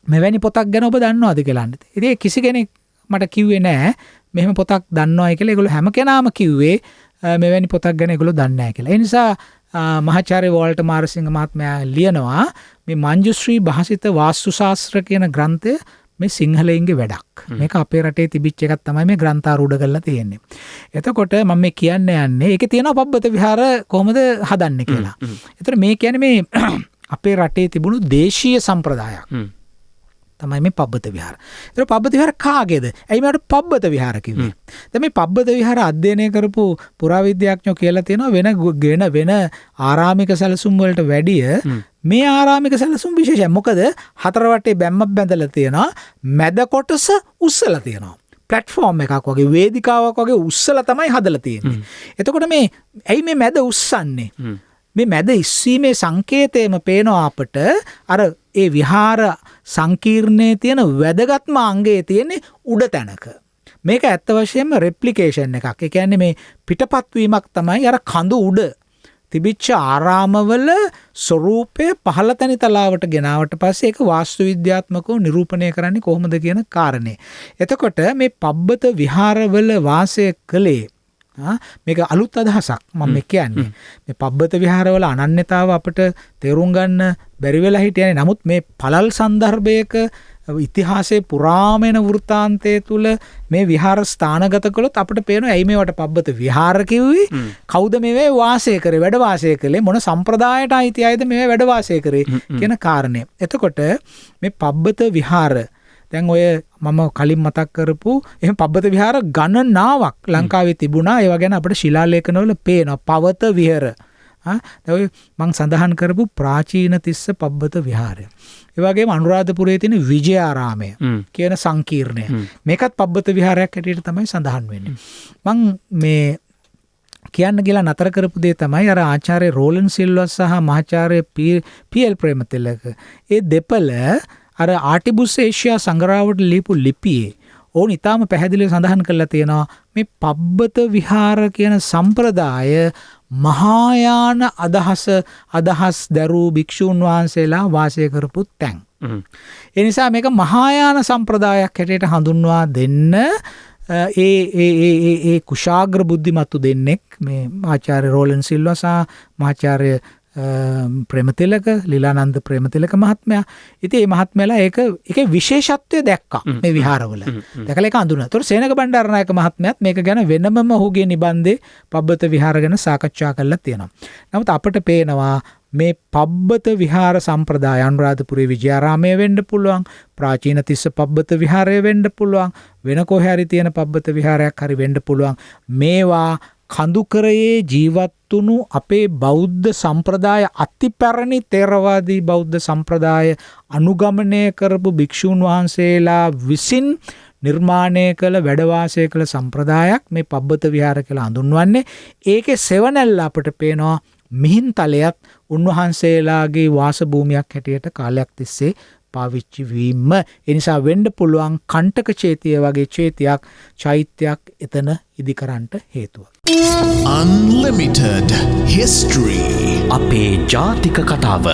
S4: මෙවැනි පොතක් ගැන ඔබ දන්නවද කියලා. ඉතින් කිසි කෙනෙක් මට කිව්වේ නෑ මෙහෙම පොතක් දන්නවයි කියලා. ඒගොල්ලෝ හැම කෙනාම කිව්වේ මෙවැනි පොතක් ගැන ඒගොල්ලෝ දන්නේ නැහැ කියලා. ඒ නිසා මහාචාර්ය වෝල්ටර් මාරසිංහ මහත්මයා ලියනවා මේ මංජුශ්‍රී භාසිත වාස්තු ශාස්ත්‍ර කියන ග්‍රන්ථය මේ සිංහලයින්ගේ වැඩක්. මේක අපේ රටේ තිබිච්ච එකක් තමයි මේ ග්‍රන්ථාරූඪ කරලා තියෙන්නේ. එතකොට මම මේ කියන්න යන්නේ ඒකේ තියෙනවා පබ්බත විහාර කොහොමද හදන්නේ කියලා. ඒතර මේ කියන්නේ මේ අපේ රටේ තිබුණු දේශීය සම්ප්‍රදායක්. තමයි මේ පබ්බත විහාර. ඒතර පබ්බත විහාර කාගේද? ඇයි මේකට පබ්බත විහාර කිව්වේ? දැන් මේ පබ්බත විහාර අධ්‍යයනය කරපු පුරාවිද්‍යාඥයෝ කියලා තියෙනවා වෙන ආරාමික සැලසුම් වලට වැඩිය මේ ආරාමික සැලසුම් විශේෂයි. මොකද හතර වටේ බැම්මක් බැඳලා තියෙනවා. මැද කොටස උස්සලා තියෙනවා. ප්ලැට්ෆෝම් එකක් වගේ වේදිකාවක් වගේ උස්සලා තමයි හදලා තියෙන්නේ. එතකොට මේ ඇයි මේ මැද උස්සන්නේ? මේ මැද ඉස්සීමේ සංකේතයම පේනවා අපට අර ඒ විහාර සංකීර්ණයේ තියෙන වැදගත්ම අංගයේ තියෙන්නේ උඩ තැනක. මේක ඇත්ත වශයෙන්ම රෙප්ලිකේෂන් එකක්. ඒ කියන්නේ මේ පිටපත් වීමක් තමයි අර කඳු උඩ තිබිච්ච ආරාමවල ස්වරූපය පහළ තැනි තලාවට ගෙනාවට පස්සේ ඒක වාස්තු විද්‍යාත්මකව නිරූපණය කරන්නේ කොහොමද කියන කාරණේ. එතකොට මේ පබ්බත විහාරවල වාසය කළේ මේක අලුත් අදහසක් මම කියන්නේ. මේ පබ්බත විහාරවල අනන්‍යතාව අපිට තේරුම් ගන්න බැරි වෙලා හිටියනේ. නමුත් මේ පළල් සන්දර්භයක ඉතිහාසයේ පුරාමන වෘත්තාන්තය තුල මේ විහාර ස්ථානගත කළොත් අපිට පේනවා ඇයි මේවට පබ්බත විහාර කිව්වේ? කවුද මේවේ වාසය කරේ, වැඩ වාසය කළේ, මොන සම්ප්‍රදායට අයිති අයද මේවේ වැඩ වාසය කරේ කියන කාරණය. එතකොට මේ පබ්බත විහාර දැන් ඔය මම කලින් මතක් කරපු එහෙම පබ්බත විහාර ගණනාවක් ලංකාවේ තිබුණා. ඒවා ගැන අපිට ශිලාලේඛනවල පේනවා. පවත විහාර. දැන් මම සඳහන් කරපු ප්‍රාචීන තිස්ස පබ්බත විහාරය. ඒ වගේම අනුරාධපුරයේ තියෙන විජයාරාමය කියන සංකීර්ණය. මේකත් පබ්බත විහාරයක් හැටියට තමයි සඳහන් වෙන්නේ. මම මේ කියන්න ගිලා නතර කරපු දේ තමයි අර ආචාර්ය රෝලන් සිල්වා සහ මහාචාර්ය පී.එල්. ප්‍රේමතිලක ඒ දෙපළ අර ආටිබුස් ඒෂියා සංග්‍රහවට ලියපු ලිපියේ ඕන් ඉතාම පැහැදිලිව සඳහන් කරලා තියෙනවා මේ පබ්බත විහාර කියන සම්ප්‍රදාය මහායාන අදහස් දරූ භික්ෂූන් වහන්සේලා වාසය කරපු තැන්. ඒ නිසා මේක මහායාන සම්ප්‍රදායක් හැටියට හඳුන්වා දෙන්න ඒ කුශාග්‍ර බුද්ධිමත්තු දෙන්නෙක් මේ ආචාර්ය රෝලන් සිල්වා සහ මහාචාර්ය ප්‍රේමතිලක ලීලානන්ද ප්‍රේමතිලක මහත්මයා. ඉතින් මේ මහත්මයාලා ඒකේ විශේෂත්වය දැක්කා මේ විහාරවල. දැකලා ඒක අඳුනා. ඒතකොට සේනක බණ්ඩාරනායක මහත්මයාත් මේක ගැන වෙනමම ඔහුගේ නිබන්ධේ පබ්බත විහාර ගැන සාකච්ඡා කරලා තියෙනවා. නමුත් අපිට පේනවා මේ පබ්බත විහාර සම්ප්‍රදාය අනුරාධපුරයේ විජයාරාමයේ වෙන්න පුළුවන්, ප්‍රාචීන තිස්ස පබ්බත විහාරය වෙන්න පුළුවන්, වෙන කොහේ හරි තියෙන පබ්බත විහාරයක් හරි වෙන්න පුළුවන්. මේවා කඳුකරයේ ජීවත් වුණු අපේ බෞද්ධ සම්ප්‍රදාය අතිපැරණි තේරවාදී බෞද්ධ සම්ප්‍රදාය අනුගමනය කරපු භික්ෂූන් වහන්සේලා විසින් නිර්මාණය කළ වැඩවාසය කළ සම්ප්‍රදායක් මේ පබ්බත විහාර කියලා හඳුන්වන්නේ. ඒකේ සෙවණැල්ල අපිට පේනවා මිහින්තලයක් උන්වහන්සේලාගේ වාසභූමියක් හැටියට කාලයක් තිස්සේ පාවිච්චි වීම. ඒ නිසා වෙන්න පුළුවන් කණ්ඨක චේතිය වගේ චේතියක් චෛත්‍යයක් එතන ඉදිකරන්නට හේතුව.
S1: Unlimited history.
S2: අපේ ජාතික කතාව